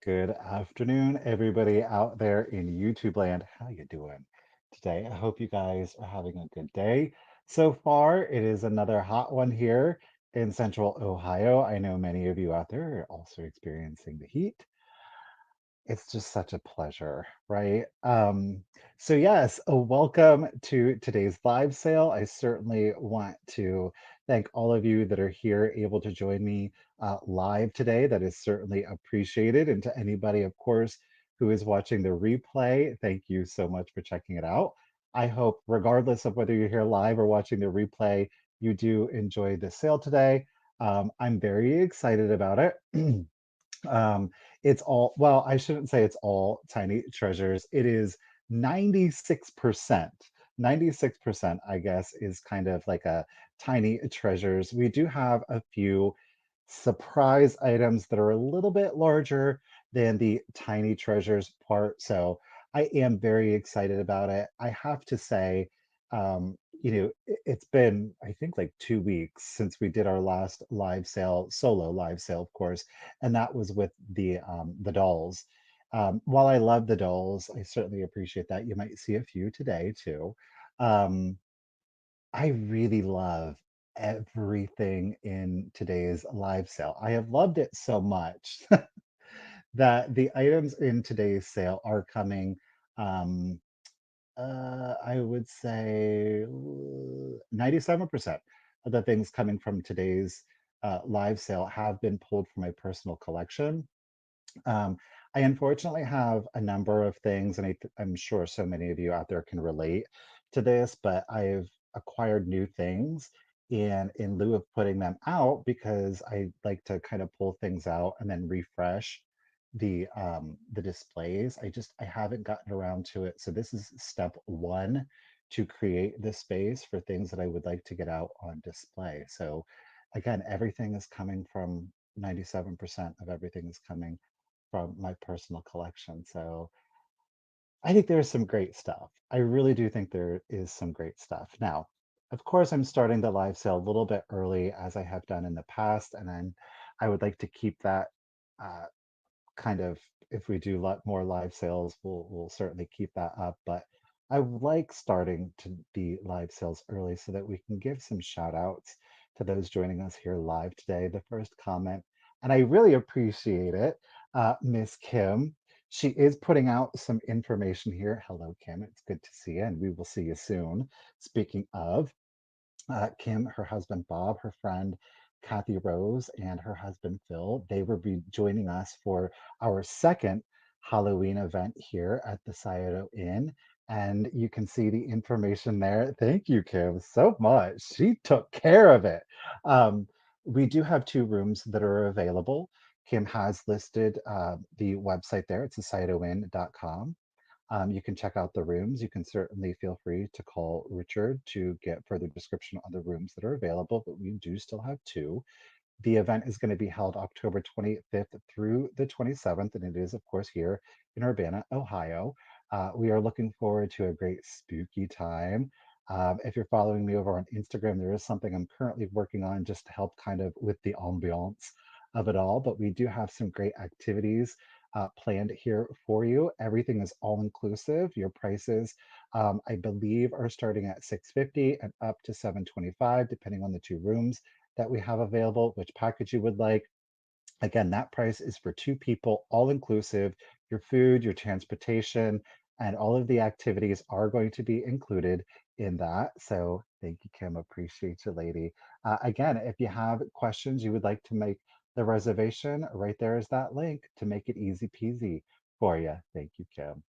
Good afternoon, everybody out there in YouTube land. How you doing today? I hope you guys are having a good day. So far, it is another hot one here in Central Ohio. I know many of you out there are also experiencing the heat. It's just such a pleasure, right? So yes, welcome to today's live sale. I certainly want to thank all of you that are here able to join me live today. That is certainly appreciated. And to anybody, of course, who is watching the replay, thank you so much for checking it out. I hope, regardless of whether you're here live or watching the replay, you do enjoy the sale today. I'm very excited about it. Um, it's all, well, I shouldn't say it's all tiny treasures. It is 96%. 96%, I guess, is kind of like a tiny treasures. We do have a few surprise items that are a little bit larger than the tiny treasures part. So I am very excited about it. I have to say, it's been, I think, like 2 weeks since we did our last live sale, solo live sale, of course, and that was with the dolls. While I love the dolls, I certainly appreciate that. You might see a few today too. Um, I really love everything in today's live sale. I have loved it so much that the items in today's sale are coming. Um, I would say 97% of the things coming from today's live sale have been pulled from my personal collection. Um, I unfortunately have a number of things, and I'm sure so many of you out there can relate to this, but I've acquired new things in lieu of putting them out because I like to kind of pull things out and then refresh the displays. I haven't gotten around to it. So this is step one to create the space for things that I would like to get out on display. So again, everything is coming from 97% of everything is coming from my personal collection. So I think there's some great stuff. I really do think there is some great stuff. Now, of course, I'm starting the live sale a little bit early as I have done in the past, and I would like to keep that uh, kind of, if we do lot more live sales, we'll certainly keep that up. But I like starting to the live sales early so that we can give some shout outs to those joining us here live today. The first comment, and I really appreciate it, Miss Kim. She is putting out some information here. Hello, Kim. It's good to see you, and we will see you soon. Speaking of, Kim, her husband Bob, her friend Kathy Rose, and her husband Phil. They will be joining us for our second Halloween event here at the Scioto Inn. And you can see the information there. Thank you, Kim, so much. She took care of it. Um, we do have two rooms that are available. Kim has listed the website there. It's thesciotoinn.com. You can check out the rooms. You can certainly feel free to call Richard to get further description on the rooms that are available, but we do still have two. The event is going to be held October 25th through the 27th, and it is, of course, here in Urbana, Ohio. We are looking forward to a great spooky time. If you're following me over on Instagram, there is something I'm currently working on just to help kind of with the ambiance of it all. But we do have some great activities planned here for you. Everything is all inclusive. Your prices, I believe, are starting at 650 and up to 725, depending on the two rooms that we have available, which package you would like. Again, that price is for two people, all inclusive. Your food, your transportation, and all of the activities are going to be included in that. So thank you, Kim. Appreciate you, lady. Again, if you have questions you would like to make the reservation, right there is that link to make it easy peasy for you. Thank you, Kim.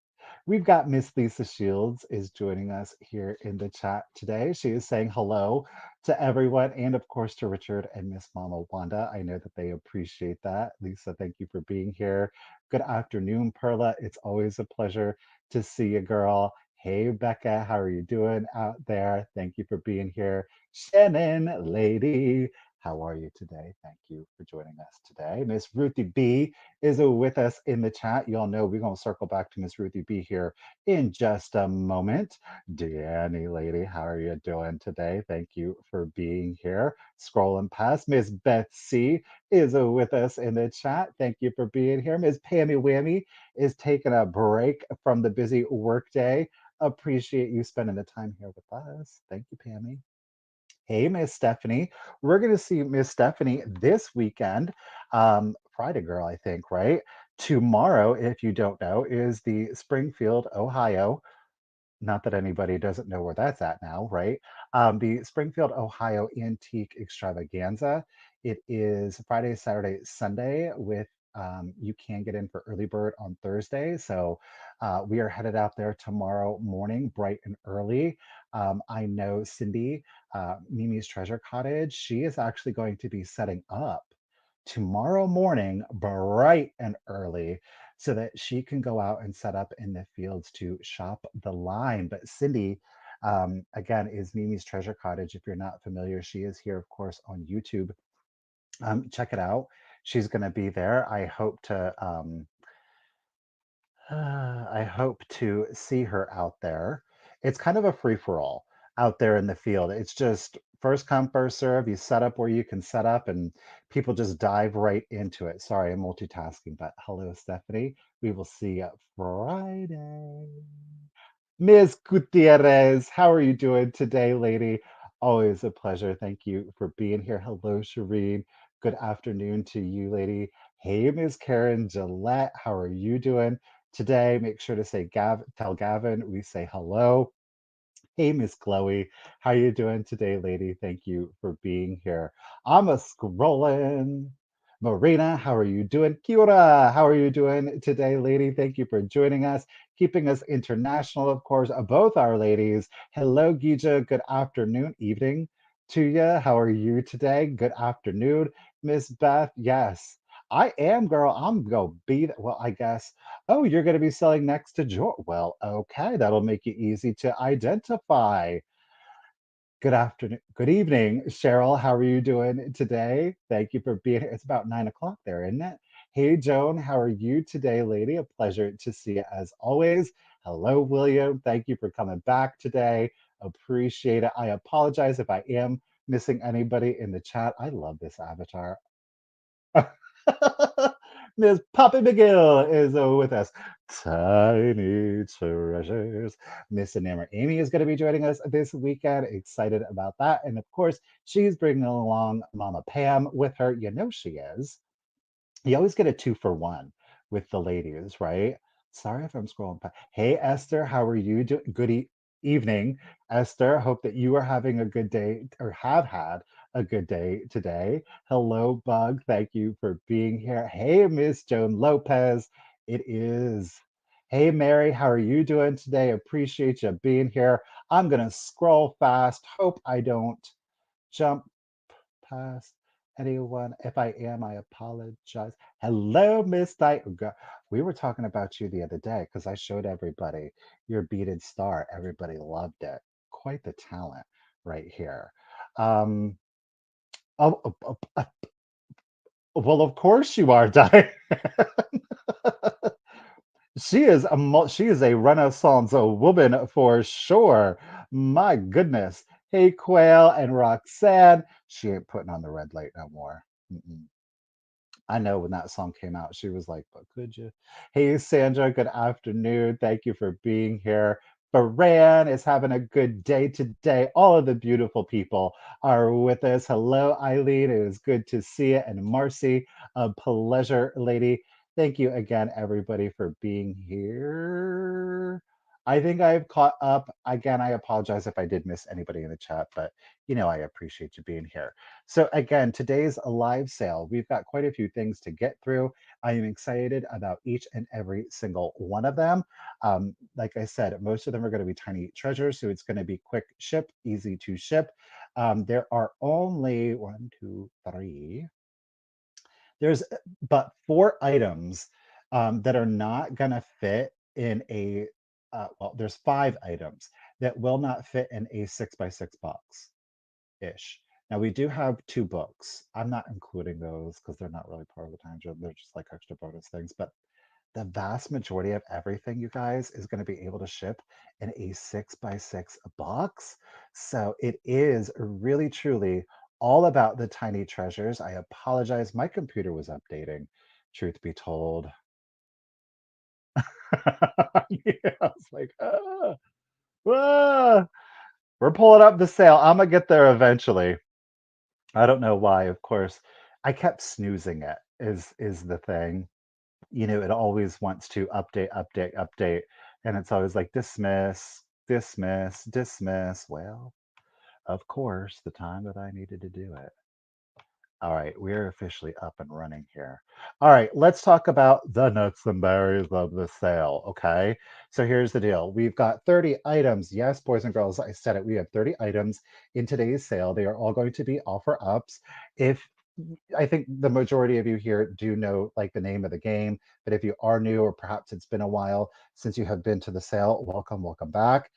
We've got Miss Lisa Shields is joining us here in the chat today. She is saying hello to everyone and of course to Richard and Miss Mama Wanda. I know that they appreciate that. Lisa, thank you for being here. Good afternoon, Perla. It's always a pleasure to see you, girl. Hey, Becca, how are you doing out there? Thank you for being here. Shannon, lady, How are you today? Thank you for joining us today. Miss Ruthie B is with us in the chat. You all know we're going to circle back to Miss Ruthie B here in just a moment. Danny lady, how are you doing today? Thank you for being here. Scrolling past, Miss Betsy is with us in the chat. Thank you for being here. Miss Pammy Whammy is taking a break from the busy workday. Appreciate you spending the time here with us. Thank you, Pammy. Hey, Miss Stephanie. We're going to see Miss Stephanie this weekend. Friday Girl, I think, right? Tomorrow, if you don't know, is the Springfield, Ohio, not that anybody doesn't know where that's at now, right? The Springfield, Ohio Antique Extravaganza. It is Friday, Saturday, Sunday with you can get in for early bird on Thursday. So we are headed out there tomorrow morning, bright and early. I know Cindy, Mimi's Treasure Cottage, she is actually going to be setting up tomorrow morning, bright and early, so that she can go out and set up in the fields to shop the line. But Cindy, again, is Mimi's Treasure Cottage. If you're not familiar, she is here, of course, on YouTube. Check it out. She's going to be there. I hope to see her out there. It's kind of a free for all out there in the field. It's just first come, first serve. You set up where you can set up, and people just dive right into it. Sorry, I'm multitasking, but hello, Stephanie. We will see you Friday. Miss Gutierrez, how are you doing today, lady? Always a pleasure. Thank you for being here. Hello, Shireen. Good afternoon to you, lady. Hey, Miss Karen Gillette, how are you doing today? Make sure to tell Gavin we say hello. Hey, Miss Chloe, how you doing today, lady? Thank you for being here. I'm a scrolling. Marina, how are you doing? Kiora, how are you doing today, lady? Thank you for joining us, keeping us international, of course. Both our ladies. Hello, Gija. Good afternoon, evening to you. How are you today? Good afternoon, Miss Beth. Yes, I am, girl. I'm gonna be. Well, I guess. Oh, you're going to be selling next to George. Well, okay, that'll make it easy to identify. Good afternoon, good evening, Cheryl. How are you doing today? Thank you for being here. It's about 9 o'clock there, isn't it? Hey, Joan, how are you today, lady? A pleasure to see you as always. Hello, William. Thank you for coming back today. Appreciate it. I apologize if I am missing anybody in the chat. I love this avatar. Miss Poppy McGill is with us. Tiny treasures. Miss Enamor Amy is going to be joining us this weekend. Excited about that. And of course, she's bringing along Mama Pam with her. You know she is. You always get a 2 for 1 with the ladies, right? Sorry if I'm scrolling past. Hey, Esther, how are you doing? Evening, Esther. Hope that you are having a good day or have had a good day today. Hello, Bug. Thank you for being here. Hey, Miss Joan Lopez. It is. Hey, Mary, how are you doing today? Appreciate you being here. I'm going to scroll fast. Hope I don't jump past anyone. If I am, I apologize. Hello, Miss Diane. We were talking about you the other day because I showed everybody your beaded star. Everybody loved it. Quite the talent right here. Um, well, of course you are, Diane. She is a renaissance woman for sure. My goodness. Hey, Quail and Roxanne. She ain't putting on the red light no more. Mm-mm. I know when that song came out, she was like, but could you? Hey, Sandra, good afternoon. Thank you for being here. Baran is having a good day today. All of the beautiful people are with us. Hello, Eileen. It was good to see you. And Marcy, a pleasure, lady. Thank you again, everybody, for being here. I think I've caught up. Again, I apologize if I did miss anybody in the chat, but I appreciate you being here. So again, today's a live sale. We've got quite a few things to get through. I am excited about each and every single one of them. Like I said, most of them are going to be tiny treasures, so it's going to be quick ship, easy to ship. There are only one, two, three. There's but 4 items that are not going to fit in a. Well, there's 5 items that will not fit in a 6x6 box ish. Now we do have two books. I'm not including those because they're not really part of the time jump. They're just like extra bonus things. But the vast majority of everything, you guys, is going to be able to ship in a 6x6 box. So it is really, truly all about the tiny treasures. I apologize. My computer was updating, truth be told. Yeah, I was like, ah, we're pulling up the sale. I'm going to get there eventually. I don't know why, of course. I kept snoozing it is the thing. It always wants to update, update, update, and it's always like dismiss, dismiss, dismiss. Well, of course, the time that I needed to do it. All right, we're officially up and running here. All right, let's talk about the nuts and berries of the sale. Okay, so here's the deal. We've got 30 items. Yes, boys and girls, I said it. We have 30 items in today's sale. They are all going to be offer ups. If I think the majority of you here do know like the name of the game, but if you are new or perhaps it's been a while since you have been to the sale, welcome, welcome back.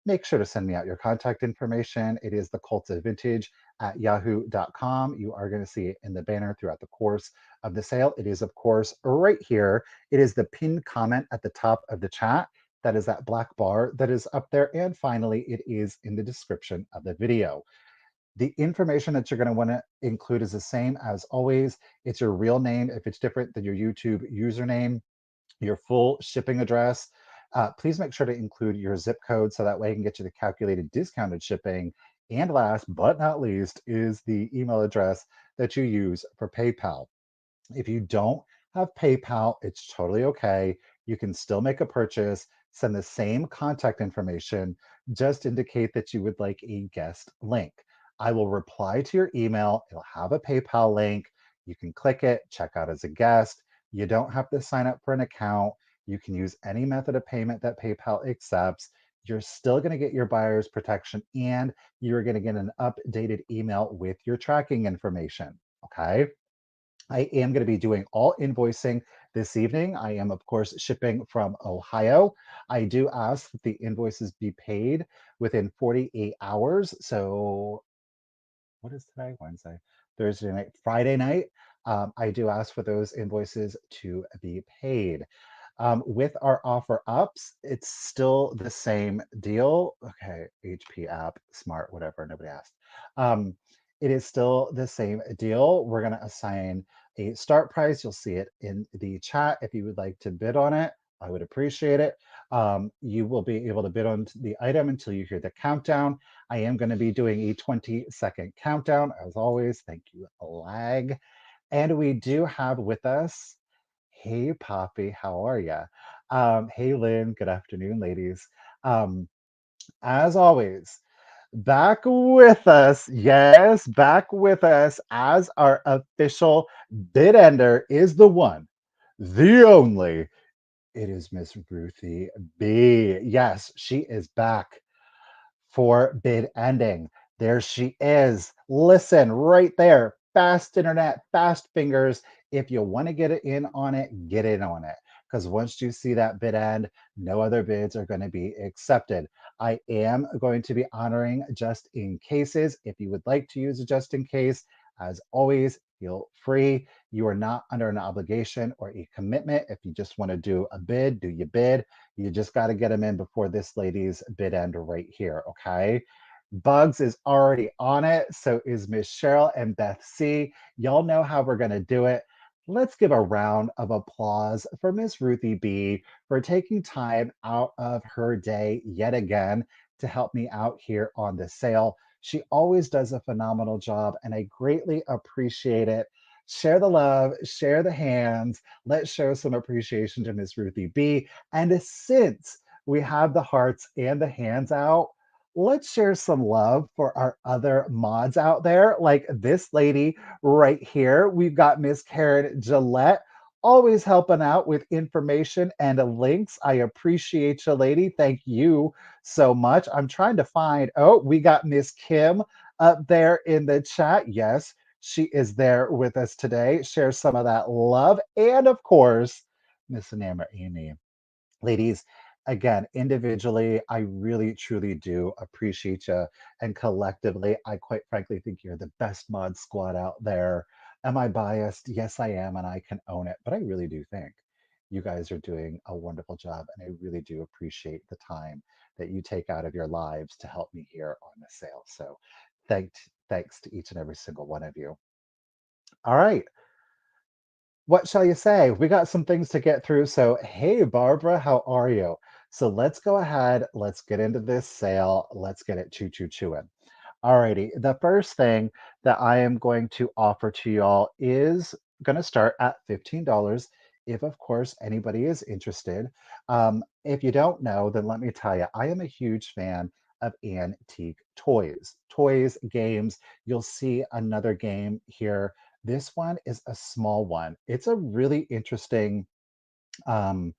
Make sure to send me out your contact information. It is The.Cult.Of.Vintage at yahoo.com. You are going to see it in the banner throughout the course of the sale. It is, of course, right here. It is the pinned comment at the top of the chat. That is that black bar that is up there. And finally, it is in the description of the video. The information that you're going to want to include is the same as always. It's your real name if it's different than your YouTube username, your full shipping address. Please make sure to include your zip code so that way I can get you the calculated discounted shipping. And last but not least is the email address that you use for PayPal. If you don't have PayPal, it's totally okay. You can still make a purchase, send the same contact information, just indicate that you would like a guest link. I will reply to your email. It'll have a PayPal link. You can click it, check out as a guest. You don't have to sign up for an account. You can use any method of payment that PayPal accepts. You're still going to get your buyer's protection and you're going to get an updated email with your tracking information. Okay. I am going to be doing all invoicing this evening. I am, of course, shipping from Ohio. I do ask that the invoices be paid within 48 hours. So, what is today? Wednesday, Thursday night, Friday night. I do ask for those invoices to be paid. With our offer ups, it's still the same deal. Okay, HP app, smart, whatever, nobody asked. Um, it is still the same deal. We're going to assign a start price. You'll see it in the chat. If you would like to bid on it, I would appreciate it. You will be able to bid on the item until you hear the countdown. I am going to be doing a 20-second countdown, as always. Thank you, lag. And we do have with us, hey, Poppy, how are you? Hey, Lynn, good afternoon, ladies. Um, as always, back with us, yes, back with us as our official bid ender is the one, the only. It is Miss Ruthie B. Yes, she is back for bid ending. There she is. Listen, right there. Fast internet, fast fingers. If you want to get it in on it, get in on it. Because once you see that bid end, no other bids are going to be accepted. I am going to be honoring just in cases. If you would like to use a just in case, as always, feel free. You are not under an obligation or a commitment. If you just want to do a bid, do your bid. You just got to get them in before this lady's bid end right here, okay? Bugs is already on it. So is Miss Cheryl and Beth C. Y'all know how we're going to do it. Let's give a round of applause for Miss Ruthie B for taking time out of her day yet again to help me out here on the sale. She always does a phenomenal job, and I greatly appreciate it. Share the love, share the hands. Let's show some appreciation to Miss Ruthie B. And since we have the hearts and the hands out, let's share some love for our other mods out there, like this lady right here. We've got Miss Karen Gillette, always helping out with information and links. I appreciate you, lady. Thank you so much. I'm trying to find, oh, we got Miss Kim up there in the chat. Yes, she is there with us today. Share some of that love. And of course, Miss Enamor Amy. Ladies, Again, individually, I really truly do appreciate you. And collectively, I quite frankly think you're the best mod squad out there. Am I biased? Yes, I am, and I can own it. But I really do think you guys are doing a wonderful job. And I really do appreciate the time that you take out of your lives to help me here on the sale. So thanks to each and every single one of you. All right. What shall you say? We got some things to get through. So, hey, Barbara, how are you? So, let's go ahead. Let's get into this sale. Let's get it chewing. Alrighty. The first thing that I am going to offer to y'all is going to start at $15 if, of course, anybody is interested. If you don't know, then let me tell you, I am a huge fan of antique toys. Toys, games. You'll see another game here. This one is a small one. It's a really interesting um,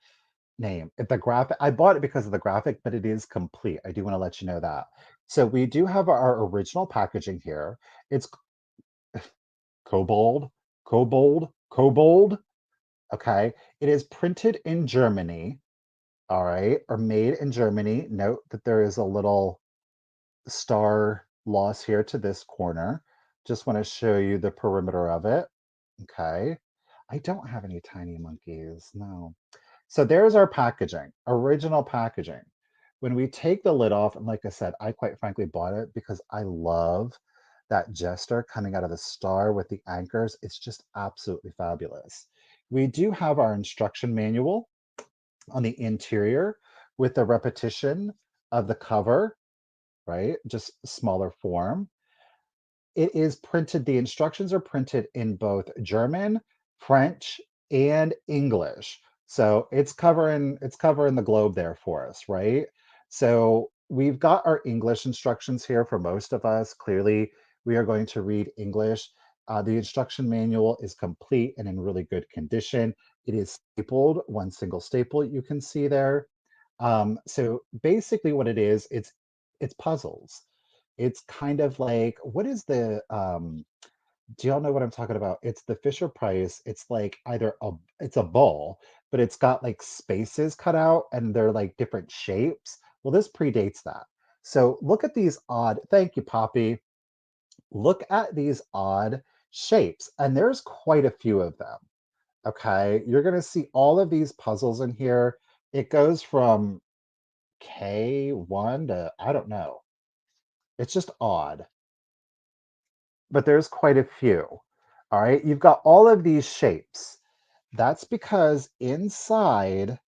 name. The graphic, I bought it because of the graphic, but it is complete. I do want to let you know that. So we do have our original packaging here. It's Kobold, Kobold. Okay. It is printed in Germany. All right. Or made in Germany. Note that there is a little star loss here to this corner. Just want to show you the perimeter of it. Okay. I don't have any tiny monkeys. No. So there's our packaging, original packaging. When we take the lid off, and like I said, I quite frankly bought it because I love that jester coming out of the star with the anchors. It's just absolutely fabulous. We do have our instruction manual on the interior with the repetition of the cover, right? Just smaller form. It is printed, the instructions are printed in both German, French, and English. So it's covering the globe there for us, right? So we've got our English instructions here for most of us. Clearly, we are going to read English. The instruction manual is complete and in really good condition. It is stapled, one single staple you can see there. So basically what it is, it's puzzles. It's kind of like, what is the do y'all know what I'm talking about? It's the Fisher Price. It's like either it's a ball, but it's got like spaces cut out and they're like different shapes. Well, this predates that. So look at these odd, thank you, Poppy. Look at these odd shapes, and there's quite a few of them. Okay. You're gonna see all of these puzzles in here. It goes from K1 to I don't know. It's just odd, but there's quite a few. All right, you've got all of these shapes. That's because inside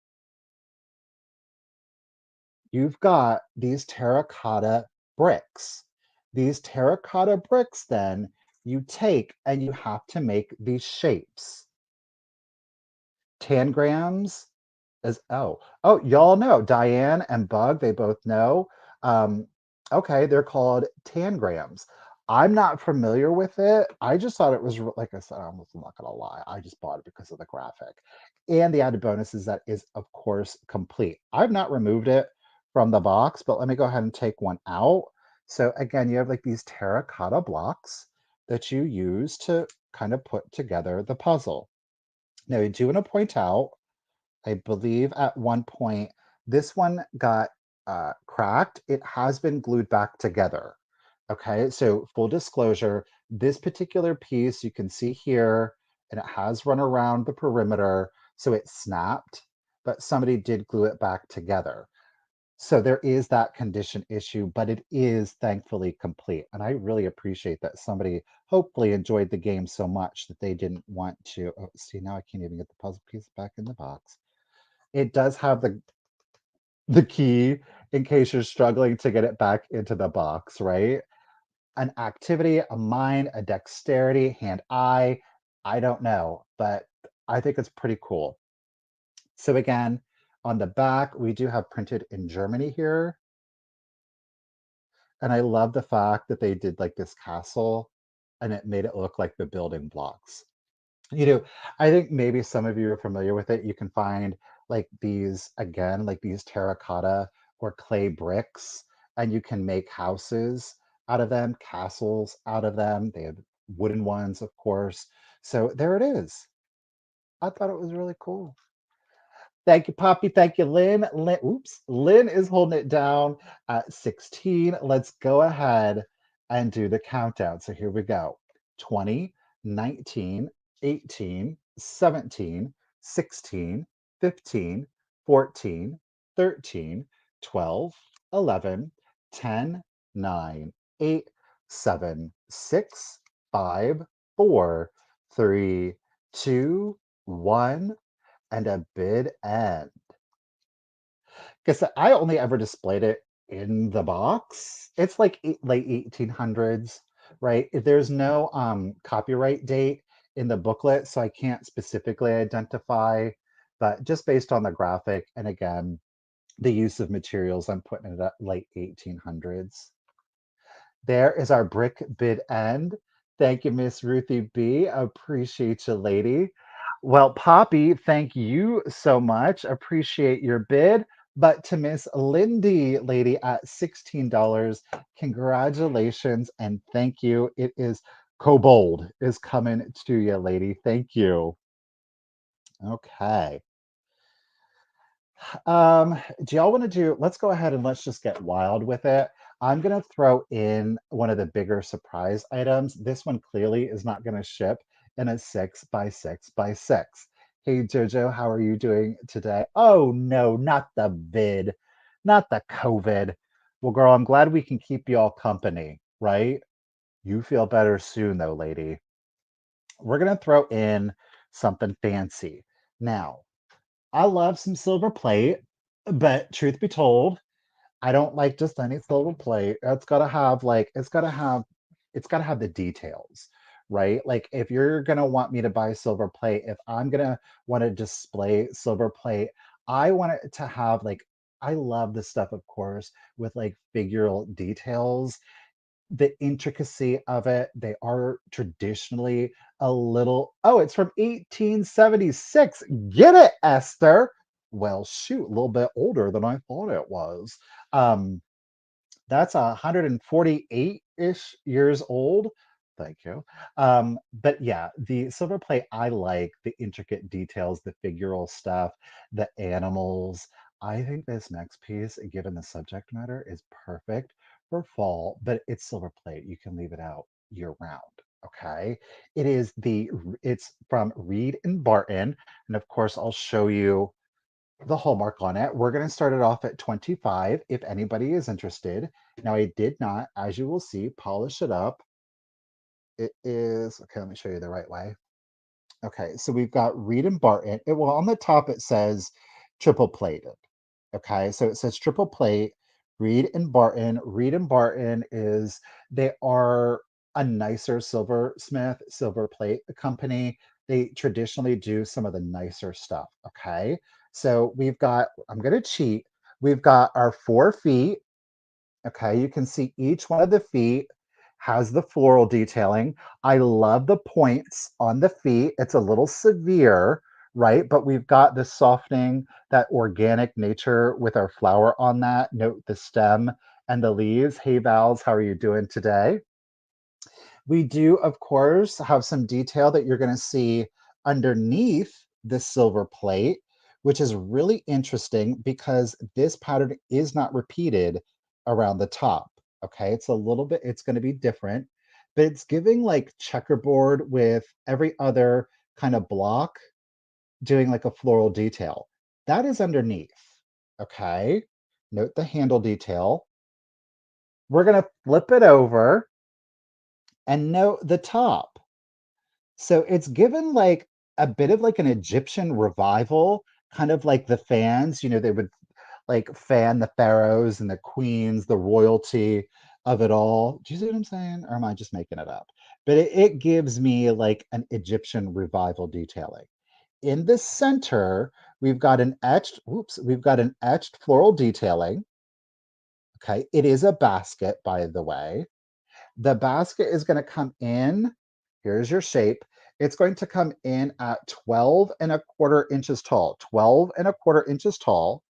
you've got these terracotta bricks. These terracotta bricks, then you take and you have to make these shapes. Tangrams is y'all know Diane and Bug, they both know. Um, okay, they're called tangrams. I'm not familiar with it. I just thought it was like I said, I'm not gonna lie. I just bought it because of the graphic. And the added bonus is that is of course complete. I've not removed it from the box, but let me go ahead and take one out. So again, you have like these terracotta blocks that you use to kind of put together the puzzle. Now, I do want to point out, I believe at one point, this one got cracked. It has been glued back together. Okay, so full disclosure, this particular piece you can see here, and it has run around the perimeter, so it snapped, but somebody did glue it back together. So there is that condition issue, but it is thankfully complete. And I really appreciate that somebody hopefully enjoyed the game so much that they didn't want to. Oh, see, now I can't even get the puzzle piece back in the box. It does have the key in case you're struggling to get it back into the box, right? An activity, a mind, a dexterity, hand-eye. I don't know, but I think it's pretty cool. So again, on the back, we do have printed in Germany here. And I love the fact that they did like this castle and it made it look like the building blocks. You know, I think maybe some of you are familiar with it. You can find like these, again, like these terracotta or clay bricks, and you can make houses out of them, castles out of them. They have wooden ones, of course. So there it is. I thought it was really cool. Thank you, Poppy. Thank you, Lynn. Lynn, oops, Lynn is holding it down at 16. Let's go ahead and do the countdown. So here we go. 20, 19, 18, 17, 16, 15, 14, 13, 12, 11, 10, 9, 8, 7, 6, 5, 4, 3, 2, 1, and a bid end. Guess I only ever displayed it in the box. It's like late 1800s, right? There's no copyright date in the booklet, so I can't specifically identify, but just based on the graphic and again, the use of materials, I'm putting it at late 1800s. There is our brick bid end. Thank you, Miss Ruthie B. Appreciate you, lady. Well, Poppy, thank you so much. Appreciate your bid. But to Miss Lindy, lady, at $16, congratulations and thank you. It is Kobold is coming to you, lady. Thank you. Okay. Do y'all want to do, let's go ahead and let's just get wild with it. I'm going to throw in one of the bigger surprise items. This one clearly is not going to ship in a 6x6x6. Hey, Jojo, how are you doing today? Oh, no, not the vid, not the COVID. Well, girl, I'm glad we can keep y'all company, right? You feel better soon, though, lady. We're going to throw in something fancy. Now, I love some silver plate, but truth be told, I don't like just any silver plate. It's gotta have the details, right? Like if you're gonna want me to buy silver plate, if I'm gonna want to display silver plate, I want it to have like I love this stuff, of course, with like figural details, the intricacy of it. They are traditionally a little, oh, it's from 1876. Get it, Esther? Well, shoot, a little bit older than I thought it was. Um, that's 148-ish years old. Thank you. But yeah, the silver plate, I like the intricate details, the figural stuff, the animals. I think this next piece, given the subject matter, is perfect for fall, but it's silver plate. You can leave it out year round. Okay. It's from Reed and Barton. And of course, I'll show you the hallmark on it. We're going to start it off at 25 if anybody is interested. Now, I did not, as you will see, polish it up. It is, okay, let me show you the right way. Okay, so we've got Reed and Barton. Well, on the top it says triple plated. Okay, so it says triple plate, Reed and Barton. Reed and Barton is, they are a nicer silversmith, silver plate company. They traditionally do some of the nicer stuff. Okay, so we've got, I'm going to cheat. We've got our 4 feet. Okay, you can see each one of the feet has the floral detailing. I love the points on the feet. It's a little severe, right? But we've got the softening, that organic nature with our flower on that. Note the stem and the leaves. Hey, Vals, how are you doing today? We do, of course, have some detail that you're going to see underneath the silver plate, which is really interesting because this pattern is not repeated around the top. Okay, it's a little bit, it's going to be different, but it's giving like checkerboard with every other kind of block doing like a floral detail. That is underneath. Okay, note the handle detail. We're going to flip it over and note the top. So it's given like a bit of like an Egyptian revival, kind of like the fans, they would like fan the pharaohs and the queens, the royalty of it all. Do you see what I'm saying? Or am I just making it up? But it gives me like an Egyptian revival detailing. In the center, we've got an etched floral detailing. Okay, it is a basket, by the way. The basket is going to come in. Here's your shape. It's going to come in at 12 1/4 inches tall. 12 1/4 inches tall.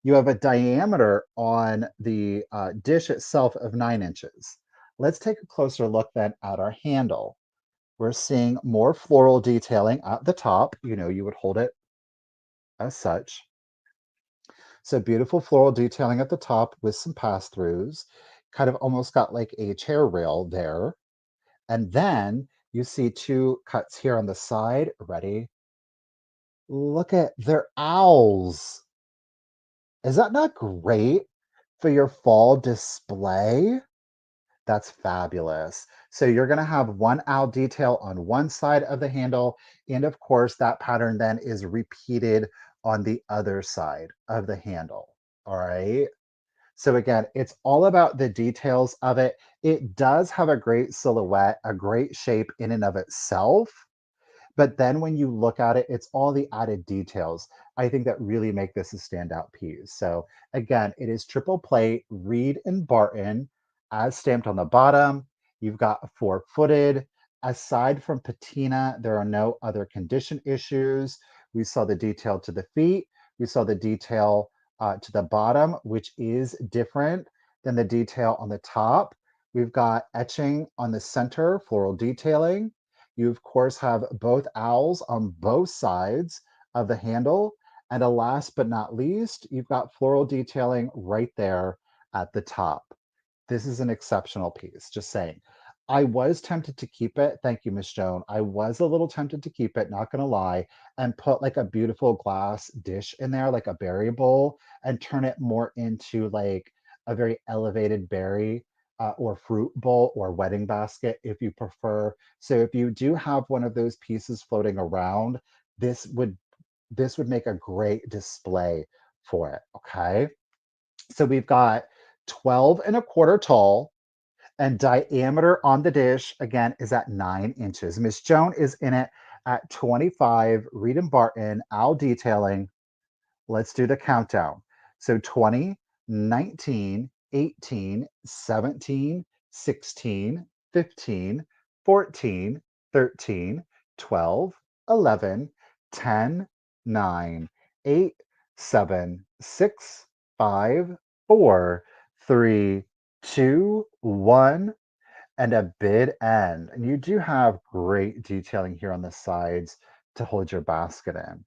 You have a diameter on the dish itself of 9 inches. Let's take a closer look then at our handle. We're seeing more floral detailing at the top. You would hold it as such. So beautiful floral detailing at the top with some pass-throughs. Kind of almost got like a chair rail there. And then you see two cuts here on the side. Ready? Look at their owls. Is that not great for your fall display? That's fabulous. So you're going to have one owl detail on one side of the handle. And of course, that pattern then is repeated on the other side of the handle. All right. So again, it's all about the details of it. It does have a great silhouette, a great shape in and of itself. But then when you look at it, it's all the added details, I think, that really make this a standout piece. So again, it is triple plate, Reed and Barton, as stamped on the bottom. You've got four-footed. Aside from patina, there are no other condition issues. We saw the detail to the feet. We saw the detail to the bottom, which is different than the detail on the top. We've got etching on the center, floral detailing. You, of course, have both owls on both sides of the handle. And last but not least, you've got floral detailing right there at the top. This is an exceptional piece, just saying. I was tempted to keep it. Thank you, Miss Joan. I was a little tempted to keep it, not gonna lie, and put like a beautiful glass dish in there, like a berry bowl, and turn it more into like a very elevated berry or fruit bowl or wedding basket if you prefer. So if you do have one of those pieces floating around, this would this would make a great display for it. Okay. So we've got 12 and a quarter tall, and diameter on the dish again is at 9 inches. Miss Joan is in it at 25. Reed and Barton, owl detailing. Let's do the countdown. So 20, 19, 18, 17, 16, 15, 14, 13, 12, 11, 10, 9, 8, 7, 6, 5, 4, 3, 2, 1, and a bid end. And you do have great detailing here on the sides to hold your basket in.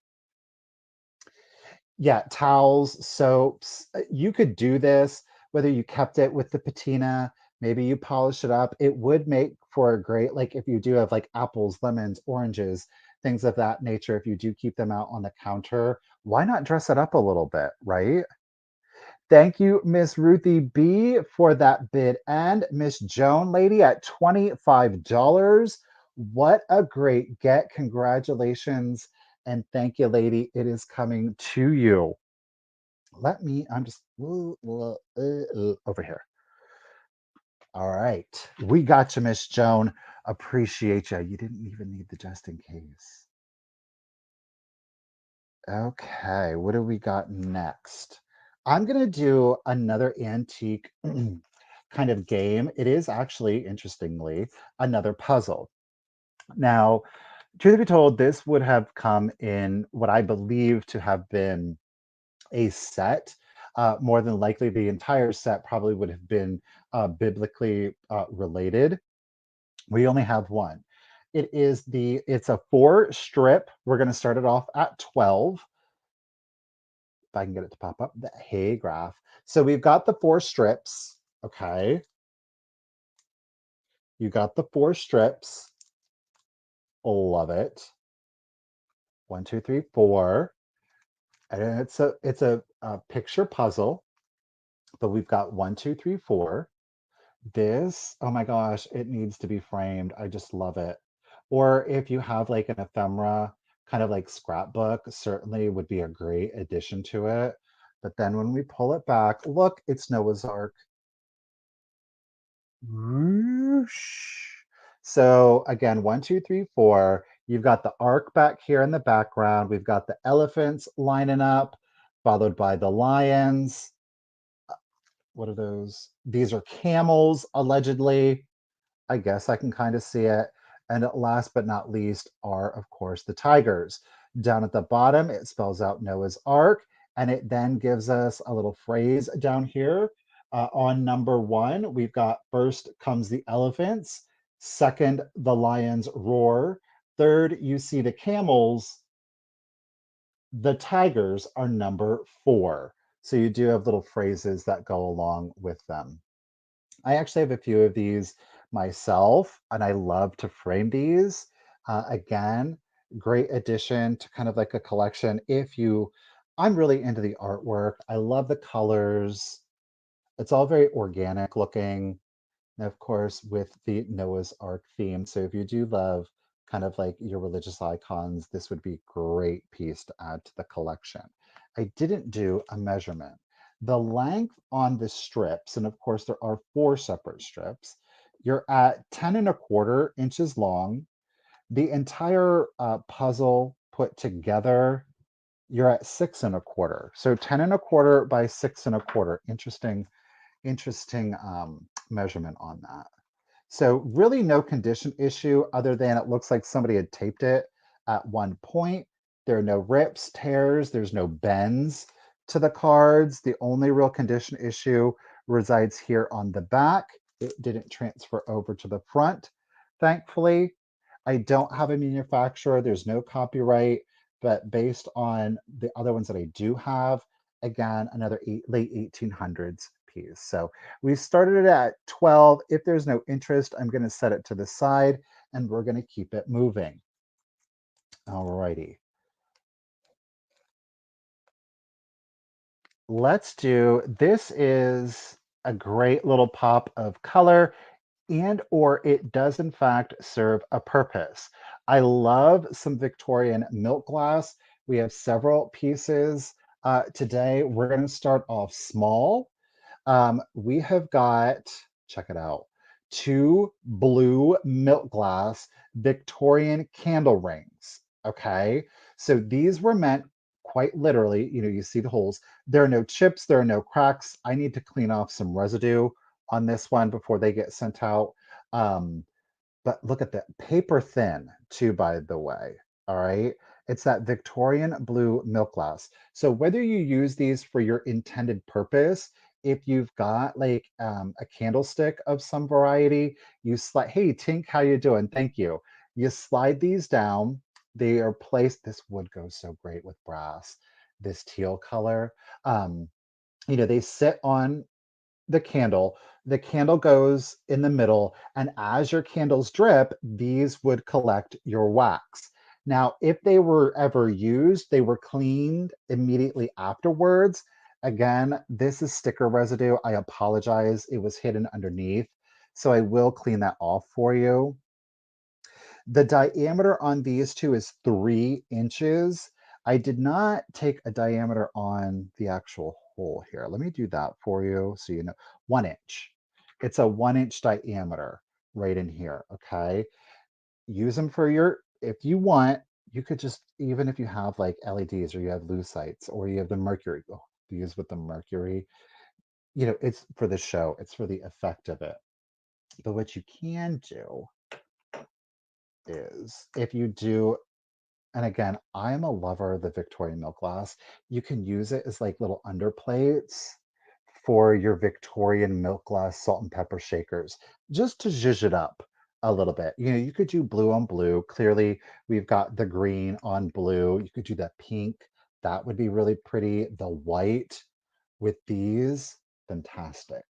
Yeah, towels, soaps. You could do this whether you kept it with the patina, maybe you polish it up. It would make for a great, like if you do have like apples, lemons, oranges, things of that nature, if you do keep them out on the counter, why not dress it up a little bit, right? Thank you, Miss Ruthie B, for that bid. And Miss Joan lady at $25. What a great get. Congratulations. And thank you, lady. It is coming to you. I'm just over here. All right. We got you, Miss Joan. Appreciate you. You didn't even need the just in case. Okay. What do we got next? I'm going to do another antique kind of game. It is actually, interestingly, another puzzle. Now, truth be told, this would have come in what I believe to have been a set. More than likely, the entire set probably would have been biblically related. We only have one. It's a four strip. We're going to start it off at 12. If I can get it to pop up. Hey, graph. So we've got the four strips. Okay. You got the four strips. Love it. One, two, three, four. And it's a picture puzzle, but we've got one, two, three, four. This, oh my gosh, it needs to be framed. I just love it. Or if you have like an ephemera, kind of like scrapbook, certainly would be a great addition to it. But then when we pull it back, look, it's Noah's Ark. Whoosh. So again, one, two, three, four. You've got the ark back here in the background. We've got the elephants lining up, followed by the lions. What are those? These are camels, allegedly. I guess I can kind of see it. And last but not least are, of course, the tigers. Down at the bottom, it spells out Noah's Ark, and it then gives us a little phrase down here. On number one, we've got first comes the elephants, second, the lions roar, third, you see the camels, the tigers are number four. So you do have little phrases that go along with them. I actually have a few of these myself, and I love to frame these. Again, great addition to kind of like a collection. I'm really into the artwork. I love the colors. It's all very organic looking. And of course, with the Noah's Ark theme. So if you do love kind of like your religious icons, this would be a great piece to add to the collection. I didn't do a measurement. The length on the strips, and of course there are four separate strips, you're at 10 1/4 inches long. The entire puzzle put together, you're at 6 1/4. So 10 1/4 by 6 1/4. Interesting measurement on that. So really no condition issue other than it looks like somebody had taped it at one point. There are no rips, tears, there's no bends to the cards. The only real condition issue resides here on the back. It didn't transfer over to the front, thankfully. I don't have a manufacturer, there's no copyright, but based on the other ones that I do have, again, another late 1800s piece. So we started it at 12. If there's no interest, I'm going to set it to the side and we're going to keep it moving. Alrighty. This is a great little pop of color and or it does in fact serve a purpose. I love some Victorian milk glass. We have several pieces today. We're going to start off small. We have got, check it out, two blue milk glass Victorian candle rings. Okay. So these were meant quite literally, you see the holes. There are no chips, there are no cracks. I need to clean off some residue on this one before they get sent out. Um, but look at that, paper thin too, by the way. All right. It's that Victorian blue milk glass. So whether you use these for your intended purpose, if you've got like a candlestick of some variety, you slide, hey, Tink, how you doing? Thank you. You slide these down. They are placed, this wood goes so great with brass, this teal color. Um, they sit on the candle goes in the middle, and as your candles drip, these would collect your wax. Now, if they were ever used, they were cleaned immediately afterwards. Again, this is sticker residue. I apologize. It was hidden underneath. So I will clean that off for you. The diameter on these two is 3 inches. I did not take a diameter on the actual hole here. Let me do that for you so you know. 1 inch. It's a 1 inch diameter right in here. Okay. Use them for if you want, you could just, even if you have like LEDs or you have lucite's or you have the mercury, use with the mercury, it's for the show, it's for the effect of it. But what you can do is if you do, and again, I'm a lover of the Victorian milk glass. You can use it as like little underplates for your Victorian milk glass salt and pepper shakers, just to zhuzh it up a little bit. You could do blue on blue. Clearly, we've got the green on blue. You could do that pink. That would be really pretty. The white with these, fantastic.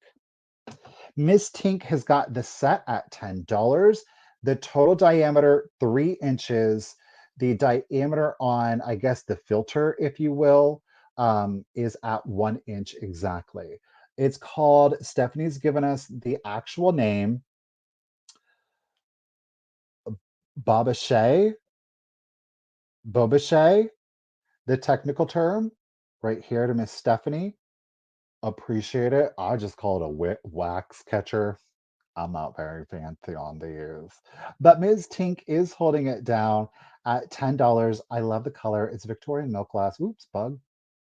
Miss Tink has got the set at $10. The total diameter, 3 inches. The diameter on, I guess, the filter, if you will, is at 1 inch exactly. It's called, Stephanie's given us the actual name, bobeche, bobeche, the technical term, right here to Miss Stephanie. Appreciate it. I just call it a wax catcher. I'm not very fancy on these. But Ms. Tink is holding it down at $10. I love the color. It's Victorian milk glass. Oops, bug.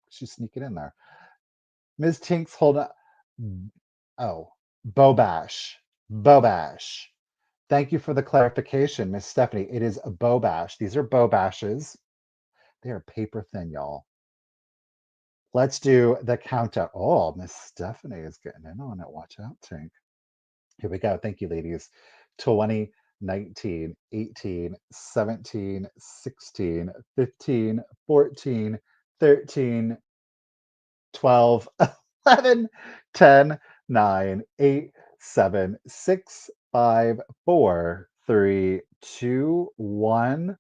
She's sneaking in there. Ms. Tink's holding. Oh, Bobash. Bobash. Thank you for the clarification, Miss Stephanie. It is a Bobash. These are Bobashes. They are paper thin, y'all. Let's do the countdown. Oh, Miss Stephanie is getting in on it. Watch out, Tink. Here we go. Thank you, ladies. 20, 19, 18, 17, 16, 15, 14, 13, 12, 11, 10, 9, 8, 7, 6, 5, 4, 3, 2, 1,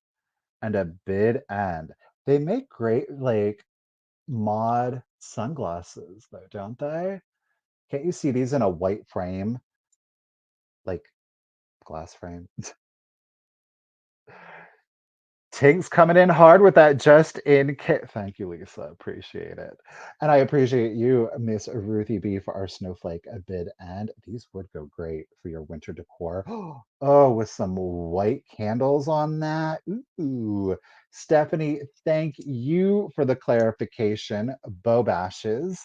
and a bid end. They make great, like, mod sunglasses, though, don't they? Can't you see these in a white frame, like glass frame? Tink's coming in hard with that just in case. Thank you, Lisa. Appreciate it. And I appreciate you, Miss Ruthie B, for our snowflake a bid. And these would go great for your winter decor. Oh, with some white candles on that. Ooh. Stephanie, thank you for the clarification. Bobeches.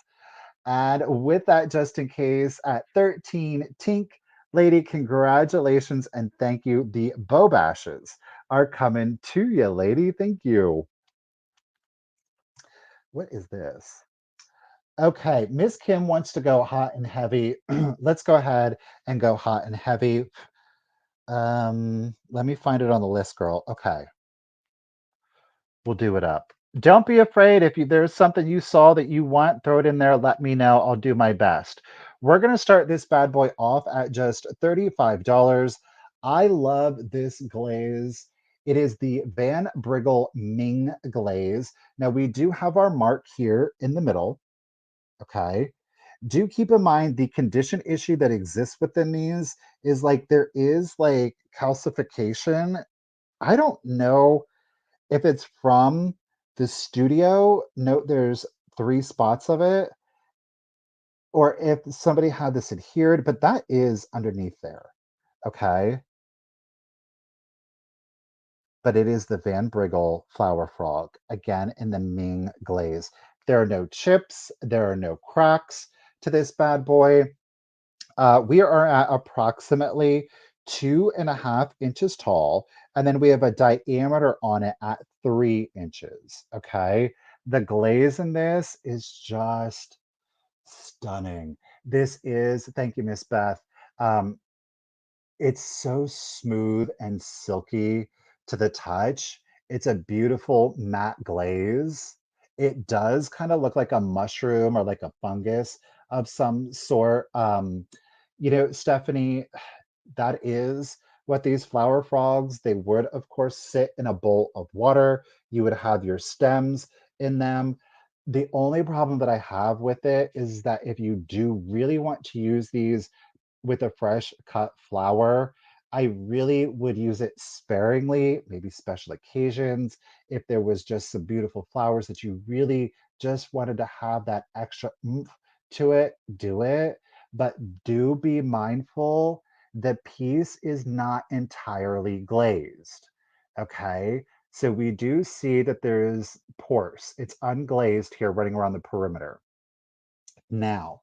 And with that, just in case, at 13, Tink, lady, congratulations and thank you. The Bobashes are coming to you, lady. Thank you. What is this? Okay, Miss Kim wants to go hot and heavy. Let's go ahead and go hot and heavy. Let me find it on the list, girl. Okay, we'll do it up. Don't be afraid. If there's something you saw that you want, throw it in there. Let me know. I'll do my best. We're going to start this bad boy off at just $35. I love this glaze. It is the Van Briggle Ming glaze. Now, we do have our mark here in the middle. Okay. Do keep in mind the condition issue that exists within these is like there is like calcification. I don't know if it's from the studio, note there's 3 spots of it, or if somebody had this adhered, but that is underneath there, okay? But it is the Van Briggle Flower Frog, again in the Ming glaze. There are no chips, there are no cracks to this bad boy. We are at approximately 2.5 inches tall, and then we have a diameter on it at 3 inches. Okay. The glaze in this is just stunning. This is, thank you, Miss Beth. Um, it's so smooth and silky to the touch. It's a beautiful matte glaze. It does kind of look like a mushroom or like a fungus of some sort. Stephanie, that is what these flower frogs, they would, of course, sit in a bowl of water. You would have your stems in them. The only problem that I have with it is that if you do really want to use these with a fresh cut flower, I really would use it sparingly, maybe special occasions. If there was just some beautiful flowers that you really just wanted to have that extra oomph to it, do it. But do be mindful the piece is not entirely glazed. Okay. So we do see that there's pores. It's unglazed here running around the perimeter. Now,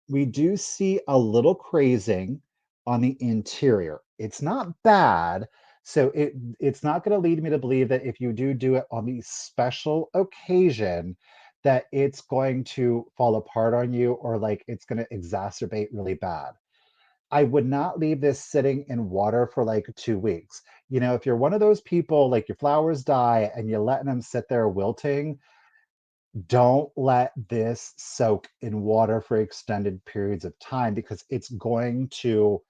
we do see a little crazing on the interior. It's not bad, so it's not going to lead me to believe that if you do it on the special occasion, that it's going to fall apart on you or like it's going to exacerbate really bad. I would not leave this sitting in water for like 2 weeks. If you're one of those people, like your flowers die and you're letting them sit there wilting, don't let this soak in water for extended periods of time because it's going to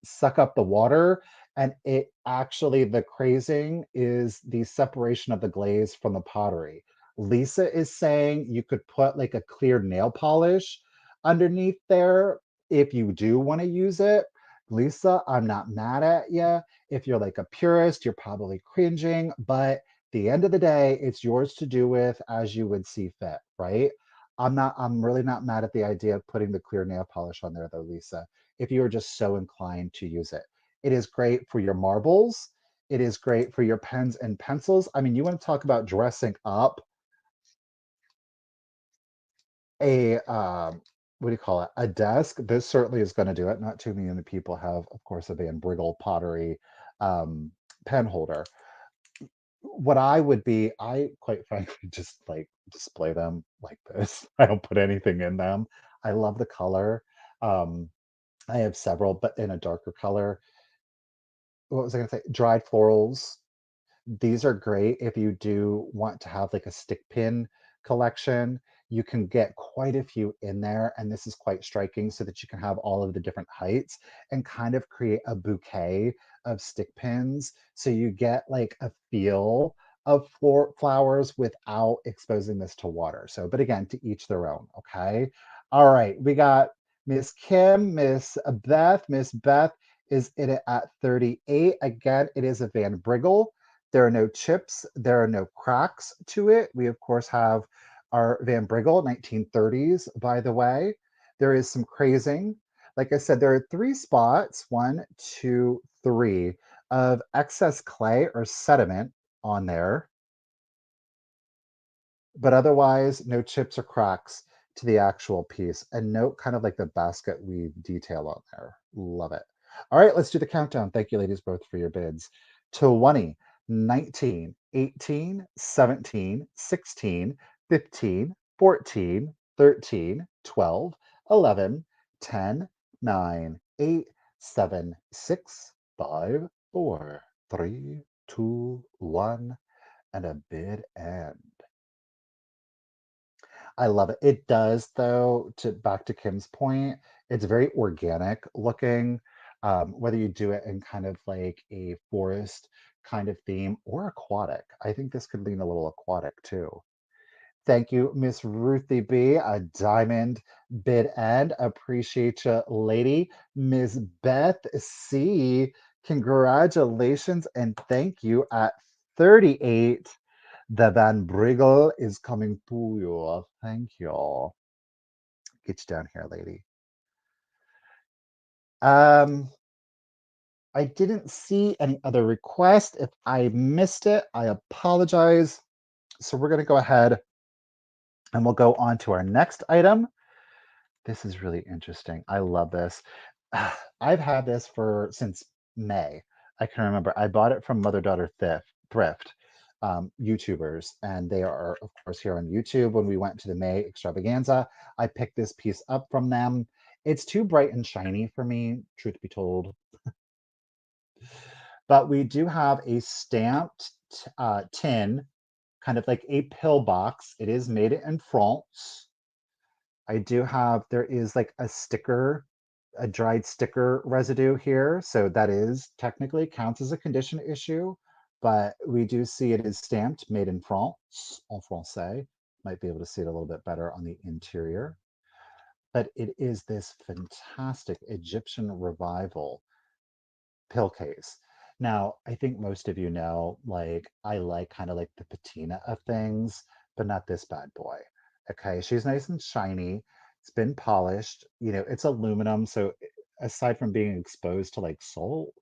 suck up the water. And it actually, the crazing is the separation of the glaze from the pottery. Lisa is saying you could put like a clear nail polish underneath there if you do want to use it. Lisa, I'm not mad at you. If you're like a purist, you're probably cringing, but the end of the day, it's yours to do with as you would see fit, right? I'm really not mad at the idea of putting the clear nail polish on there though, Lisa, if you are just so inclined to use it. It is great for your marbles. It is great for your pens and pencils. I mean, you want to talk about dressing up a what do you call it? A desk. This certainly is going to do it. Not too many people have, of course, a Van Briggle pottery um, pen holder. What I would be, I quite frankly just like display them like this. I don't put anything in them. I love the color. Um, I have several, but in a darker color. What was I going to say? Dried florals. These are great if you do want to have like a stick pin collection. you can get quite a few in there, and this is quite striking so that you can have all of the different heights and kind of create a bouquet of stick pins. So you get like a feel of flowers without exposing this to water. So, but again, to each their own, okay? All right, we got Miss Kim, Miss Beth. Miss Beth is in it at 38. Again, it is a Van Briggle. There are no chips, there are no cracks to it. We, of course, have our Van Briggle, 1930s, by the way. There is some crazing. Like I said, there are three spots, one, two, three, of excess clay or sediment on there, but otherwise no chips or cracks to the actual piece. And note kind of like the basket weave detail on there. Love it. All right, let's do the countdown. Thank you, ladies, both for your bids. 20, 19, 18, 17, 16, 15, 14, 13, 12, 11, 10, 9, 8, 7, 6, 5, 4, 3, 2, 1, and a bid end. I love it. It does, though, to back to Kim's point, it's very organic looking. Whether you do it in kind of like a forest kind of theme or aquatic. I think this could lean a little aquatic too. Thank you, Miss Ruthie B. A diamond bid end. Appreciate you, lady. Miss Beth C. Congratulations and thank you at 38. The Van Briggle is coming to you. Thank you. Get you down here, lady. Um, I didn't see any other request. If I missed it, I apologize. So we're going to go ahead and we'll go on to our next item. This is really interesting. I love this. I've had this for since May. I can remember. I bought it from Mother Daughter Thrift YouTubers, and they are, of course, here on YouTube. When we went to the May extravaganza, I picked this piece up from them. It's too bright and shiny for me, truth be told. But we do have a stamped tin, kind of like a pill box. It is made in France. I do have, there is like a sticker, a dried sticker residue here. So that is technically counts as a condition issue, but we do see it is stamped made in France, en français. Might be able to see it a little bit better on the interior. But it is this fantastic Egyptian revival pill case. Now, I think most of you know, like, I like kind of like the patina of things, but not this bad boy. Okay, she's nice and shiny. It's been polished. You know, it's aluminum, so aside from being exposed to like salt,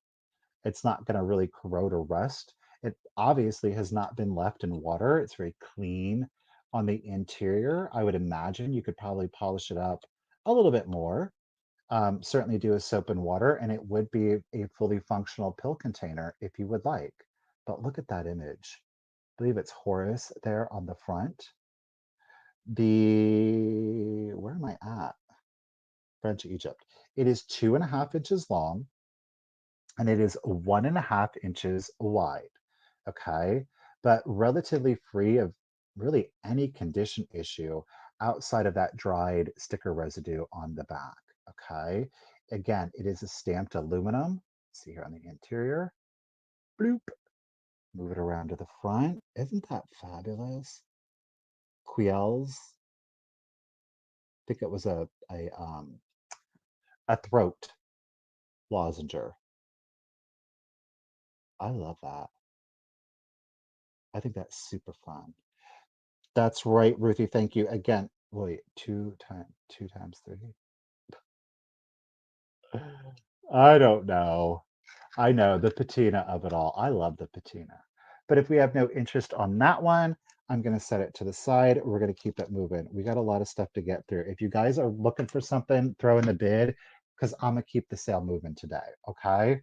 it's not going to really corrode or rust. It obviously has not been left in water. It's very clean on the interior. I would imagine you could probably polish it up a little bit more, certainly do a soap and water, and it would be a fully functional pill container if you would like. But look at that image. I believe it's Horus there on the front. Where am I at? French Egypt. It is 2.5 inches long and it is 1.5 inches wide. Okay. But relatively free of really any condition issue outside of that dried sticker residue on the back. Okay. Again, it is a stamped aluminum. See here on the interior. Bloop. Move it around to the front. Isn't that fabulous? Quiels. I think it was a throat lozenger. I love that. I think that's super fun. That's right, Ruthie. Thank you again. Wait, two times three. I don't know. I know the patina of it all. I love the patina. But if we have no interest on that one, I'm going to set it to the side. We're going to keep it moving. We got a lot of stuff to get through. If you guys are looking for something, throw in the bid because I'm going to keep the sale moving today. Okay.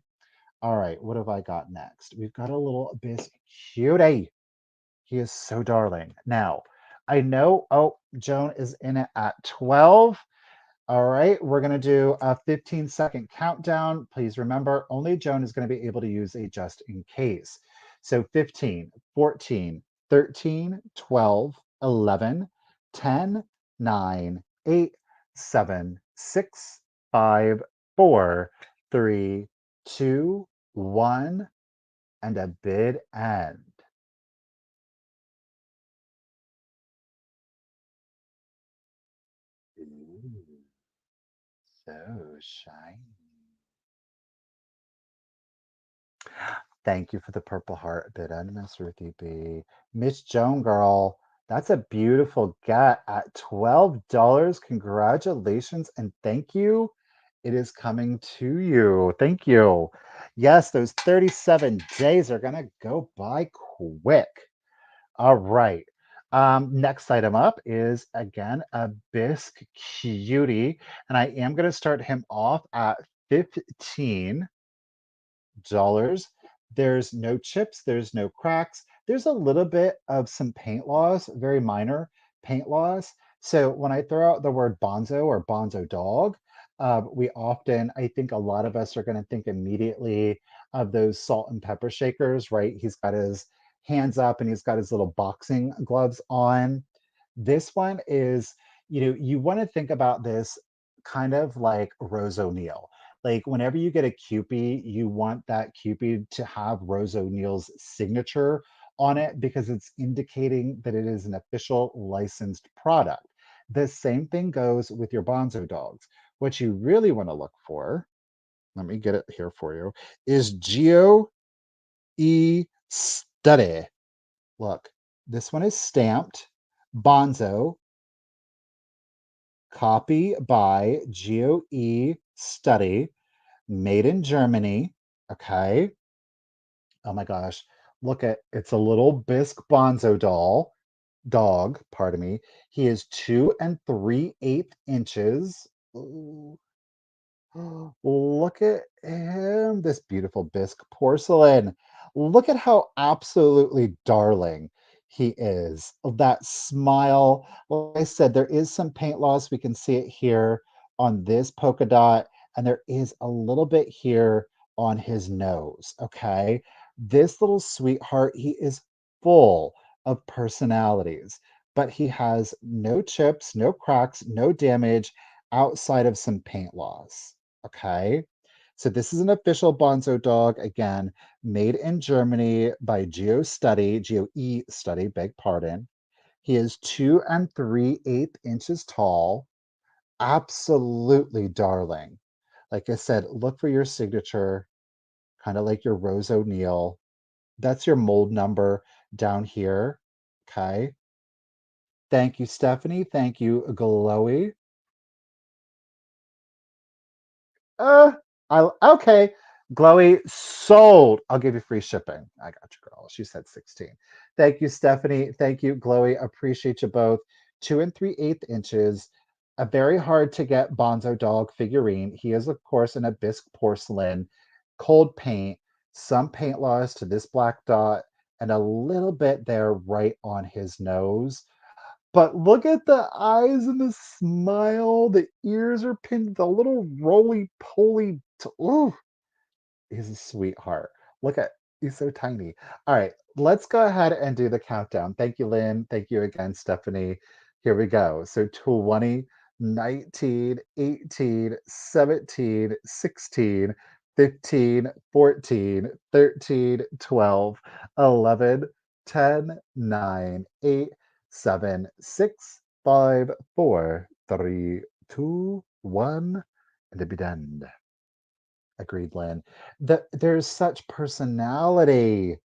All right. What have I got next? We've got a little bit cutie. He is so darling. Now, I know, oh, Joan is in it at 12. All right, we're going to do a 15-second countdown. Please remember, only Joan is going to be able to use a just in case. So 15, 14, 13, 12, 11, 10, nine, eight, seven, six, five, four, three, two, one, and a bid end. Ooh, so shiny. Thank you for the purple heart bid end, Miss Ruthie B. Miss Joan girl, that's a beautiful get at $12. Congratulations and thank you. It is coming to you. Thank you. Yes, those 37 days are gonna go by quick. All right. Next item up is again a bisque cutie, and I am going to start him off at 15. Dollars. There's no chips, there's no cracks. There's a little bit of some paint loss, very minor paint loss. So when I throw out the word Bonzo or Bonzo dog, we often, I think a lot of us are going to think immediately of those salt and pepper shakers, right? He's got his hands up and he's got his little boxing gloves on. This one is, you want to think about this kind of like Rose O'Neil. Like whenever you get a Kewpie, you want that Kewpie to have Rose O'Neil's signature on it because it's indicating that it is an official licensed product. The same thing goes with your Bonzo dogs. What you really want to look for, let me get it here for you, is Geo E Study. Look, this one is stamped Bonzo, copy by Geo E Study, made in Germany. Okay. Oh my gosh. Look at it's a little bisque Bonzo dog, pardon me. He is 2 3/8 inches. Ooh, look at him, this beautiful bisque porcelain. Look at how absolutely darling he is. That smile. Like I said, there is some paint loss. We can see it here on this polka dot, and there is a little bit here on his nose. Okay. This little sweetheart, he is full of personalities, but he has no chips, no cracks, no damage outside of some paint loss. Okay. So this is an official Bonzo dog, again, made in Germany by Geo E Study, beg pardon. He is 2 3/8 inches tall. Absolutely darling. Like I said, look for your signature, kind of like your Rose O'Neil. That's your mold number down here. Okay. Thank you, Stephanie. Thank you, Glowy. Uh, okay. Glowy sold. I'll give you free shipping. I got you, girl. She said 16. Thank you, Stephanie. Thank you, Glowy. Appreciate you both. 2 3/8 inches. A very hard to get Bonzo dog figurine. He is, of course, an Abyss porcelain, cold paint, some paint loss to this black dot, and a little bit there right on his nose. But look at the eyes and the smile, the ears are pinned, the little roly-poly ooh, he's a sweetheart. Look at he's so tiny. All right, let's go ahead and do the countdown. Thank you, Lynn. Thank you again, Stephanie. Here we go. So 20, 19, 18, 17, 16, 15, 14, 13, 12, 11, 10, 9, 8, 7, 6, 5, 4, 3, 2, 1, and to be done. Agreed, Lynn. There's such personality.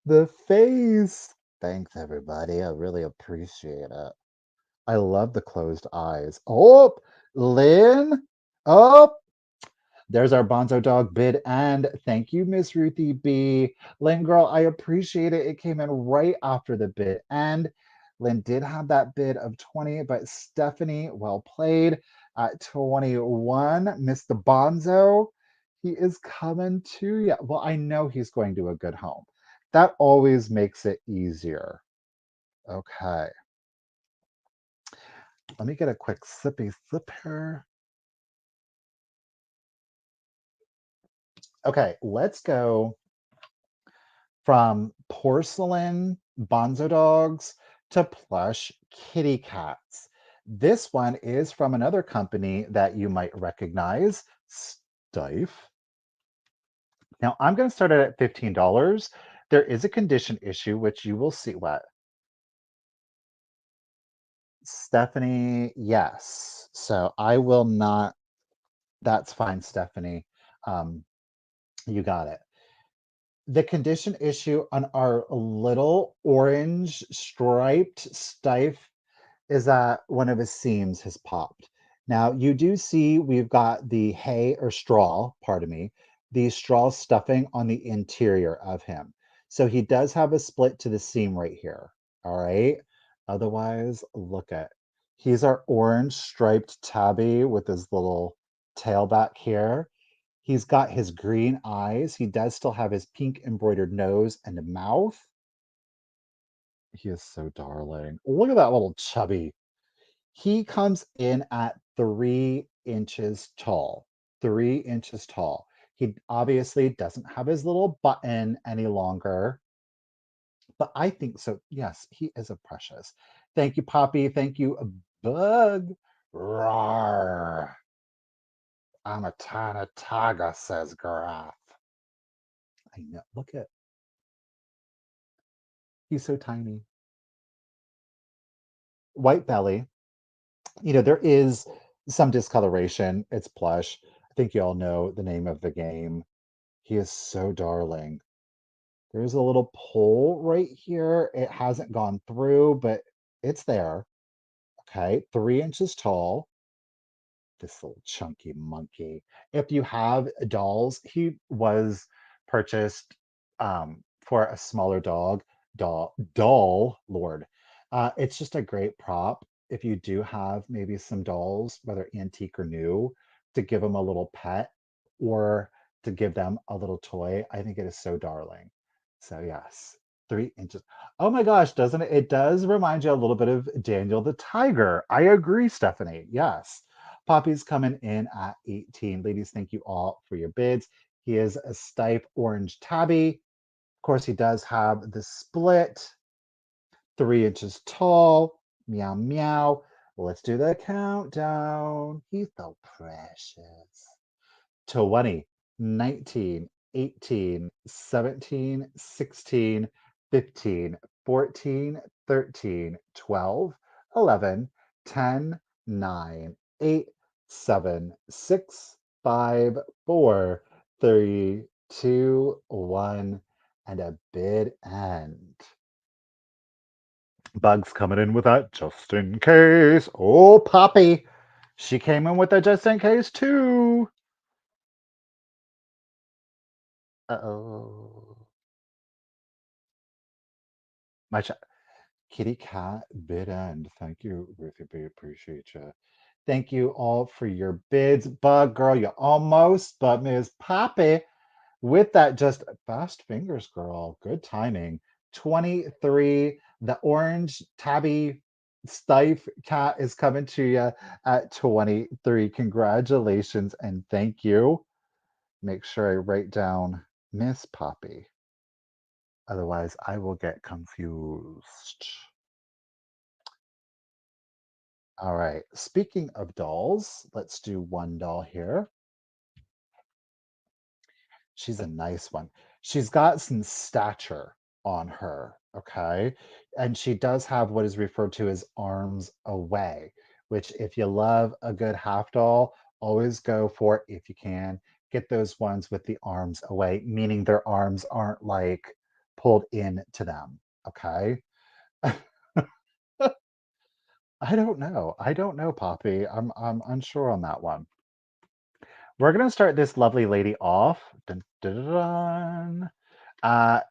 The face. Thanks, everybody. I really appreciate it. I love the closed eyes. Oh, Lynn. Oh, there's our Bonzo dog bid. And thank you, Miss Ruthie B. Lynn, girl, I appreciate it. It came in right after the bid. And Lynn did have that bid of 20, but Stephanie, well played at 21. Mr. Bonzo, he is coming to you. Well, I know he's going to a good home. That always makes it easier. Okay. Let me get a quick sippy sip here. Okay, let's go from porcelain bonzo dogs to plush kitty cats. This one is from another company that you might recognize, Steiff. Now I'm going to start it at $15. There is a condition issue, which you will see what. Stephanie, yes. So I will not, that's fine, Stephanie. Um, you got it. The condition issue on our little orange striped Steiff is that one of his seams has popped. Now, you do see we've got the hay or straw, pardon me, the straw stuffing on the interior of him. So he does have a split to the seam right here. All right. Otherwise, look at, he's our orange striped tabby with his little tail back here. He's got his green eyes. He does still have his pink embroidered nose and mouth. He is so darling. Look at that little chubby. He comes in at 3 inches tall. 3 inches tall. He obviously doesn't have his little button any longer, but I think so. Yes, he is a precious. Thank you, Poppy. Thank you, Bug. Roar. I'm a tiny tiger, says Giraffe. I know. Look at, he's so tiny. White belly. There is some discoloration. It's plush. I think you all know the name of the game. He is so darling. There's a little pole right here. It hasn't gone through, but it's there. Okay, 3 inches tall. This little chunky monkey. If you have dolls, he was purchased for a smaller doll, Lord. It's just a great prop. If you do have maybe some dolls, whether antique or new, to give them a little pet or to give them a little toy, I think it is so darling. So yes, 3 inches. Oh my gosh, doesn't it? It does remind you a little bit of Daniel the Tiger. I agree, Stephanie. Yes. Poppy's coming in at 18. Ladies, thank you all for your bids. He is a Steiff orange tabby. Of course, he does have the split, 3 inches tall. Meow, meow. Let's do the countdown. He's so precious. 20, 19, 18, 17, 16, 15, 14, 13, 12, 11, 10, 9, 8, 7, 6, 5, 4, 3, 2, 1, and a bid end. Bug's coming in with that just in case. Oh, Poppy. She came in with a just in case too. Uh-oh. My kitty cat bid end. Thank you, Ruthie B. Appreciate you. Thank you all for your bids. Bug girl, you almost, but Ms. Poppy with that just fast fingers, girl. Good timing. 23. The orange tabby Steiff cat is coming to you at 23. Congratulations and thank you. Make sure I write down Miss Poppy. Otherwise, I will get confused. All right. Speaking of dolls, let's do one doll here. She's a nice one. She's got some stature on her, okay? And she does have what is referred to as arms away, which if you love a good half doll, always go for, if you can, get those ones with the arms away, meaning their arms aren't like pulled in to them, okay? I don't know. I don't know, Poppy. I'm unsure on that one. We're gonna start this lovely lady off. Dun, dun, dun, dun.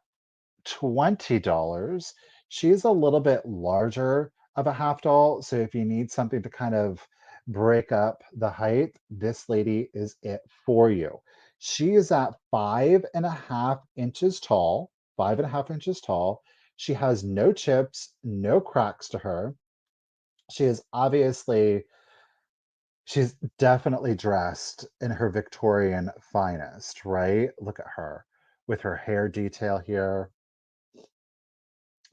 $20. She's a little bit larger of a half doll, so if you need something to kind of break up the height, this lady is it for you. She is at 5.5 inches tall. 5.5 inches tall. She has no chips, no cracks to her. She is obviously She's definitely dressed in her Victorian finest, right? Look at her with her hair detail here.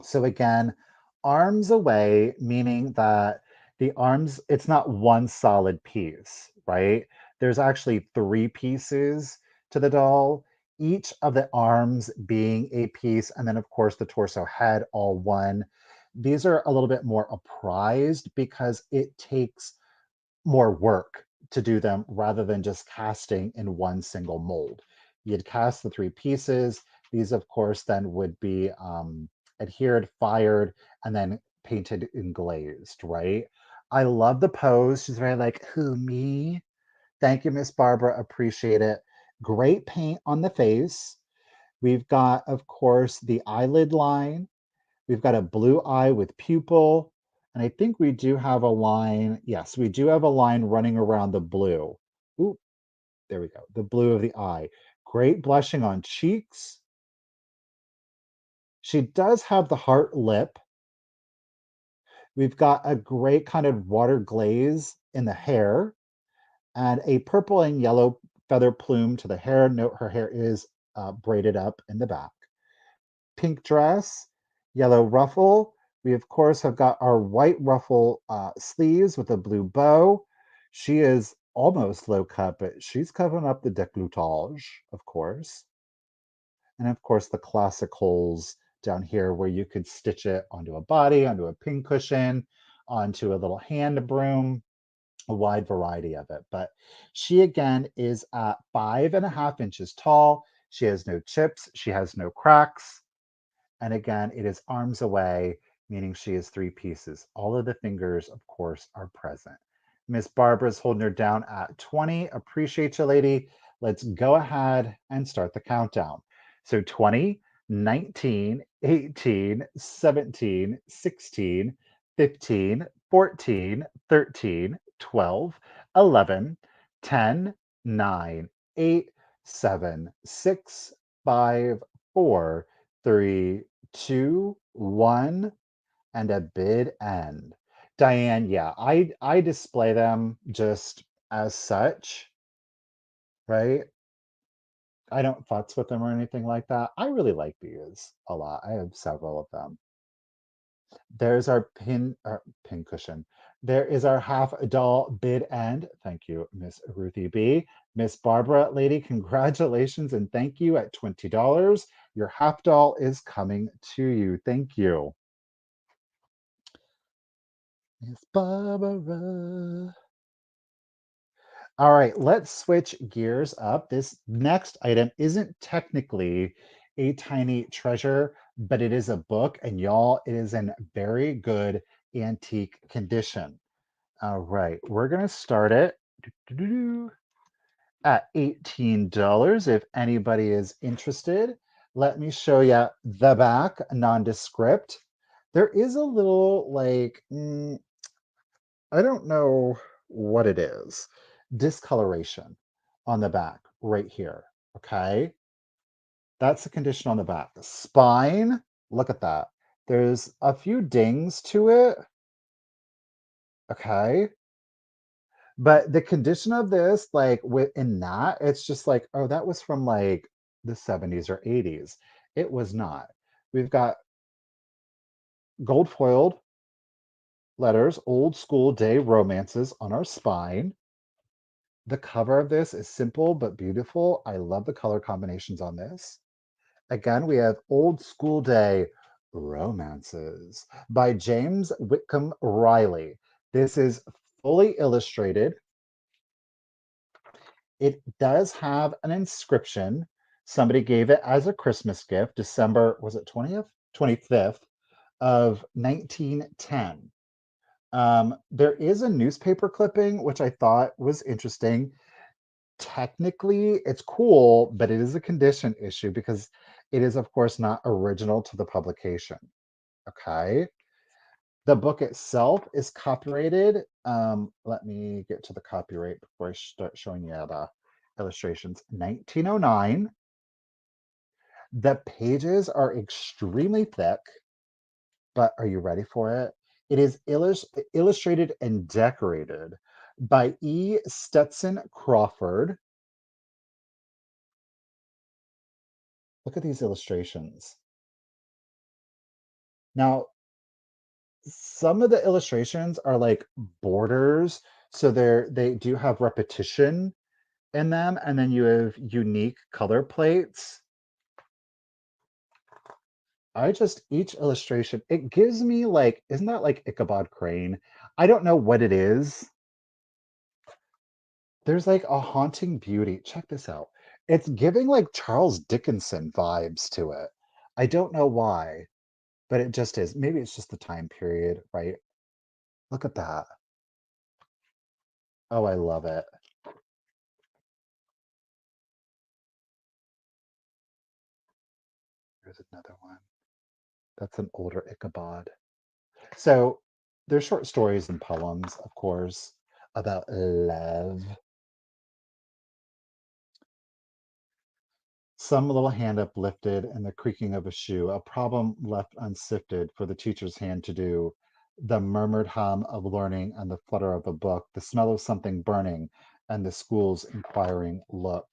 So again, arms away, meaning that The arms, it's not one solid piece, right? There's actually three pieces to the doll, each of the arms being a piece, and then, of course, the torso head, all one. These are a little bit more apprised because it takes more work to do them rather than just casting in one single mold. You'd cast the three pieces. These, of course, then would be adhered, fired, and then painted and glazed, right? I love the pose. She's very like, who, me? Thank you, Miss Barbara. Appreciate it. Great paint on the face. We've got, of course, the eyelid line. We've got a blue eye with pupil. And I think we do have a line. Yes, we do have a line running around the blue. Ooh, there we go. The blue of the eye. Great blushing on cheeks. She does have the heart lip. We've got a great kind of water glaze in the hair and a purple and yellow feather plume to the hair. Note her hair is braided up in the back. Pink dress, yellow ruffle. We, of course, have got our white ruffle sleeves with a blue bow. She is almost low cut, but she's covering up the décolletage, of course. And of course, the classic holes down here where you could stitch it onto a body, onto a pincushion, onto a little hand broom, a wide variety of it. But she again is at 5.5 inches tall. She has no chips, she has no cracks. And again, it is arms away, meaning she is three pieces. All of the fingers, of course, are present. Miss Barbara's holding her down at 20. Appreciate you, lady. Let's go ahead and start the countdown. So 20, 19, 18, 17, 16, 15, 14, 13, 12, 11, 10, 9, 8, 7, 6, 5, 4, 3, 2, 1, and a bid end. Diane, yeah, I display them just as such, right? I don't futz with them or anything like that. I really like these a lot. I have several of them. There's our pin cushion. There is our half doll bid end. Thank you, Miss Ruthie B. Miss Barbara, lady, congratulations and thank you at $20. Your half doll is coming to you. Thank you. Miss Barbara. All right, let's switch gears up. This next item isn't technically a tiny treasure, but it is a book, and y'all, it is in very good antique condition. All right, we're gonna start it at $18 if anybody is interested. Let me show you the back, nondescript. There is a little like I don't know what it is. Discoloration on the back right here. Okay. That's the condition on the back. Spine, look at that. There's a few dings to it. Okay. But the condition of this, like within that, it's just like, oh, that was from like the 70s or 80s. It was not. We've got gold foiled letters, old school day romances on our spine. The cover of this is simple but beautiful. I love the color combinations on this. Again, we have Old School Day Romances by James Whitcomb Riley. This is fully illustrated. It does have an inscription. Somebody gave it as a Christmas gift, December, was it 20th? 25th of 1910. There is a newspaper clipping, which I thought was interesting. Technically, it's cool, but it is a condition issue because it is, of course, not original to the publication. Okay. The book itself is copyrighted. Let me get to the copyright before I start showing you the illustrations. 1909. The pages are extremely thick, but are you ready for it? It is illustrated and decorated by E. Stetson Crawford. Look at these illustrations. Now, Some of the illustrations are like borders, so they do have repetition in them, and then you have unique color plates. I just each illustration, it gives me like, isn't that like Ichabod Crane? I don't know what it is. There's like a haunting beauty. Check this out. It's giving like Charles Dickinson vibes to it. I don't know why, but it just is. Maybe it's just the time period, right? Look at that. Oh, I love it. There's another one. That's an older Ichabod. So there's short stories and poems, of course, about love. Some little hand uplifted and the creaking of a shoe, a problem left unsifted for the teacher's hand to do. The murmured hum of learning and the flutter of a book, the smell of something burning, and the school's inquiring look.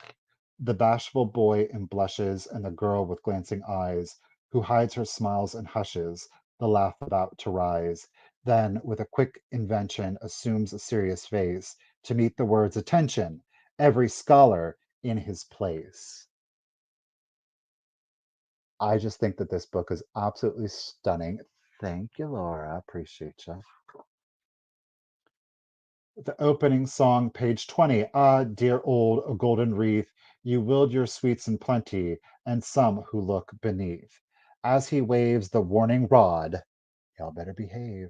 The bashful boy in blushes and the girl with glancing eyes, who hides her smiles and hushes, the laugh about to rise, then with a quick invention assumes a serious face to meet the words attention, every scholar in his place. I just think that this book is absolutely stunning. Thank you, Laura. Appreciate you. The opening song, page 20. Ah, dear old golden wreath, you wield your sweets in plenty, and some who look beneath. As he waves the warning rod, y'all better behave.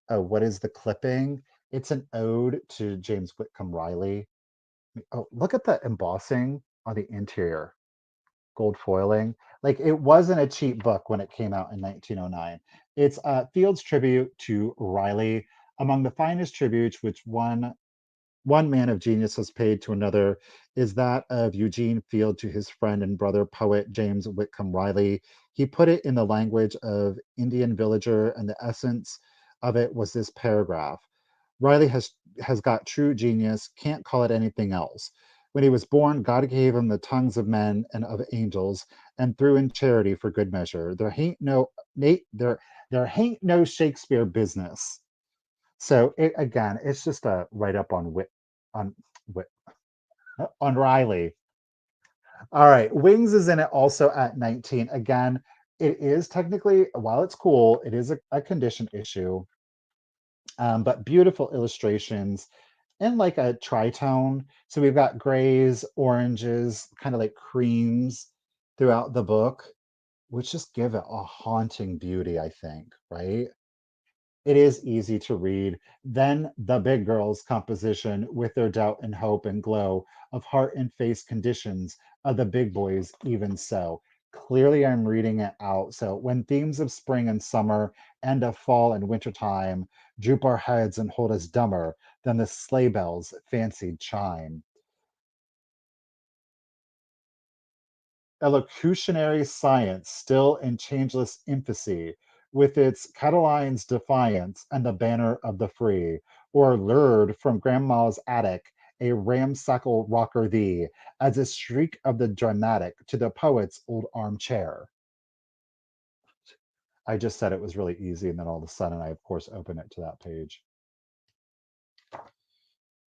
Oh, what is the clipping? It's an ode to James Whitcomb Riley. Oh, look at the embossing on the interior. Gold foiling. Like it wasn't a cheap book when it came out in 1909. It's Field's tribute to Riley, among the finest tributes which one man of genius has paid to another is that of Eugene Field to his friend and brother poet James Whitcomb Riley. He put it in the language of Indian villager, and the essence of it was this paragraph. Riley has got true genius, can't call it anything else. When he was born, God gave him the tongues of men and of angels, and threw in charity for good measure. There ain't no Shakespeare business. So it again, it's just a write up on Wit on Riley. All right, Wings is in it also at 19. Again, it is technically, while it's cool, it is a condition issue, but beautiful illustrations in like a tritone. So we've got grays, oranges, kind of like creams throughout the book, which just give it a haunting beauty, I think, right? It is easy to read. Then the big girls' composition with their doubt and hope and glow of heart and face conditions of the big boys, even so. Clearly, I'm reading it out. So, when themes of spring and summer and of fall and winter time droop our heads and hold us dumber than the sleigh bells' fancied chime. Elocutionary science still in changeless infancy, with its Cataline's defiance and the banner of the free, or lured from grandma's attic, a ramshackle rocker thee, as a shriek of the dramatic to the poet's old armchair. I just said it was really easy, and then all of a sudden I, of course, open it to that page.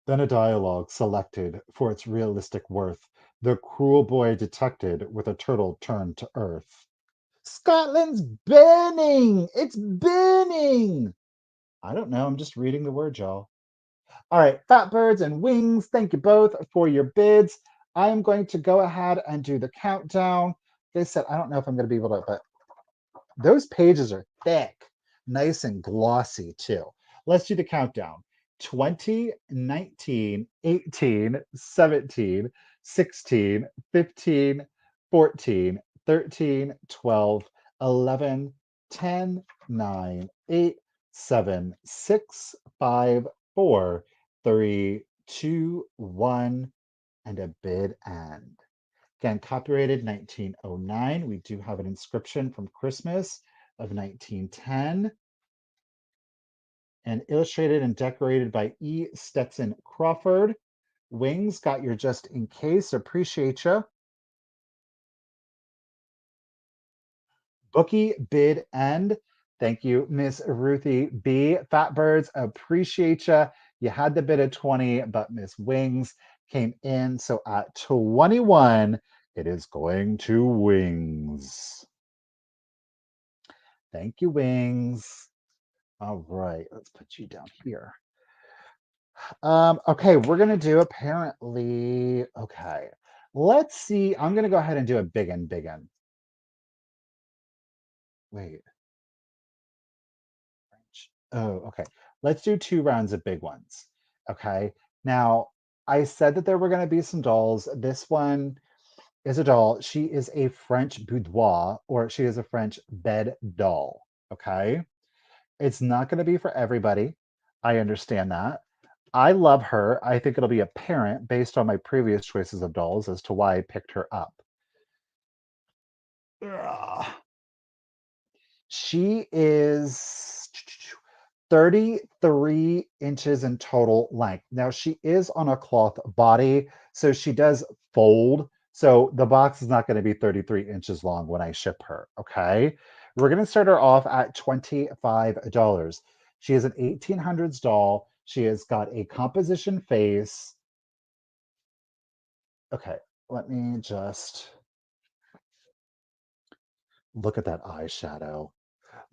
Then a dialogue selected for its realistic worth, the cruel boy detected with a turtle turned to earth. Scotland's burning! It's burning! I don't know. I'm just reading the word, y'all. All right, Fat Birds and Wings, thank you both for your bids. I am going to go ahead and do the countdown. They said, I don't know if I'm going to be able to, but those pages are thick, nice and glossy too. Let's do the countdown. 20, 19, 18, 17, 16, 15, 14, 13, 12, 11, 10, 9, 8, 7, 6, 5, 4, 3, 2, 1, and a bid end. Again, copyrighted 1909. We do have an inscription from Christmas of 1910 and illustrated and decorated by E. Stetson Crawford. Wings got your just in case. Appreciate you. Bookie Bid End. Thank you, Miss Ruthie B. Fatbirds, appreciate you. You had the bid of 20, but Miss Wings came in. So at 21, it is going to Wings. Thank you, Wings. All right, let's put you down here. Okay, we're gonna do apparently. Okay, let's see. I'm gonna go ahead and do a big one, big one. Wait. Oh, okay. Let's do 2 rounds of big ones. Okay. Now, I said that there were going to be some dolls. This one is a doll. She is a French boudoir, or she is a French bed doll. Okay. It's not going to be for everybody. I understand that. I love her. I think it'll be apparent based on my previous choices of dolls as to why I picked her up. Ugh. She is 33 inches in total length. Now, she is on a cloth body, so she does fold. So the box is not going to be 33 inches long when I ship her. Okay. We're going to start her off at $25. She is an 1800s doll. She has got a composition face. Okay. Let me just look at that eyeshadow.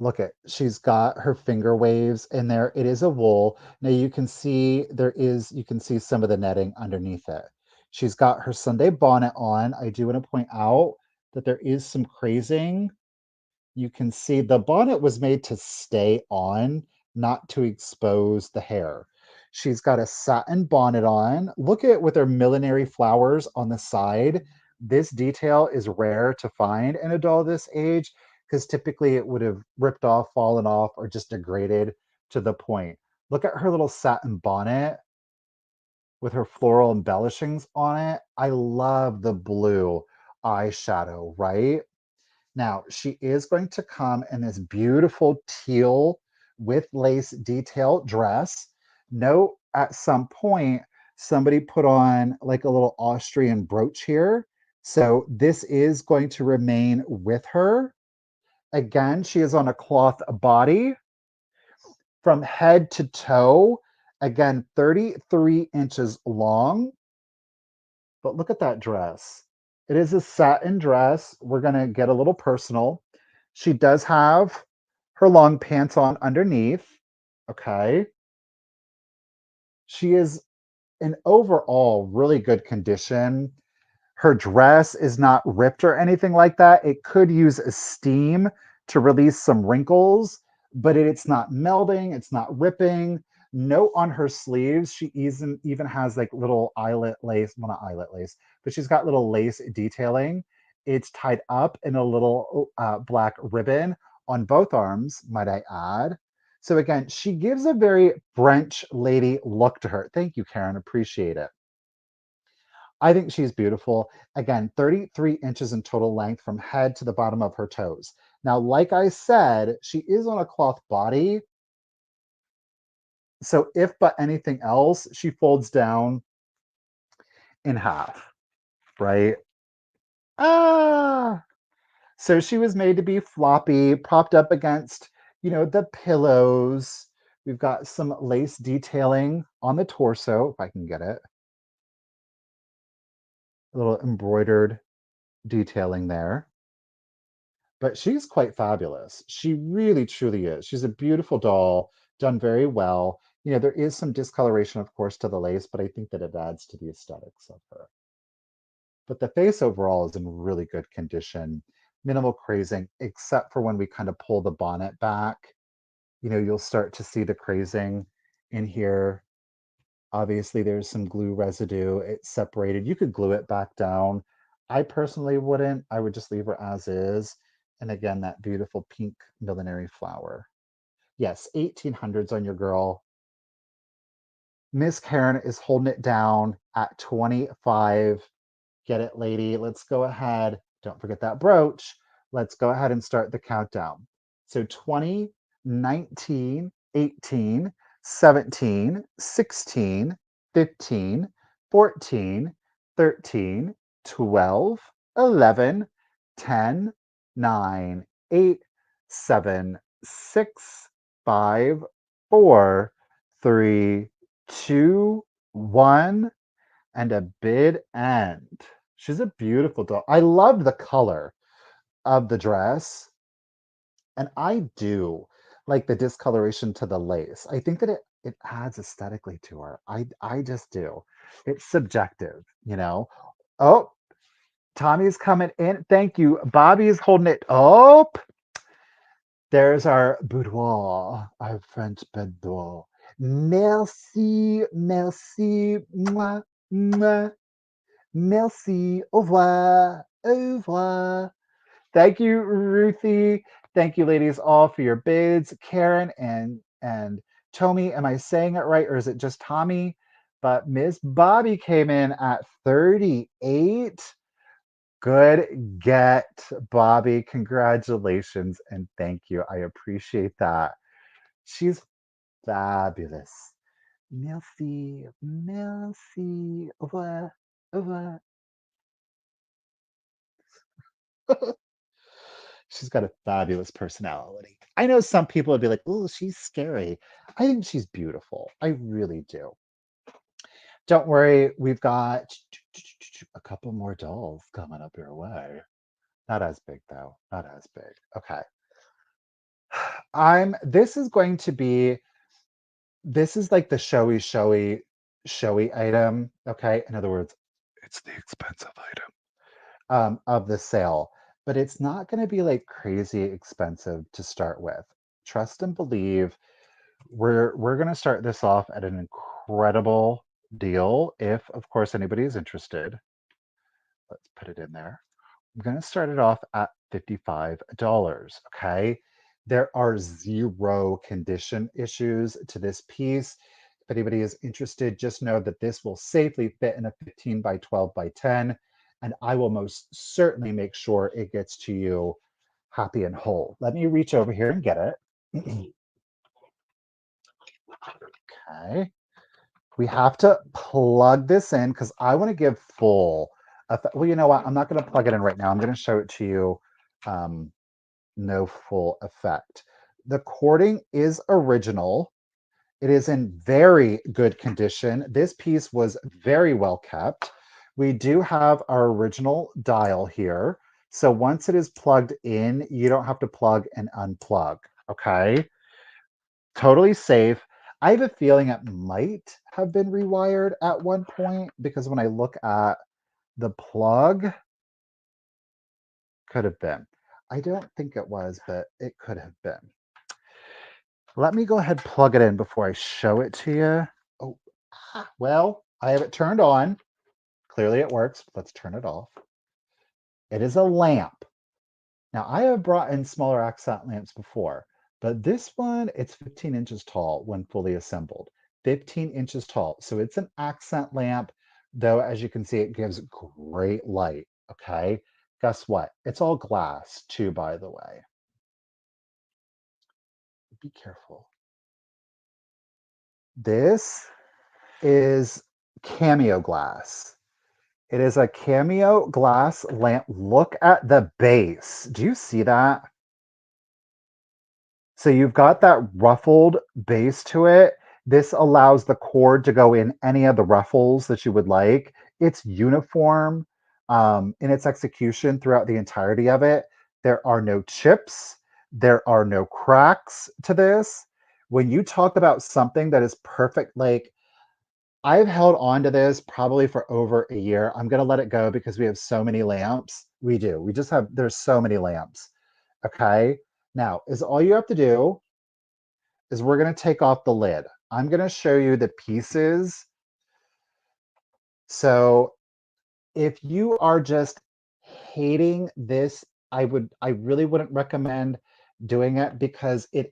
Look at, she's got her finger waves in there. It is a wool. Now you can see you can see some of the netting underneath it. She's got her Sunday bonnet on. I do want to point out that there is some crazing. You can see the bonnet was made to stay on, not to expose the hair. She's got a satin bonnet on. Look at with her millinery flowers on the side. This detail is rare to find in a doll this age because typically it would have ripped off, fallen off, or just degraded to the point. Look at her little satin bonnet with her floral embellishings on it. I love the blue eyeshadow, right? Now, she is going to come in this beautiful teal with lace detail dress. Note at some point, somebody put on like a little Austrian brooch here. So this is going to remain with her. Again, she is on a cloth body from head to toe. Again, 33 inches long. But look at that dress. It is a satin dress. We're going to get a little personal. She does have her long pants on underneath. Okay. She is in overall really good condition. Her dress is not ripped or anything like that. It could use a steam to release some wrinkles, but it's not melding, it's not ripping. Note on her sleeves, she even has like little eyelet lace, well, not eyelet lace, but she's got little lace detailing. It's tied up in a little black ribbon on both arms, might I add. So again, she gives a very French lady look to her. Thank you, Karen. Appreciate it. I think she's beautiful. Again, 33 inches in total length from head to the bottom of her toes. Now, like I said, she is on a cloth body. So, if but anything else, she folds down in half, right? Ah! So, she was made to be floppy, propped up against, the pillows. We've got some lace detailing on the torso, if I can get it. A little embroidered detailing there. But she's quite fabulous. She really truly is. She's a beautiful doll, done very well. There is some discoloration, of course, to the lace, but I think that it adds to the aesthetics of her. But the face overall is in really good condition, minimal crazing, except for when we kind of pull the bonnet back. You'll start to see the crazing in here. Obviously, there's some glue residue. It's separated. You could glue it back down. I personally wouldn't. I would just leave her as is. And again, that beautiful pink millinery flower. Yes, 1800s on your girl. Miss Karen is holding it down at 25. Get it, lady. Let's go ahead. Don't forget that brooch. Let's go ahead and start the countdown. So 20, 19, 18, 17, 16, 15, 14, 13, 12, 11, 10, 9, 8, 7, 6, 5, 4, 3, 2, 1, and a bid end. She's a beautiful doll. I love the color of the dress, and I do like the discoloration to the lace. I think that it adds aesthetically to her. I just do. It's subjective, you know. Oh, Tommy's coming in. Thank you. Bobby's holding it up. There's our boudoir, our French boudoir. Merci, merci, mwah, mwah, merci, au revoir, au revoir. Thank you, Ruthie. Thank you, ladies, all for your bids. Karen and Tommy, am I saying it right, or is it just Tommy? But Miss Bobby came in at 38. Good get, Bobby. Congratulations and thank you. I appreciate that. She's fabulous. Merci, merci. Au revoir, au revoir. She's got a fabulous personality. I know some people would be like, oh, she's scary. I think she's beautiful. I really do. Don't worry, we've got a couple more dolls coming up your way. Not as big though. Not as big. Okay. This is going to be this is like the showy item. Okay. In other words, it's the expensive item of the sale, but it's not going to be like crazy expensive to start with. Trust and believe. We're going to start this off at an incredible deal. If, of course, anybody is interested, let's put it in there. I'm going to start it off at $55. Okay. There are zero condition issues to this piece. If anybody is interested, just know that this will safely fit in a 15 by 12 by 10, and I will most certainly make sure it gets to you happy and whole. Let me reach over here and get it. Okay. We have to plug this in because I want to give full effect. Well, you know what? I'm not going to plug it in right now. I'm going to show it to you. Um, no full effect. The cording is original. It is in very good condition. This piece was very well kept. We do have our original dial here. So once it is plugged in, you don't have to plug and unplug. Okay. Totally safe. I have a feeling it might have been rewired at one point because when I look at the plug, could have been. I don't think it was, but it could have been. Let me go ahead and plug it in before I show it to you. Oh, well, I have it turned on. Clearly it works. Let's turn it off. It is a lamp. Now, I have brought in smaller accent lamps before, but this one, it's 15 inches tall when fully assembled. 15 inches tall. So it's an accent lamp, though, as you can see, it gives great light. Okay. Guess what? It's all glass, too, by the way. Be careful. This is Cameo glass. It is a Cameo glass lamp. Look at the base. Do you see that? So you've got that ruffled base to it. This allows the cord to go in any of the ruffles that you would like. It's uniform in its execution throughout the entirety of it. There are no chips. There are no cracks to this. When you talk about something that is perfect, like I've held on to this probably for over a year. I'm going to let it go because we have so many lamps. We do. We just have, there's so many lamps. Okay. Now, is all you have to do is we're going to take off the lid. I'm going to show you the pieces. So if you are just hating this, I really wouldn't recommend doing it because this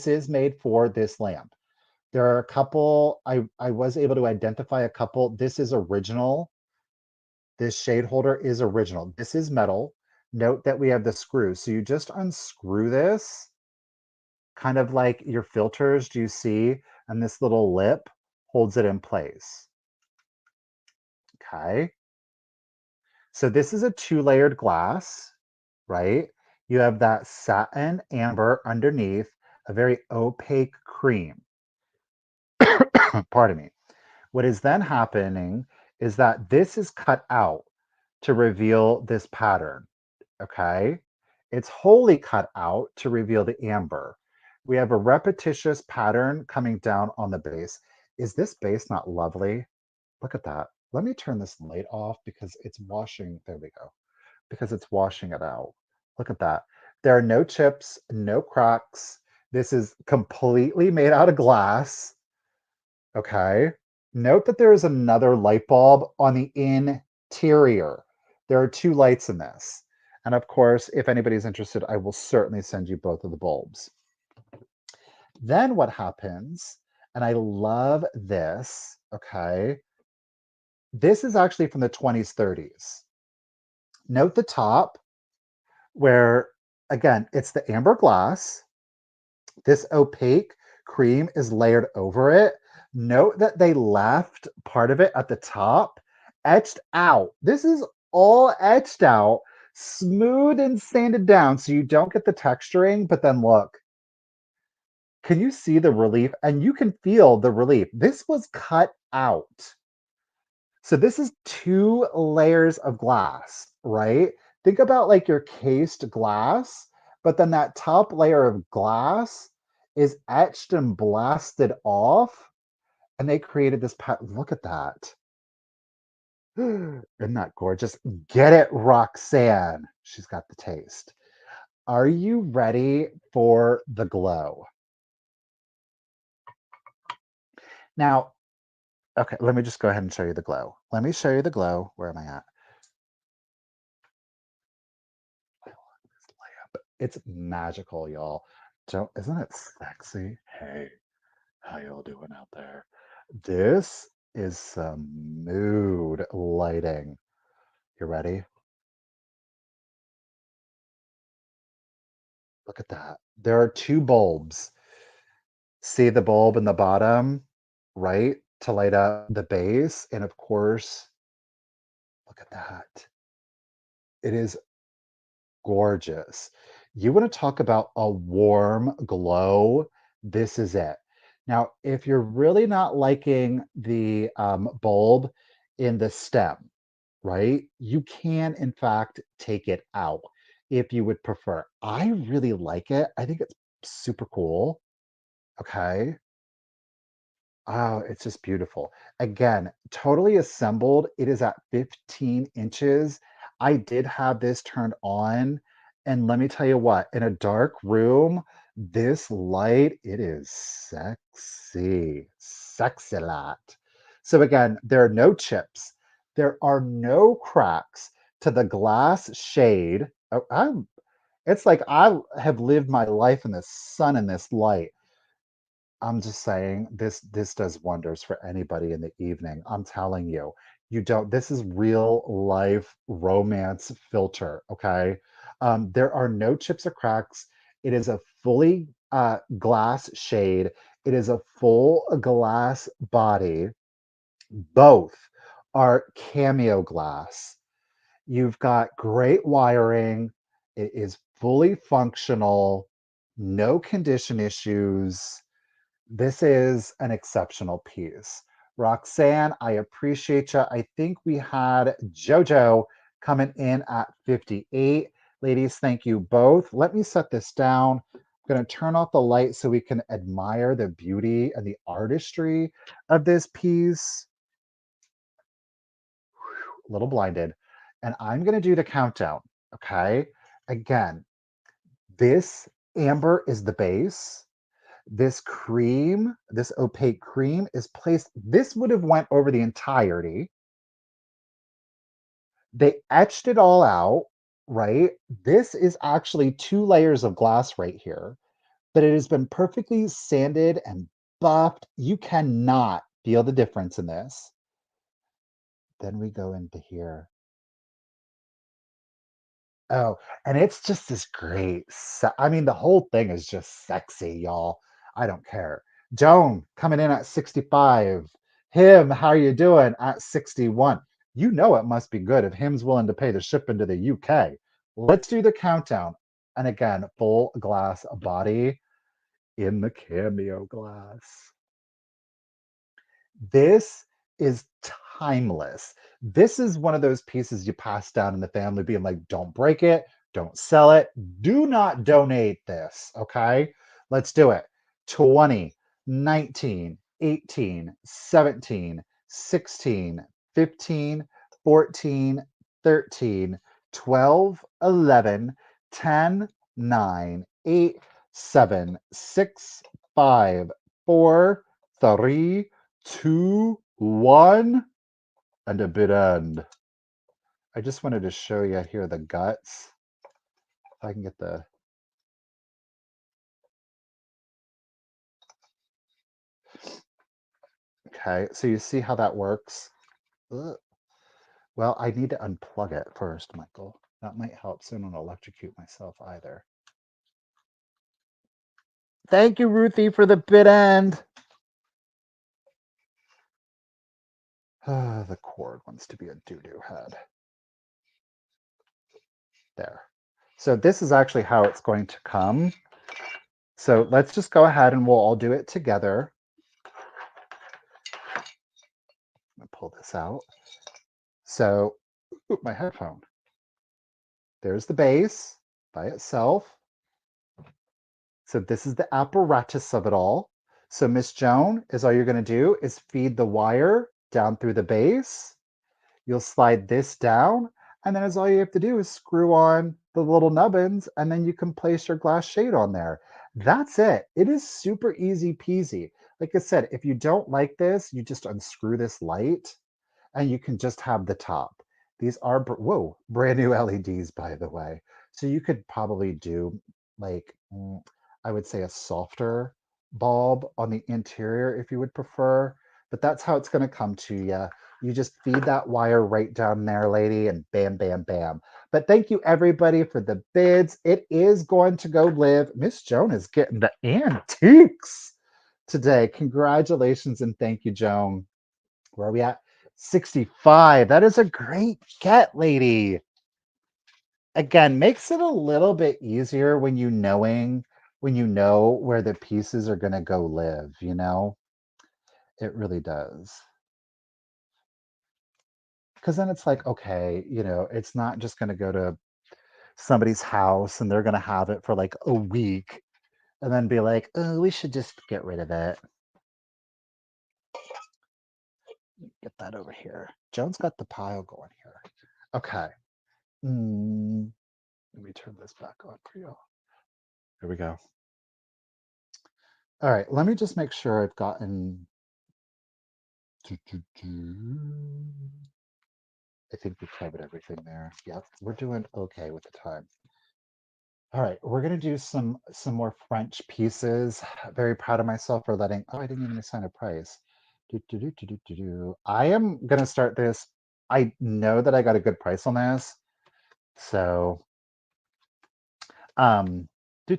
is made for this lamp. There are a couple, I was able to identify a couple. This is original. This shade holder is original. This is metal. Note that we have the screws. So you just unscrew this, kind of like your filters, do you see? And this little lip holds it in place. Okay. So this is a two-layered glass, right? You have that satin amber underneath, a very opaque cream. Pardon me. What is then happening is that this is cut out to reveal this pattern, okay? It's wholly cut out to reveal the amber. We have a repetitious pattern coming down on the base. Is this base not lovely? Look at that. Let me turn this light off because it's washing. There we go. Because it's washing it out. Look at that. There are no chips, no cracks. This is completely made out of glass. Okay. Note that there is another light bulb on the interior. There are two lights in this. And of course, if anybody's interested, I will certainly send you both of the bulbs. Then what happens, and I love this, okay? This is actually from the 20s, 30s. Note the top where, again, it's the amber glass. This opaque cream is layered over it. Note that they left part of it at the top etched out. This is all etched out, smooth and sanded down so you don't get the texturing, but then look. Can you see the relief? And you can feel the relief. This was cut out. So this is two layers of glass, right? Think about like your cased glass, but then that top layer of glass is etched and blasted off, and they created this pattern. Look at that. Isn't that gorgeous? Get it, Roxanne. She's got the taste. Are you ready for the glow? Now, okay, let me just go ahead and show you the glow. Let me show you the glow. Where am I at? It's magical, y'all. Isn't it sexy? Hey, how y'all doing out there? This is some mood lighting. You ready? Look at that. There are two bulbs. See the bulb in the bottom, right? To light up the base. And of course, look at that. It is gorgeous. You want to talk about a warm glow? This is it. Now, if you're really not liking the bulb in the stem, right, you can, in fact, take it out if you would prefer. I really like it. I think it's super cool. Okay. Oh, it's just beautiful. Again, totally assembled. It is at 15 inches. I did have this turned on, and let me tell you what, in a dark room, this light, it is sexy, sexy lot. So again, there are no chips. There are no cracks to the glass shade. It's like I have lived my life in the sun in this light. I'm just saying this does wonders for anybody in the evening. I'm telling you. You don't This is real life romance filter, okay? There are no chips or cracks. It is a fully glass shade. It is a full glass body. Both are Cameo glass. You've got great wiring. It is fully functional, no condition issues. This is an exceptional piece. Roxanne, I appreciate you. I think we had JoJo coming in at 58. Ladies, thank you both. Let me set this down. I'm going to turn off the light so we can admire the beauty and the artistry of this piece. A little blinded. And I'm going to do the countdown. Okay. Again, this amber is the base. This cream, this opaque cream is placed, this would have went over the entirety. They etched it all out, right? This is actually two layers of glass right here, but it has been perfectly sanded and buffed. You cannot feel the difference in this. Then we go into here. Oh, and it's just this great I mean, the whole thing is just sexy, y'all. I don't care. Joan coming in at 65. Him, how you doing at 61? You know it must be good if him's willing to pay the shipping to the UK. Let's do the countdown. And again, full glass body in the Cameo glass. This is timeless. This is one of those pieces you pass down in the family, being like, don't break it, don't sell it, do not donate this. Okay, let's do it. 20, 19, 18, 17, 16, 15, 14, 13, 12, 11, 10, 9, 8, 7, 6, 5, 4, 3, 2, 1, and a bit end. I just wanted to show you here the guts. If I can get the... Okay, so you see how that works? Ugh. Well, I need to unplug it first, Michael. That might help, so I don't electrocute myself either. Thank you, Ruthie, for the bit end. The cord wants to be a doo-doo head. There. So this is actually how it's going to come. So let's just go ahead and we'll all do it together. I'm gonna pull this out. So, ooh, my headphone. There's the base by itself. So this is the apparatus of it all. So Miss Joan, is all you're going to do is feed the wire down through the base. You'll slide this down, and then all you have to do is screw on the little nubbins, and then you can place your glass shade on there. That's it. It is super easy peasy. Like I said, if you don't like this, you just unscrew this light, and you can just have the top. These are, whoa, brand new LEDs, by the way. So you could probably do like, I would say a softer bulb on the interior if you would prefer, but that's how it's going to come to you. You just feed that wire right down there, lady, and bam, bam, bam. But thank you, everybody, for the bids. It is going to go live. Miss Joan is getting the antiques today. Congratulations and thank you, Joan. Where are we at? 65. That is a great get, lady. Again, makes it a little bit easier when you know where the pieces are going to go live, you know? It really does. Because then it's like, okay, it's not just going to go to somebody's house and they're going to have it for like a week and then be like, oh, we should just get rid of it. Get that over here. Joan's got the pile going here. Okay. Let me turn this back on for you. Here we go. All right, let me just make sure I've gotten... I think we covered everything there. Yep, we're doing okay with the time. All right, we're gonna do some more French pieces. Very proud of myself for letting... Oh, I didn't even assign a price. I am gonna start this. I know that I got a good price on this, so we're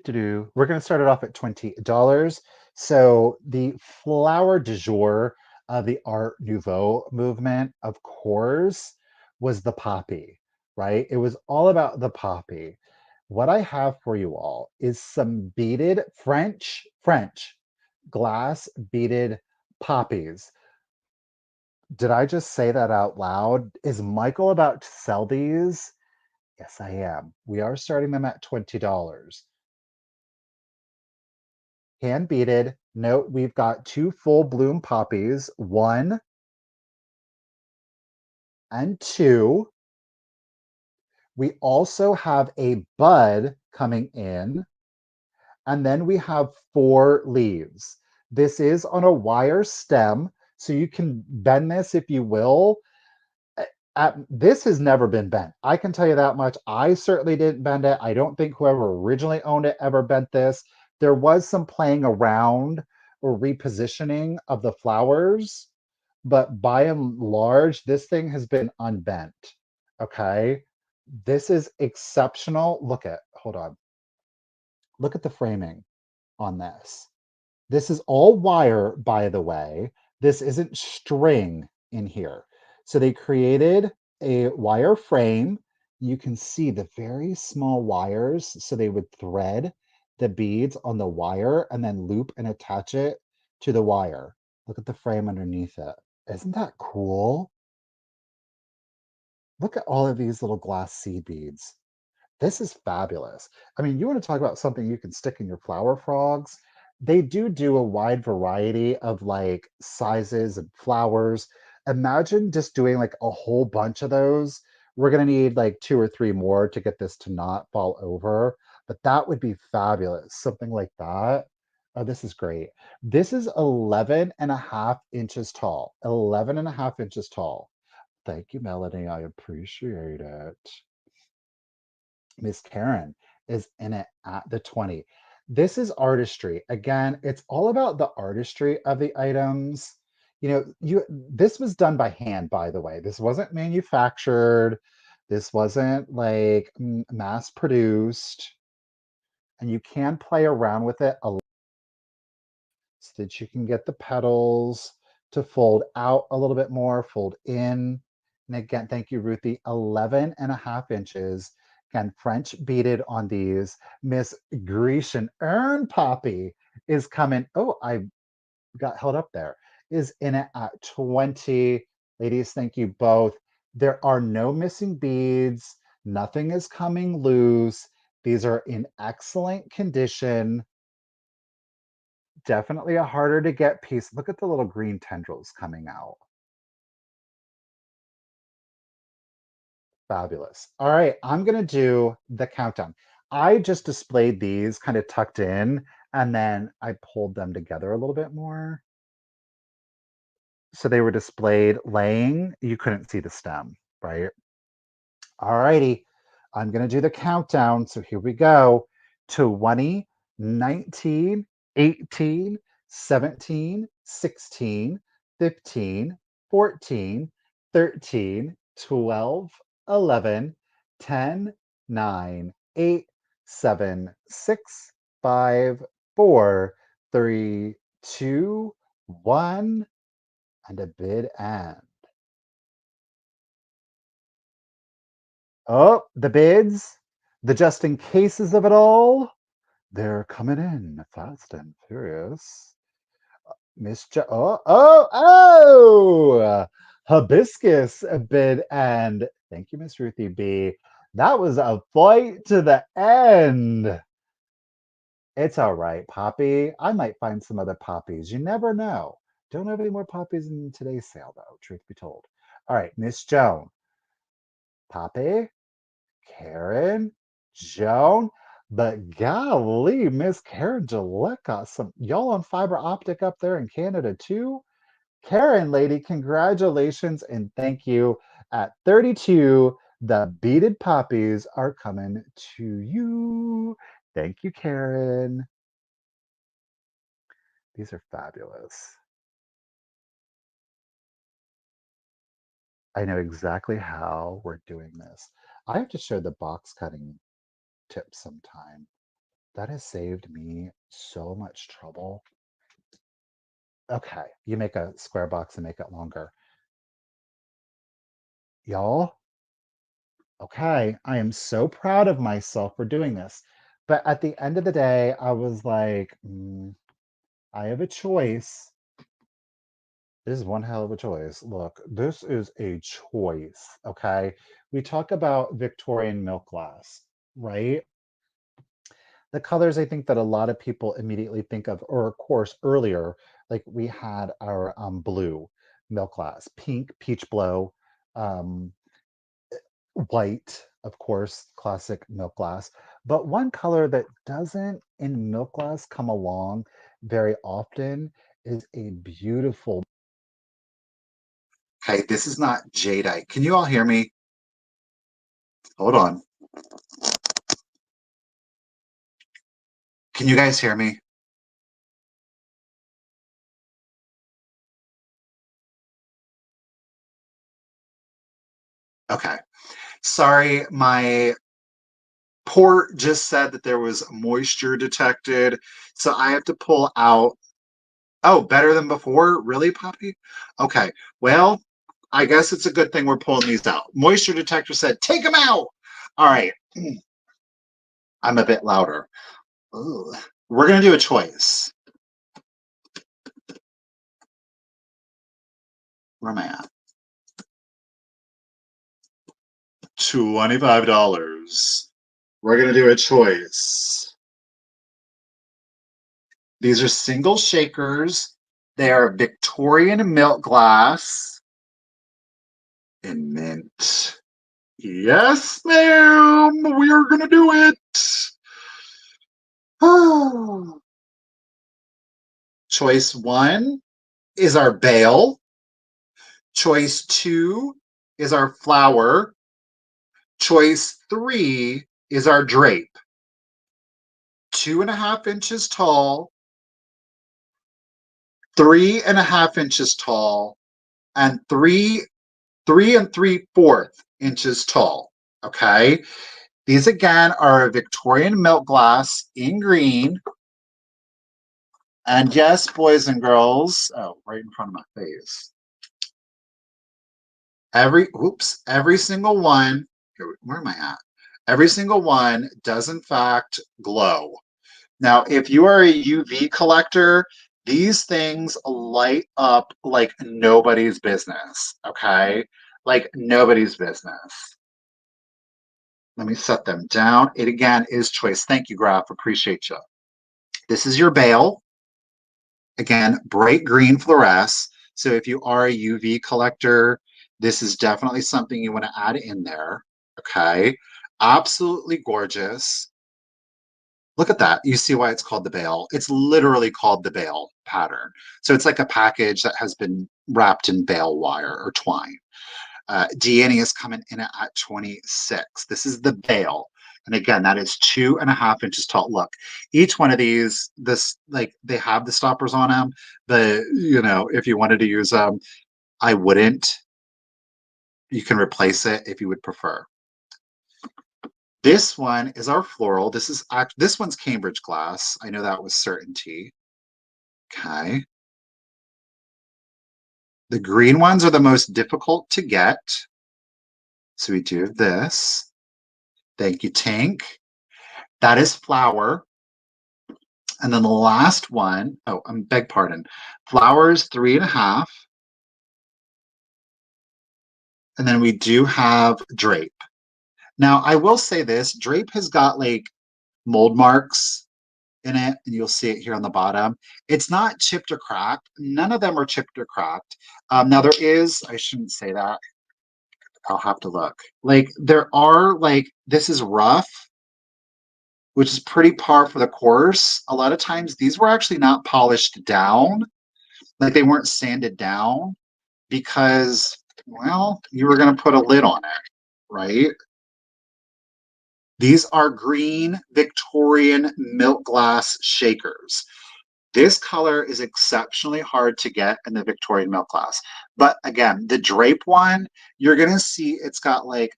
going to start it off at $20. So the flower du jour of the Art Nouveau movement, of course, was the poppy, right? It was all about the poppy. What I have for you all is some beaded French glass beaded poppies. Did I just say that out loud? Is Michael about to sell these? Yes, I am. We are starting them at $20. Hand beaded. Note we've got 2 full bloom poppies, 1 and 2. We also have a bud coming in, and then we have 4 leaves. This is on a wire stem, so you can bend this if you will. This has never been bent. I can tell you that much. I certainly didn't bend it. I don't think whoever originally owned it ever bent this. There was some playing around or repositioning of the flowers, but by and large, this thing has been unbent. Okay. This is exceptional. Hold on. Look at the framing on this. This is all wire, by the way. This isn't string in here. So they created a wire frame. you can see the very small wires. So they would thread the beads on the wire and then loop and attach it to the wire. Look at the frame underneath it. Isn't that cool? Look at all of these little glass seed beads. This is fabulous. I mean, you want to talk about something you can stick in your flower frogs? They do a wide variety of like sizes and flowers. Imagine just doing like a whole bunch of those. We're going to need like two or three more to get this to not fall over, but that would be fabulous. Something like that. Oh, this is great. This is 11.5 inches tall. 11.5 inches tall. Thank you, Melanie. I appreciate it. Miss Karen is in it at the 20. This is artistry. Again, it's all about the artistry of the items. You know, this was done by hand, by the way. This wasn't manufactured. This wasn't like mass produced. And you can play around with it a lot so that you can get the petals to fold out a little bit more, fold in. And again, thank you, Ruthie. 11.5 inches. Again, French beaded on these. Miss Grecian Urn Poppy is coming. Oh, I got held up there. Is in it at 20. Ladies, thank you both. There are no missing beads. Nothing is coming loose. These are in excellent condition. Definitely a harder to get piece. Look at the little green tendrils coming out. Fabulous. All right, I'm gonna do the countdown. I just displayed these kind of tucked in, and then I pulled them together a little bit more. So they were displayed laying. You couldn't see the stem, right? All righty. I'm going to do the countdown. So here we go. 20, 19, 18, 17, 16, 15, 14, 13, 12, 11, 10, 9, 8, 7, 6, 5, 4, 3, 2, 1, and a bid end. Oh, the bids, the just in cases of it all, they're coming in fast and furious. Oh, hibiscus bid and thank you, Miss Ruthie B. That was a fight to the end. It's all right, Poppy. I might find some other poppies. You never know. Don't have any more poppies in today's sale, though, truth be told. All right, Miss Joan. Poppy? Karen, Joan, but golly, Miss Karen Gillette got some y'all on fiber optic up there in Canada too. Karen, lady, congratulations and thank you. At 32, the beaded poppies are coming to you. Thank you, Karen. These are fabulous. I know exactly how we're doing this. I have to share the box cutting tips sometime. That has saved me so much trouble. Okay, you make a square box and make it longer. Y'all, okay, I am so proud of myself for doing this. But at the end of the day, I was like, I have a choice. This is one hell of a choice. Look, this is a choice, okay? We talk about Victorian milk glass, right? The colors I think that a lot of people immediately think of, or of course earlier, like we had our blue milk glass, pink, peach blow, um, white, of course, classic milk glass. But one color that doesn't in milk glass come along very often is a beautiful. Okay, this is not jadeite. Can you all hear me? Hold on. Can you guys hear me? Okay. Sorry, my port just said that there was moisture detected. So I have to pull out. Oh, better than before? Really, Poppy? Okay. Well, I guess it's a good thing we're pulling these out. Moisture detector said, take them out. All right. I'm a bit louder. Ooh. We're going to do a choice. Where am I at? $25. We're going to do a choice. These are single shakers. They are Victorian milk glass in mint. Yes, ma'am. We are going to do it. Oh. Choice 1 is our bale. Choice 2 is our flower. Choice 3 is our drape. 2.5 inches tall, 3.5 inches tall, and 3 3 3/4 inches tall. Okay. These again are a Victorian milk glass in green. And yes, boys and girls, oh, right in front of my face. Every single one, where am I at? Every single one does in fact glow. Now, if you are a UV collector, these things light up like nobody's business, okay? Like nobody's business. Let me set them down. It again is choice. Thank you, Graph. Appreciate you. This is your bale. Again, bright green fluoresce. So if you are a UV collector, this is definitely something you want to add in there. Okay. Absolutely gorgeous. Look at that. You see why it's called the bale. It's literally called the bale pattern. So it's like a package that has been wrapped in bale wire or twine. Deanne is coming in at 26. This is the bale. And again, that is 2.5 inches tall. Look, each one of these, this like they have the stoppers on them, but if you wanted to use them, I wouldn't. You can replace it if you would prefer. This one is our floral. This one's Cambridge glass. I know that was certainty. Okay. The green ones are the most difficult to get. So we do this. Thank you, Tank. That is flower. And then the last one, beg pardon. Flower is 3.5. And then we do have drape. Now, I will say this, drape has got like mold marks in it, and you'll see it here on the bottom. It's not chipped or cracked. None of them are chipped or cracked. Now there is, I shouldn't say that. I'll have to look. Like there are this is rough, which is pretty par for the course. A lot of times these were actually not polished down. Like they weren't sanded down because, well, you were going to put a lid on it, right? These are green Victorian milk glass shakers. This color is exceptionally hard to get in the Victorian milk glass. But again, the drape one, you're going to see it's got like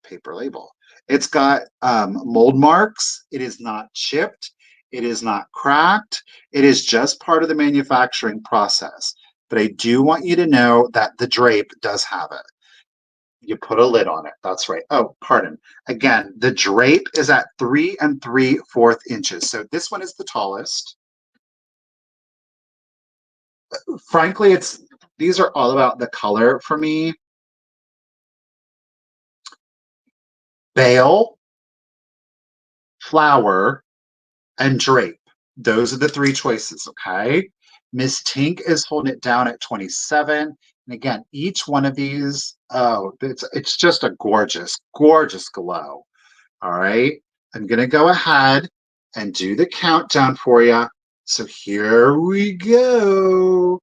paper label. It's got mold marks. It is not chipped. It is not cracked. It is just part of the manufacturing process. But I do want you to know that the drape does have it. You put a lid on it. That's right. Oh, pardon. Again, the drape is at 3 3/4 inches. So this one is the tallest. Frankly, these are all about the color for me. Bale, flower, and drape. Those are the three choices, okay? Miss Tink is holding it down at 27. And again, each one of these, it's just a gorgeous, gorgeous glow. All right. I'm going to go ahead and do the countdown for you. So here we go.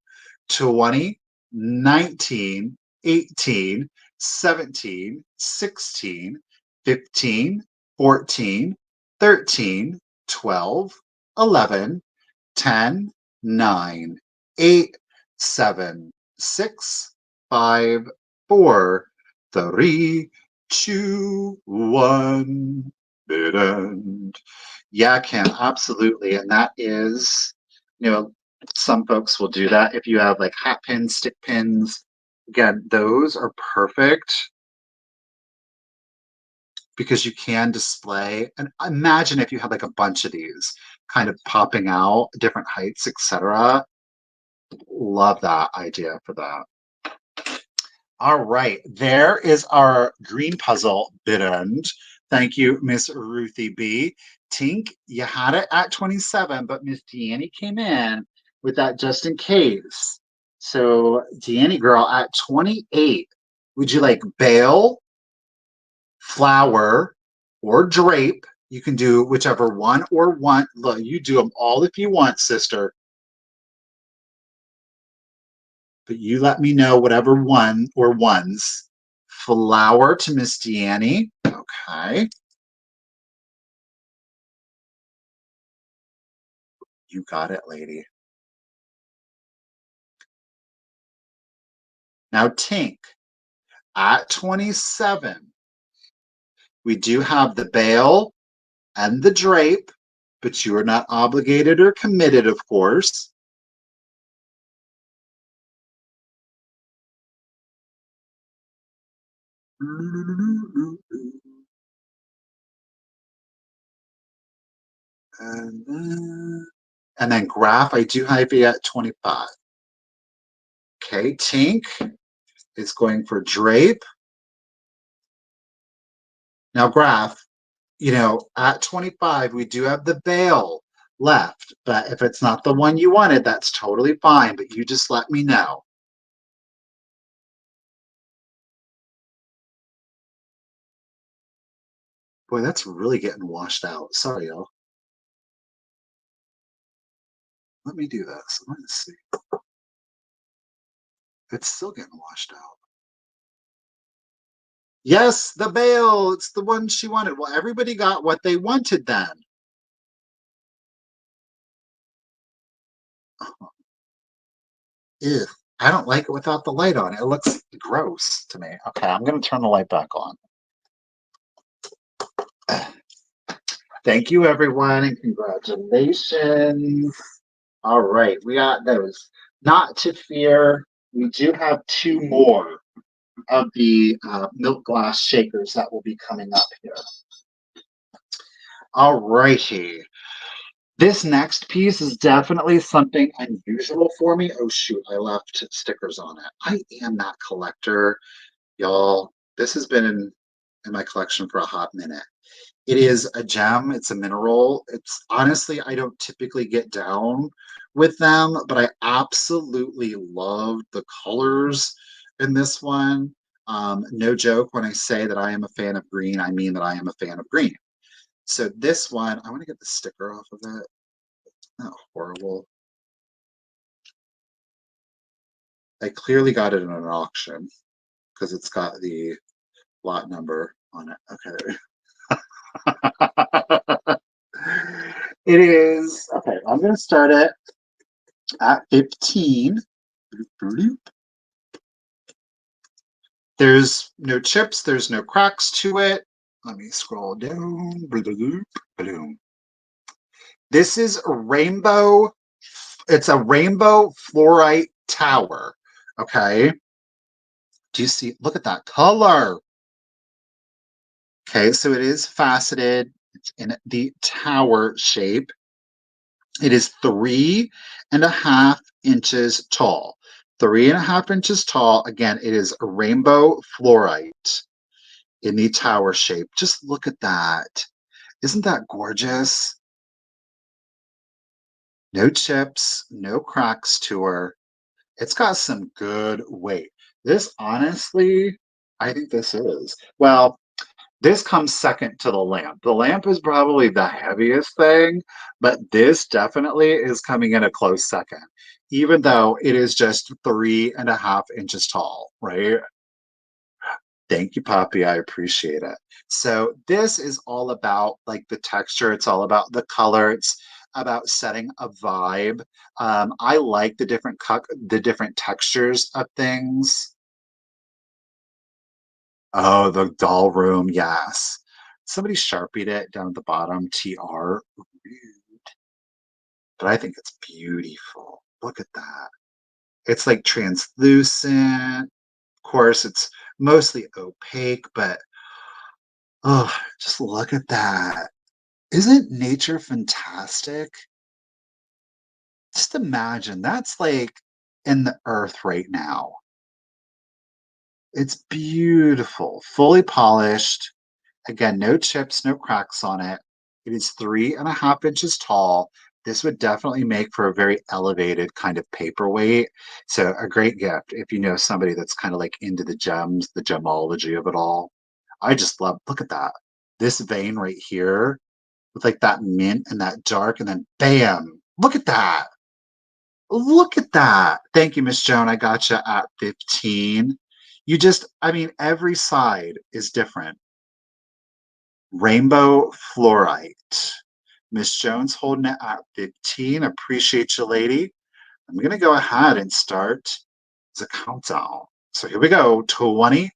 20, 19, 18, 17, 16, 15, 14, 13, 12, 11, 10, 9, 8, 7, 6, 5, 4, 3, 2, 1. Bid end. Yeah, Kim, absolutely. And that is, some folks will do that. If you have like hat pins, stick pins, again, those are perfect. because you can display. And imagine if you had like a bunch of these kind of popping out, different heights, etc. Love that idea for that. All right, there is our green puzzle bit end. Thank you, Miss Ruthie B. Tink, you had it at 27, but Miss Deannie came in with that just in case. So, Deannie girl, at 28, would you like bail, flower, or drape? You can do whichever one or one. Look, you do them all if you want, sister. But you let me know whatever one or ones. Flower to Miss Deannie. Okay. You got it, lady. Now, Tink, at 27, we do have the bail and the drape, but you are not obligated or committed, of course. And then graph, I do have you at 25. Okay, Tink is going for drape. Now, graph, you know, at 25, we do have the bail left, but if it's not the one you wanted, that's totally fine, but you just let me know. Boy, that's really getting washed out. Sorry, y'all. Let me do this. Let's see. It's still getting washed out. Yes, the bail. It's the one she wanted. Well, everybody got what they wanted then. Oh, ew. I don't like it without the light on. It looks gross to me. Okay, I'm going to turn the light back on. Thank you, everyone, and congratulations. All right, we got those. Not to fear, we do have two more of the milk glass shakers that will be coming up here. All righty. This next piece is definitely something unusual for me. Oh, shoot, I left stickers on it. I am that collector, y'all. This has been in my collection for a hot minute. It is a gem. It's a mineral. It's honestly, I don't typically get down with them, but I absolutely love the colors in this one. No joke, when I say that I am a fan of green, I mean that I am a fan of green. So this one, I want to get the sticker off of it. Oh, horrible. I clearly got it in an auction because it's got the lot number on it. Okay. It is, okay, I'm going to start it at 15. There's no chips, there's no cracks to it. Let me scroll down. This is a rainbow. It's a rainbow fluorite tower. Okay. Do you see? Look at that color. Okay, so it is faceted. It's in the tower shape. It is 3.5 inches tall. 3.5 inches tall. Again, it is a rainbow fluorite in the tower shape. Just look at that. Isn't that gorgeous? No chips, no cracks to her. It's got some good weight. This, honestly, I think this is. Well, this comes second to the lamp. The lamp is probably the heaviest thing, but this definitely is coming in a close second, even though it is just 3.5 inches tall, right? Thank you, Poppy. I appreciate it. So this is all about like the texture. It's all about the color. It's about setting a vibe. I like the different textures of things. Oh, the doll room, yes. Somebody sharpied it down at the bottom, TR. Rude. But I think it's beautiful. Look at that. It's like translucent. Of course, it's mostly opaque, but Oh, just look at that. Isn't nature fantastic? Just imagine that's like in the earth right now. It's beautiful, fully polished. Again, no chips, no cracks on it. It is 3.5 inches tall. This would definitely make for a very elevated kind of paperweight. So a great gift if you know somebody that's kind of like into the gems, the gemology of it all. I just love, look at that. This vein right here with like that mint and that dark, and then bam, look at that. Look at that. Thank you, Miss Joan. I got you at 15. You just, I mean, every side is different. Rainbow Fluorite. Miss Jones holding it at 15. Appreciate you, lady. I'm going to go ahead and start the countdown. So here we go. 20,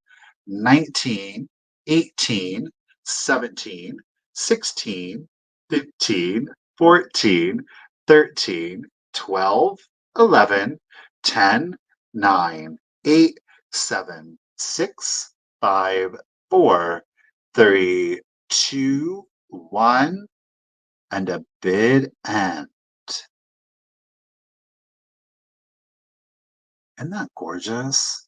19, 18, 17, 16, 15, 14, 13, 12, 11, 10, 9, 8, 7, 6, 5, 4, 3, 2, 1, and a bid end. Isn't that gorgeous?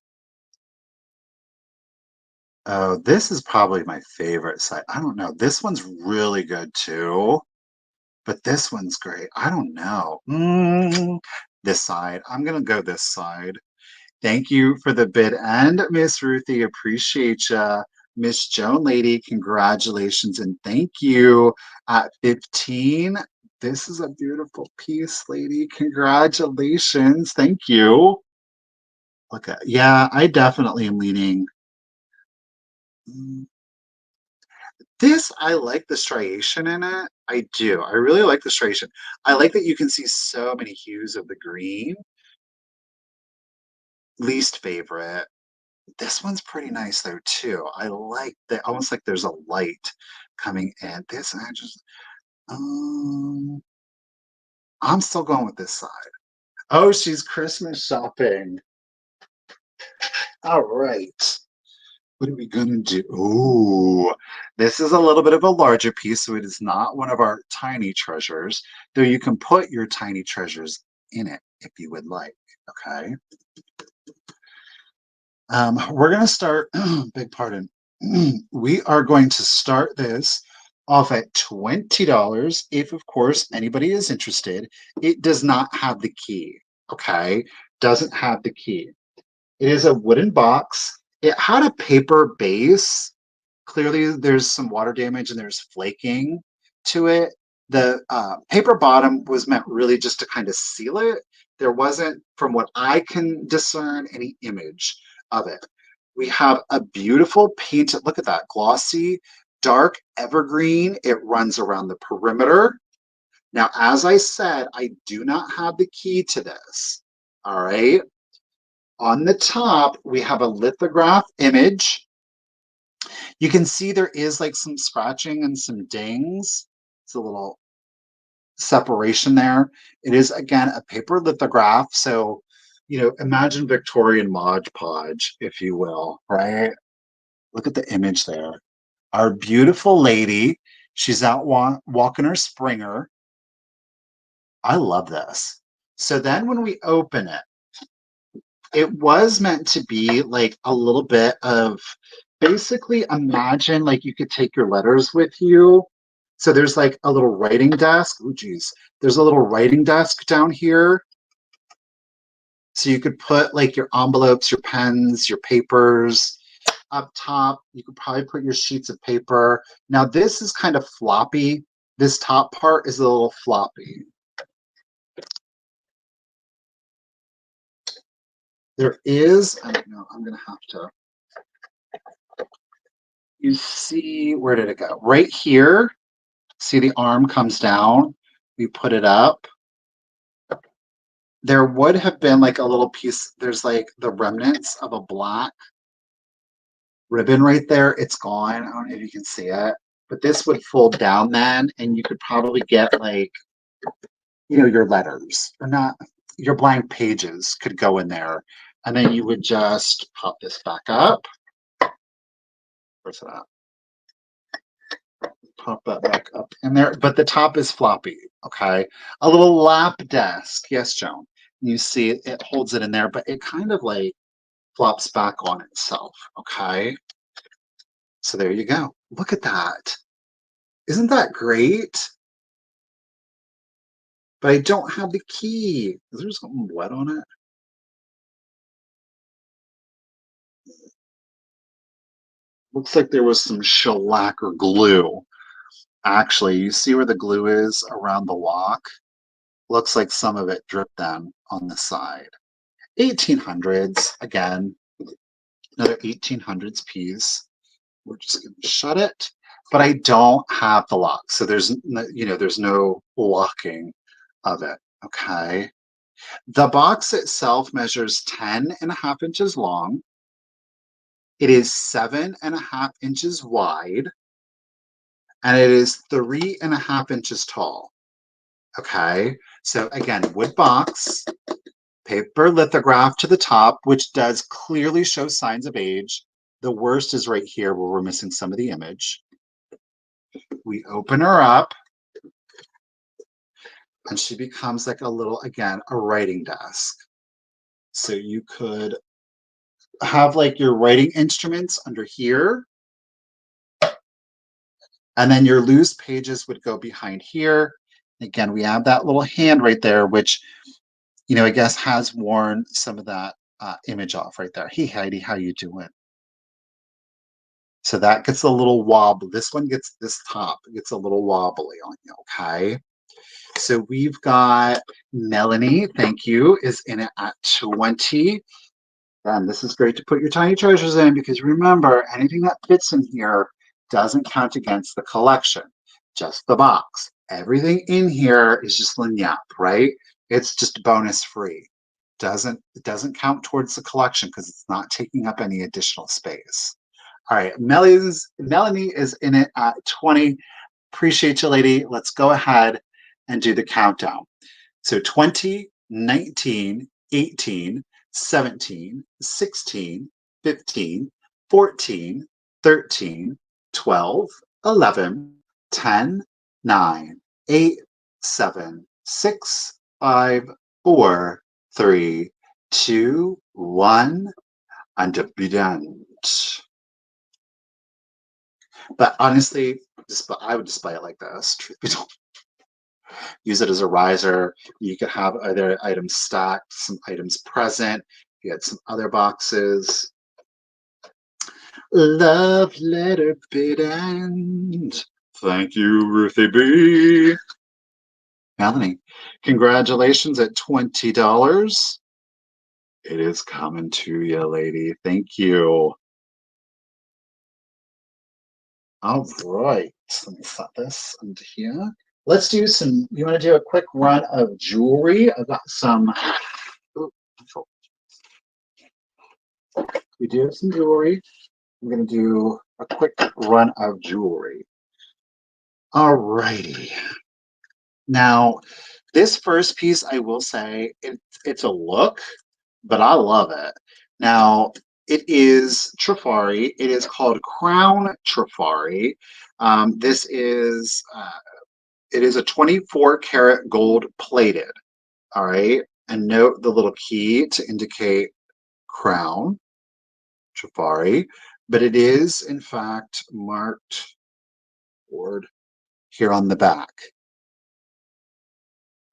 Oh, this is probably my favorite side. I don't know. This one's really good too, but this one's great. I don't know. This side. I'm gonna go this side. Thank you for the bid end, Miss Ruthie. Appreciate ya. Miss Joan lady, congratulations and thank you. At 15, this is a beautiful piece, lady. Congratulations. Thank you. Look at, yeah, I definitely am leaning. mm, This, I like the striation in it. I do. I really like the striation. I like that you can see so many hues of the green. Least favorite. This one's pretty nice though too. I like that, almost like there's a light coming in. This I just I'm still going with this side. Oh, she's Christmas shopping. All right. What are we gonna do? Ooh, this is a little bit of a larger piece, so it is not one of our tiny treasures, though you can put your tiny treasures in it if you would like. Okay. We're gonna start, beg pardon. We are going to start this off at $20. If of course anybody is interested, it does not have the key. Okay, doesn't have the key. It is a wooden box. It had a paper base. Clearly, there's some water damage and there's flaking to it. The paper bottom was meant really just to kind of seal it. There wasn't, from what I can discern, any image of it. We have a beautiful painted, look at that, glossy, dark evergreen. It runs around the perimeter. Now, as I said, I do not have the key to this. All right. On the top, we have a lithograph image. You can see there is like some scratching and some dings. It's a little separation there. It is, again, a paper lithograph. So, imagine Victorian Mod Podge, if you will, right? Look at the image there. Our beautiful lady. She's out walking her Springer. I love this. So then when we open it, it was meant to be like a little bit of, basically imagine like you could take your letters with you. So there's like a little writing desk. Oh geez. There's a little writing desk down here. So you could put like your envelopes, your pens, your papers. Up top, you could probably put your sheets of paper. Now this is kind of floppy. This top part is a little floppy. There is, I don't know, I'm gonna have to, you see, where did it go? Right here, see the arm comes down, we put it up. There would have been like a little piece, there's like the remnants of a black ribbon right there. It's gone. I don't know if you can see it, but this would fold down then, and you could probably get like, your letters, or not, your blank pages could go in there. And then you would just pop this back up. Where's it at? pop that back up in there. But the top is floppy, okay? A little lap desk. Yes, Joan. You see it holds it in there, but it kind of like flops back on itself, okay? So there you go. Look at that. Isn't that great? But I don't have the key. Is there something wet on it? Looks like there was some shellac or glue. Actually, you see where the glue is around the lock? Looks like some of it dripped then on the side. 1800s, again, another 1800s piece. We're just going to shut it, but I don't have the lock. So there's, there's no locking of it, okay? The box itself measures 10.5 inches long. It is 7.5 inches wide, and it is 3.5 inches tall. Okay, so again, wood box, paper lithograph to the top, which does clearly show signs of age. The worst is right here where we're missing some of the image. We open her up, and she becomes like a little, again, a writing desk. So you could have like your writing instruments under here, and then your loose pages would go behind here. Again, we have that little hand right there, which, I guess has worn some of that image off right there. Hey, Heidi, how you doing? So that gets a little wobbly. This one gets, this top gets a little wobbly on you, okay? So we've got Melanie, thank you, is in it at 20. And this is great to put your tiny treasures in because remember, anything that fits in here doesn't count against the collection, just the box. Everything in here is just lagniappe, right? It's just bonus free. It doesn't count towards the collection because it's not taking up any additional space. All right, Melanie is in it at 20. Appreciate you, lady. Let's go ahead and do the countdown. So 20, 19, 18, 17, 16, 15, 14, 13, 12, 11, 10, 9, 8, 7, 6, 5, 4, 3, 2, 1, and be done. But honestly, I would display it like this. Truth be told. Use it as a riser. You could have other items stacked, some items present. You had some other boxes. Love letter bid end. Thank you, Ruthie B. Melanie, congratulations at $20. It is coming to you, lady. Thank you. All right. Let me set this into here. Let's do some, you want to do a quick run of jewelry? I've got some, we do have some jewelry. I'm going to do a quick run of jewelry. All righty. Now, this first piece, I will say, it's a look, but I love it. Now, it is Trifari. It is called Crown Trifari. This is, it is a 24 karat gold plated. All right. And note the little key to indicate crown, Trifari, but it is in fact marked board here on the back,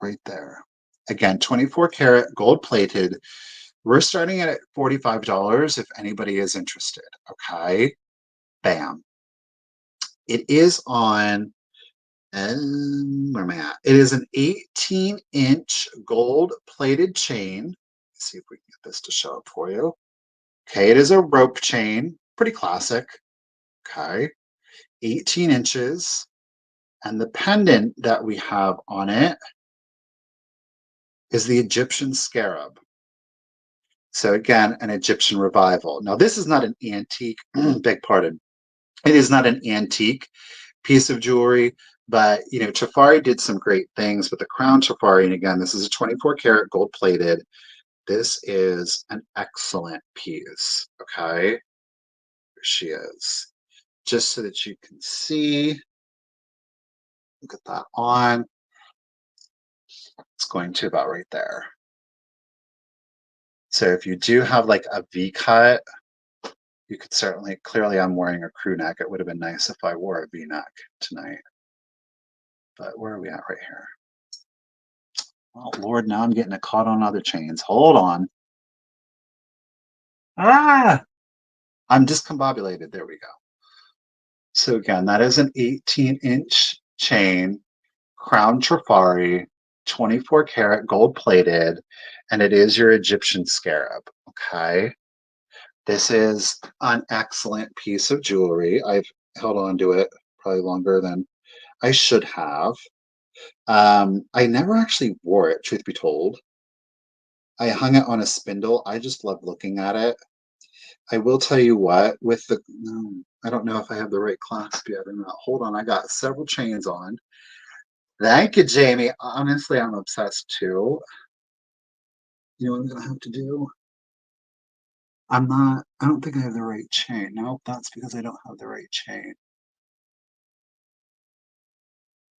right there. Again, 24 karat gold plated. We're starting at $45 if anybody is interested. Okay. Bam. It is on, where am I at? It is an 18-inch gold plated chain. Let's see if we can get this to show up for you. Okay, it is a rope chain, pretty classic. Okay, 18 inches. And the pendant that we have on it is the Egyptian scarab. So again, an Egyptian revival. Now this is not an antique, beg pardon. It is not an antique piece of jewelry, but Trifari did some great things with the crown Trifari. And again, this is a 24 karat gold plated. This is an excellent piece. Okay, here she is. Just so that you can see. Get that on. It's going to about right there. So if you do have like a V cut, you could certainly, clearly I'm wearing a crew neck. It would have been nice if I wore a V neck tonight. But where are we at right here? Oh Lord, now I'm getting caught on other chains. Hold on. Ah! I'm discombobulated. There we go. So again, that is an 18-inch chain, crown Trifari, 24 karat gold plated, and it is your Egyptian scarab. Okay. This is an excellent piece of jewelry. I've held on to it probably longer than I should have. I never actually wore it, truth be told. I hung it on a spindle. I just love looking at it. I will tell you what, with the, no, I don't know if I have the right clasp yet or not. Hold on, I got several chains on. Thank you, Jamie. Honestly, I'm obsessed too. You know what I'm gonna have to do? I don't think I have the right chain. No, that's because I don't have the right chain.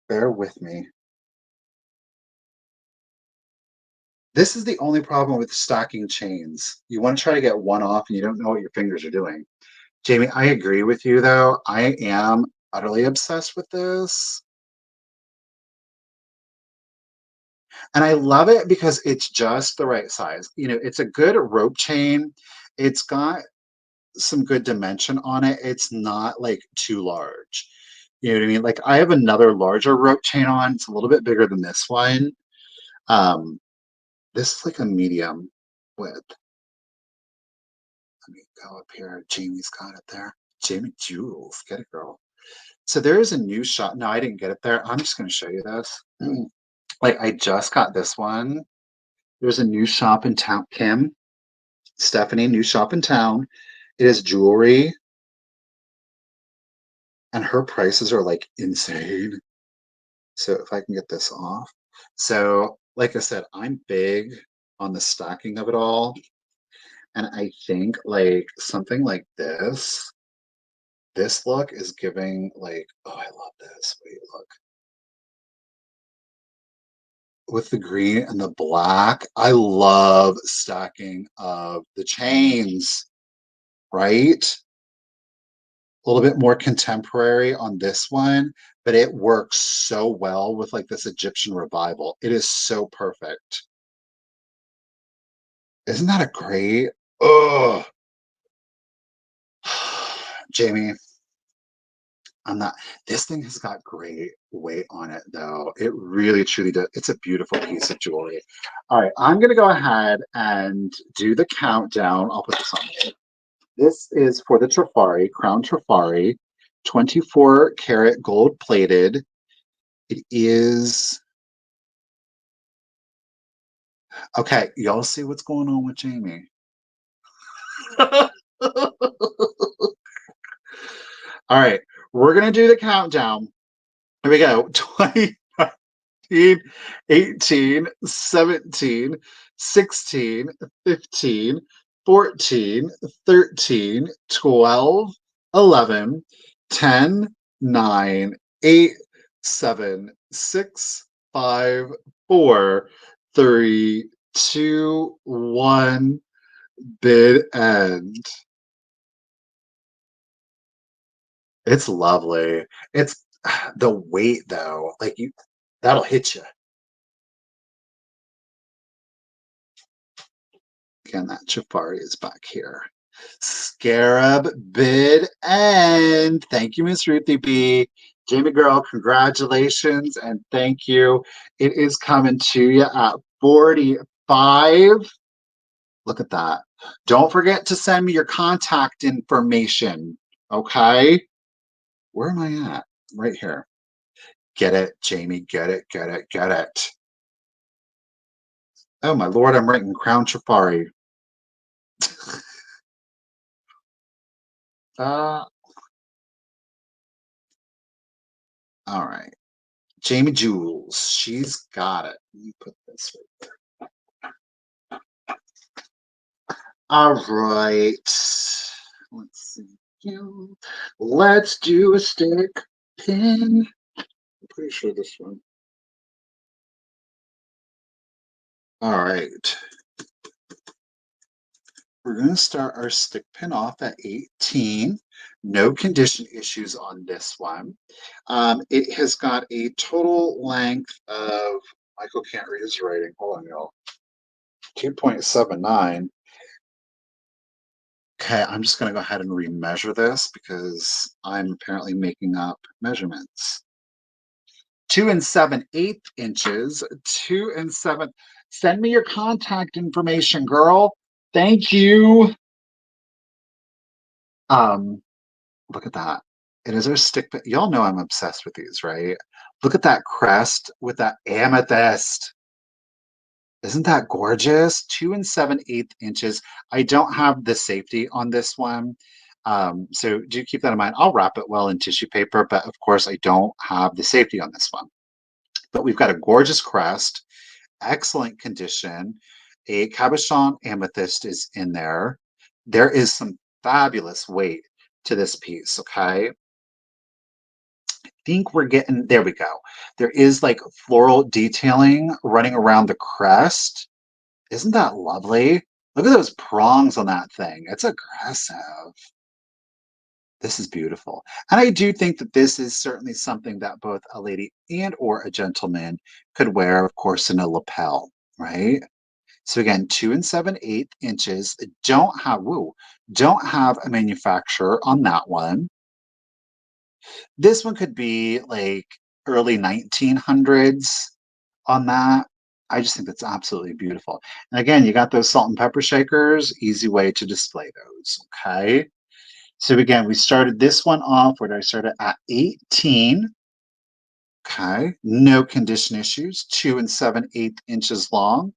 Bear with me. This is the only problem with stacking chains. You want to try to get one off and you don't know what your fingers are doing. Jamie, I agree with you though. I am utterly obsessed with this. And I love it because it's just the right size. You know, it's a good rope chain. It's got some good dimension on it. It's not like too large. You know what I mean? Like I have another larger rope chain on. It's a little bit bigger than this one. Um, this is like a medium width. Let me go up here. Jamie's got it there. Jamie Jules, get it, girl. So there is a new shop. No, I didn't get it there. I'm just going to show you this. Like I just got this one. There's a new shop in town. Kim, Stephanie, new shop in town. It is jewelry, and her prices are like insane. So if I can get this off. So, like I said, I'm big on the stacking of it all. And I think like something like this look is giving like, oh, I love this. Wait, look. With the green and the black, I love stacking of the chains, right? A little bit more contemporary on this one, but it works so well with like this Egyptian revival. It is so perfect. Isn't that a great? Oh, Jamie, I'm not. This thing has got great weight on it, though. It really, truly does. It's a beautiful piece of jewelry. All right, I'm going to go ahead and do the countdown. I'll put this on here. This is for the Trifari, Crown Trifari, 24 karat gold plated. It is. Okay, y'all see what's going on with Jamie. All right, we're going to do the countdown. Here we go. 20, 18, 17, 16, 15, 14, 13, 12, 11, 10, 9, 8, 7, 6, 5, 4, 3, 2, 1. Bid end. It's lovely. It's the weight though, like you that'll hit you. Again, that Chafari is back here. Scarab bid end. Thank you, Miss Ruthie B. Jamie girl, congratulations and thank you. It is coming to you at 45. Look at that. Don't forget to send me your contact information. Okay. Where am I at? Right here. Get it, Jamie. Get it, get it, get it. Oh my lord, I'm writing Crown Trifari. uh, all right. Jamie Jules. She's got it. Let me put this right there. All right. Let's see. Let's do a stick pin. I'm pretty sure this one. All right. We're going to start our stick pin off at 18. No condition issues on this one. It has got a total length of, Michael can't read his writing. Hold on, y'all. 2.79. Okay, I'm just going to go ahead and remeasure this because I'm apparently making up measurements. 2 7/8 inches, 2 7. Send me your contact information, girl. Thank you. Um, Look at that. It is our stick pin. Y'all know I'm obsessed with these, right? Look at that crest with that amethyst. Isn't that gorgeous? 2 7/8 inches. I don't have the safety on this one. So do keep that in mind. I'll wrap it well in tissue paper, but of course I don't have the safety on this one. But we've got a gorgeous crest, excellent condition. A cabochon amethyst is in there. There is some fabulous weight to this piece, okay? Think we're getting, there we go. There is like floral detailing running around the crest. Isn't that lovely? Look at those prongs on that thing. It's aggressive. This is beautiful. And I do think that this is certainly something that both a lady and or a gentleman could wear, of course, in a lapel, right? So again, 2 7/8 inches. Don't have a manufacturer on that one. This one could be like early 1900s on that. I just think that's absolutely beautiful. And again, you got those salt and pepper shakers, easy way to display those. Okay. So again, we started this one off where I started at 18. Okay. No condition issues, 2 7/8 inches long.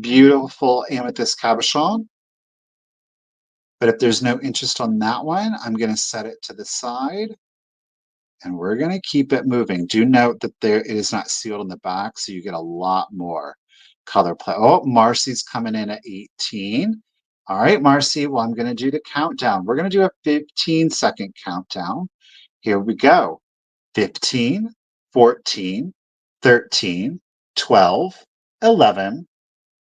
Beautiful amethyst cabochon. But if there's no interest on that one, I'm going to set it to the side and we're going to keep it moving. Do note that it is not sealed in the back, so you get a lot more color play. Oh, Marcy's coming in at 18. All right, Marcy, well, I'm going to do the countdown. We're going to do a 15-second countdown. Here we go. 15, 14, 13, 12, 11,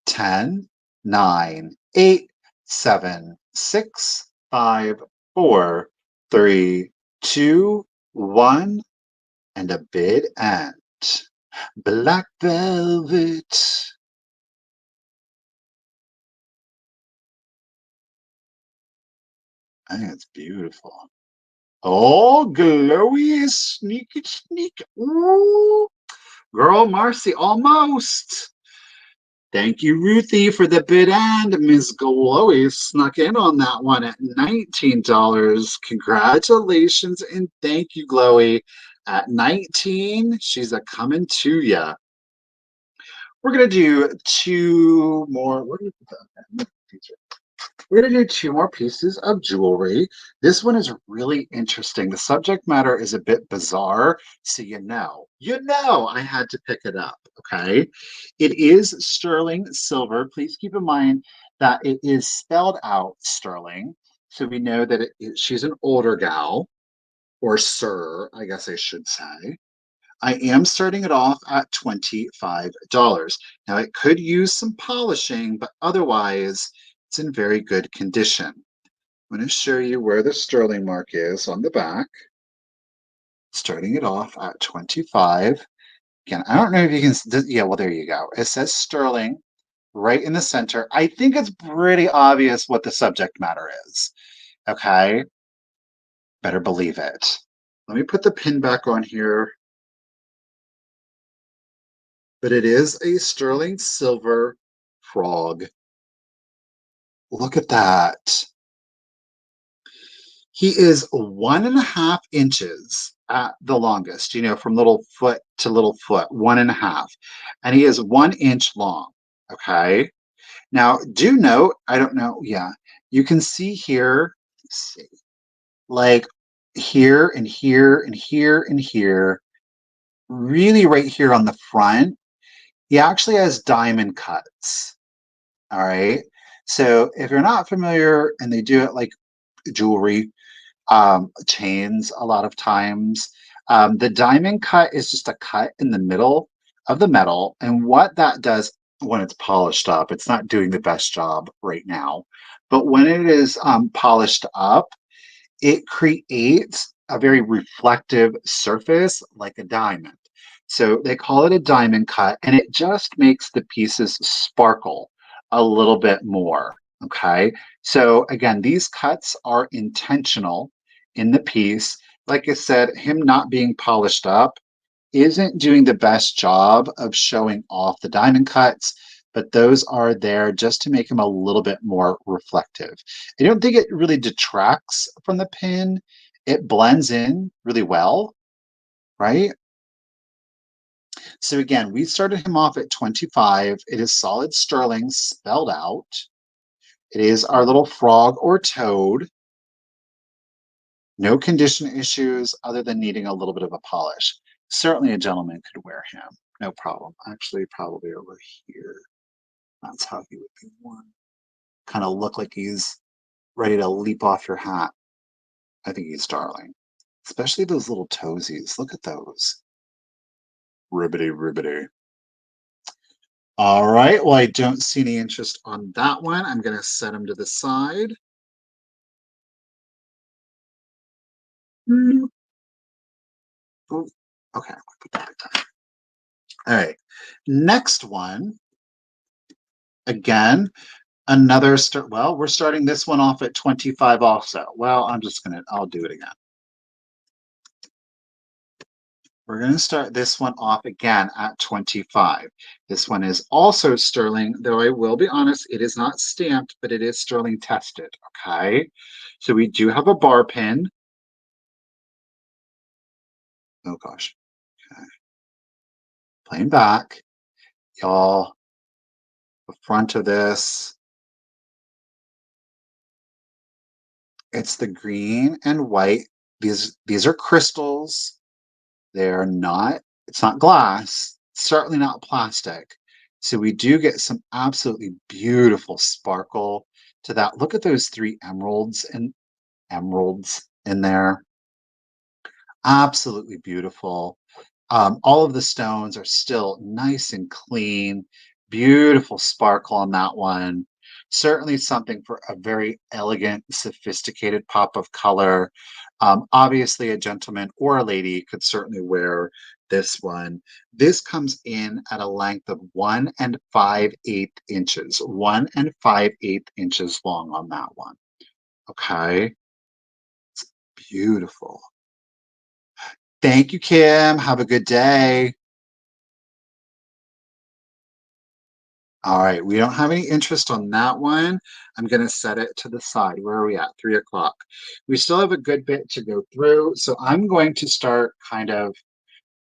10, 9, 8, 7, 6, 5, 4, 3, 2, 1, and a bid end. Black velvet. I think it's beautiful. Oh, glowy is sneaky, sneak. Ooh, girl, Marcy, almost. Thank you, Ruthie, for the bid end. Ms. Glowy snuck in on that one at $19. Congratulations and thank you, Glowy. At 19, she's a coming to ya. We're gonna do two more. Where do you put that? We're going to do two more pieces of jewelry. This one is really interesting. The subject matter is a bit bizarre, so I had to pick it up, okay? It is sterling silver. Please keep in mind that it is spelled out sterling, so we know that she's an older gal, or sir, I guess I should say. I am starting it off at $25. Now, it could use some polishing, but otherwise, it's in very good condition. I'm going to show you where the sterling mark is on the back. Starting it off at 25. Again, I don't know if you can, yeah, well, there you go. It says sterling right in the center. I think it's pretty obvious what the subject matter is. Okay. Better believe it. Let me put the pin back on here. But it is a sterling silver frog. Look at that. He is 1.5 inches at the longest, from little foot to little foot, 1.5. And he is 1 inch long. Okay. Now, do note, I don't know. Yeah. You can see here, see, like here and here and here and here, really right here on the front, he actually has diamond cuts. All right. So if you're not familiar and they do it like jewelry, chains a lot of times, The diamond cut is just a cut in the middle of the metal, and what that does when it's polished up, it's not doing the best job right now, but when it is polished up, it creates a very reflective surface like a diamond. So they call it a diamond cut, and it just makes the pieces sparkle a little bit more. Okay. So again, these cuts are intentional in the piece. Like I said, him not being polished up isn't doing the best job of showing off the diamond cuts, but those are there just to make them a little bit more reflective. I don't think it really detracts from the pin. It blends in really well, right? So again, we started him off at 25. It is solid sterling spelled out. It is our little frog or toad. No condition issues other than needing a little bit of a polish. Certainly a gentleman could wear him, no problem. Actually, probably over here. That's how he would be worn. Kind of look like he's ready to leap off your hat. I think he's darling. Especially those little toesies. Look at those. Ribbity, ribbity. All right. Well, I don't see any interest on that one. I'm going to set him to the side. Ooh, okay. Put that down. All right. Next one. Again, another start. Well, we're starting this one off at 25 also. Well, I'll do it again. We're going to start this one off again at 25. This one is also sterling, though I will be honest, it is not stamped, but it is sterling tested, okay? So we do have a bar pin. Oh gosh, okay. Playing back. Y'all, the front of this, it's the green and white. These are crystals. They're not, it's not glass, certainly not plastic. So we do get some absolutely beautiful sparkle to that. Look at those three emeralds in there. Absolutely beautiful. All of the stones are still nice and clean. Beautiful sparkle on that one. Certainly something for a very elegant, sophisticated pop of color. Obviously, a gentleman or a lady could certainly wear this one. This comes in at a length of 1 5/8 inches. 1 5/8 inches long on that one. Okay. It's beautiful. Thank you, Kim. Have a good day. All right, we don't have any interest on that one. I'm going to set it to the side. Where are we at? 3 o'clock. We still have a good bit to go through, so I'm going to start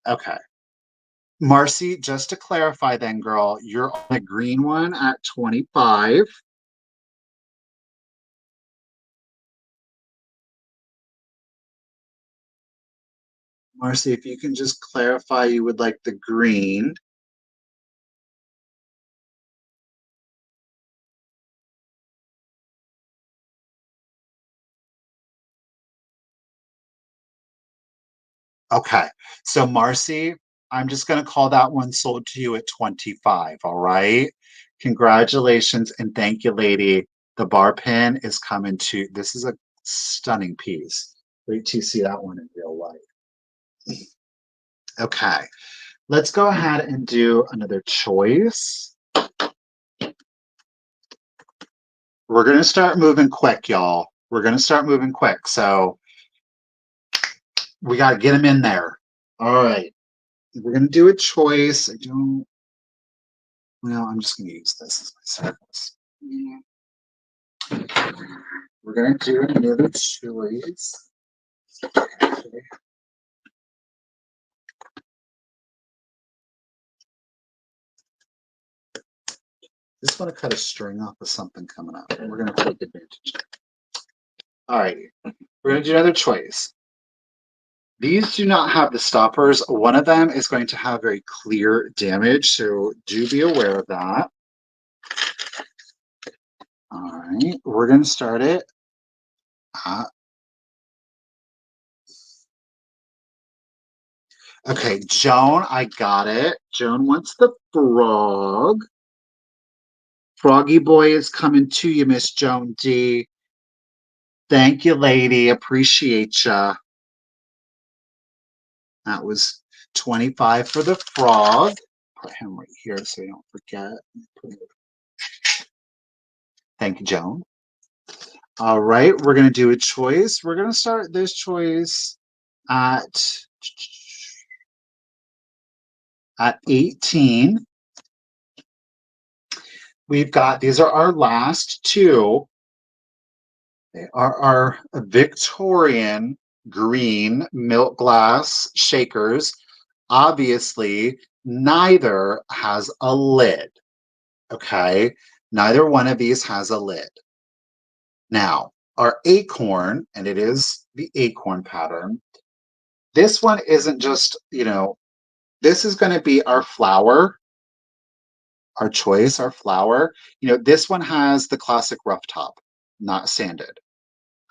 okay. Marcy, just to clarify then, girl, you're on the green one at 25. Marcy, if you can just clarify you would like the green. Okay. So Marcy, I'm just going to call that one sold to you at 25. All right. Congratulations and thank you, lady. The bar pin is coming to, this is a stunning piece. Wait till you see that one in real life. Okay. Let's go ahead and do another choice. We're going to start moving quick, y'all. We're going to start moving quick. So we got to get them in there. All right. We're going to do a choice. Well, I'm just going to use this as my surface. We're going to do another choice. Okay. Just want to cut a string off of something coming up, and we're going to take advantage. All right, we're going to do another choice. These do not have the stoppers. One of them is going to have very clear damage, so do be aware of that. All right, we're going to start it at Okay, Joan, I got it. Joan wants the frog. Froggy boy is coming to you, Miss Joan D. Thank you, lady. Appreciate ya. That was 25 for the frog. Put him right here so you don't forget. Thank you, Joan. All right, we're going to do a choice. We're going to start this choice at 18. We've got, these are our last two. They are our Victorian green milk glass shakers. Obviously, neither has a lid. Okay, neither one of these has a lid. Now, our acorn, and it is the acorn pattern. This one isn't just, this is going to be our flower, our choice, our flower. This one has the classic rough top, not sanded.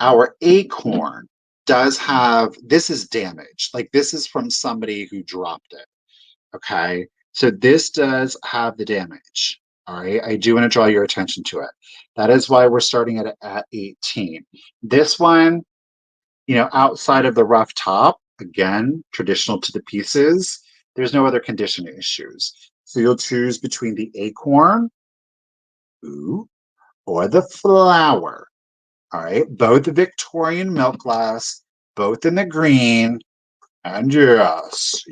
Our acorn does have, this is damaged. Like this is from somebody who dropped it. Okay. So this does have the damage. All right. I do want to draw your attention to it. That is why we're starting at 18. This one, outside of the rough top, again, traditional to the pieces, there's no other condition issues. So you'll choose between the acorn, ooh, or the flower. All right, both the Victorian milk glass, both in the green, and yes,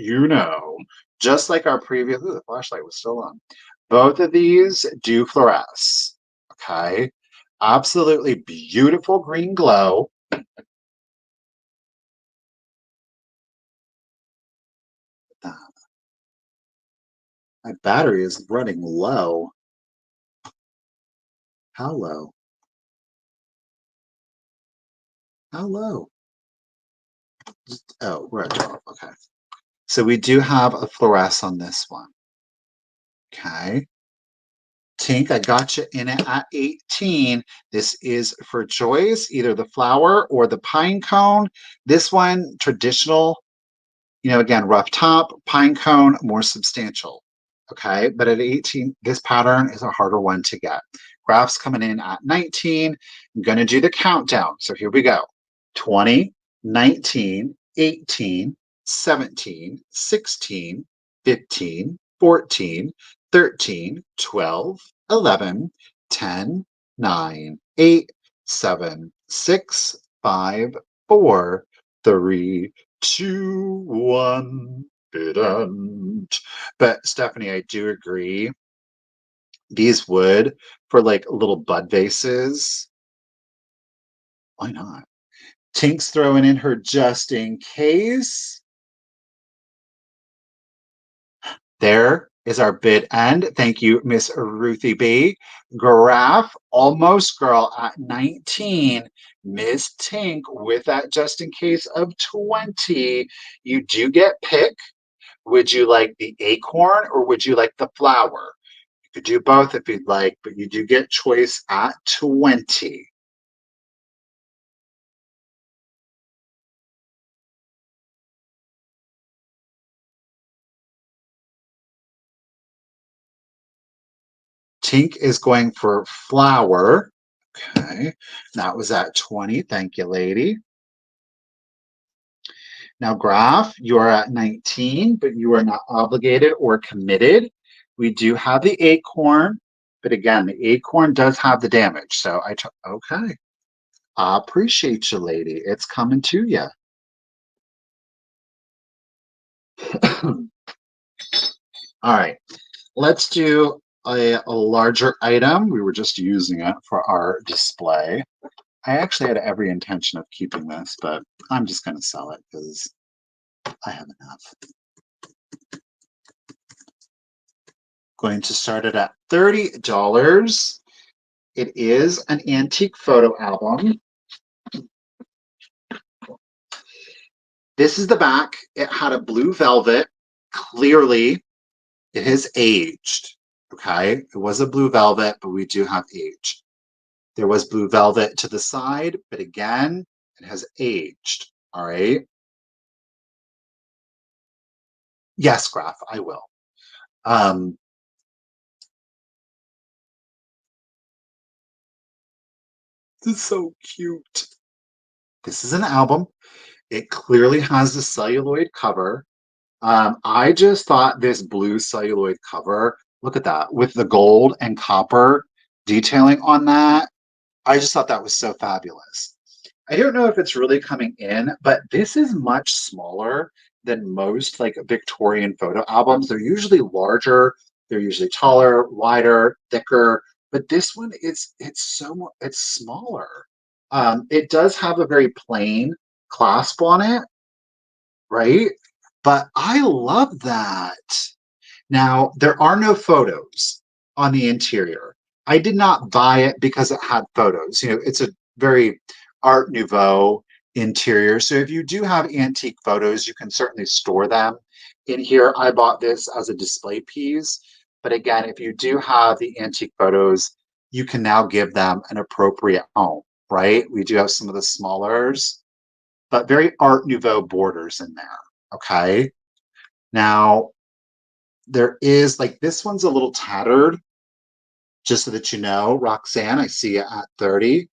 just like our previous, ooh, the flashlight was still on. Both of these do fluoresce. Okay, absolutely beautiful green glow. My battery is running low. How low? How low? Oh, we're at 12. Okay. So we do have a fluoresce on this one. Okay. Tink, I got you in it at 18. This is for Joyce, either the flower or the pine cone. This one, traditional, again, rough top, pine cone, more substantial. Okay, but at 18, this pattern is a harder one to get. Graphs coming in at 19. I'm going to do the countdown. So here we go. 20, 19, 18, 17, 16, 15, 14, 13, 12, 11, 10, 9, 8, 7, 6, 5, 4, 3, 2, 1. Didn't. But Stephanie, I do agree. These would, for like little bud vases, why not? Tink's throwing in her just in case. There is our bid end. Thank you, Miss Ruthie B. Graph, almost girl at 19. Miss Tink with that just in case of 20. You do get pick. Would you like the acorn or would you like the flower? You could do both if you'd like, but you do get choice at 20. Tink is going for flower. Okay, that was at 20. Thank you, lady. Now, Graph, you are at 19, but you are not obligated or committed. We do have the acorn, but again, the acorn does have the damage. So okay. I appreciate you, lady. It's coming to you. All right, let's do a larger item. We were just using it for our display. I actually had every intention of keeping this, but I'm just going to sell it because I have enough. Going to start it at $30. It is an antique photo album. This is the back. It had a blue velvet. Clearly, it has aged. Okay, it was a blue velvet, but we do have age. There was blue velvet to the side, but again, it has aged. All right. Yes, Graph, I will. Um, this is so cute. This is an album. It clearly has the celluloid cover. I just thought this blue celluloid cover, look at that, with the gold and copper detailing on that. I just thought that was so fabulous. I don't know if it's really coming in, but this is much smaller than most like Victorian photo albums. They're usually larger, they're usually taller, wider, thicker, but this one it's smaller. It does have a very plain clasp on it, right? But I love that. Now, there are no photos on the interior. I did not buy it because it had photos. You know, it's a very Art Nouveau interior. So if you do have antique photos, you can certainly store them in here. I bought this as a display piece. But again, if you do have the antique photos, you can now give them an appropriate home, right? We do have some of the smallers, but very Art Nouveau borders in there. Okay. Now, there is like this one's a little tattered, just so that you know. Roxanne, I see you at 30.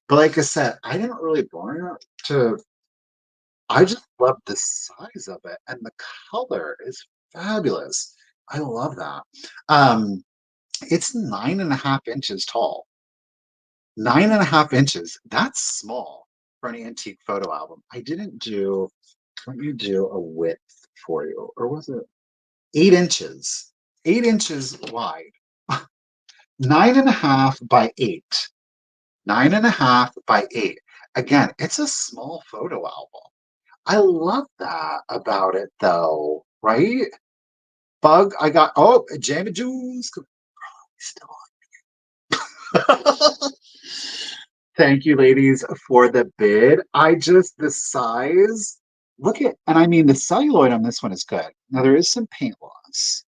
But like I said, I didn't really buy it to, I just love the size of it and the color is fabulous. I love that. Um, it's 9.5 inches tall. 9.5 inches. That's small for an antique photo album. I didn't do, let me do a width for you. Or was it 8 inches? 8 inches wide. 9.5 by 8. 9.5 by 8. Again, it's a small photo album. I love that about it though, right? Bug, I got, oh, Jamie Jules. Still on. Thank you, ladies, for the bid. The size, look at, and I mean, the celluloid on this one is good. Now, there is some paint loss,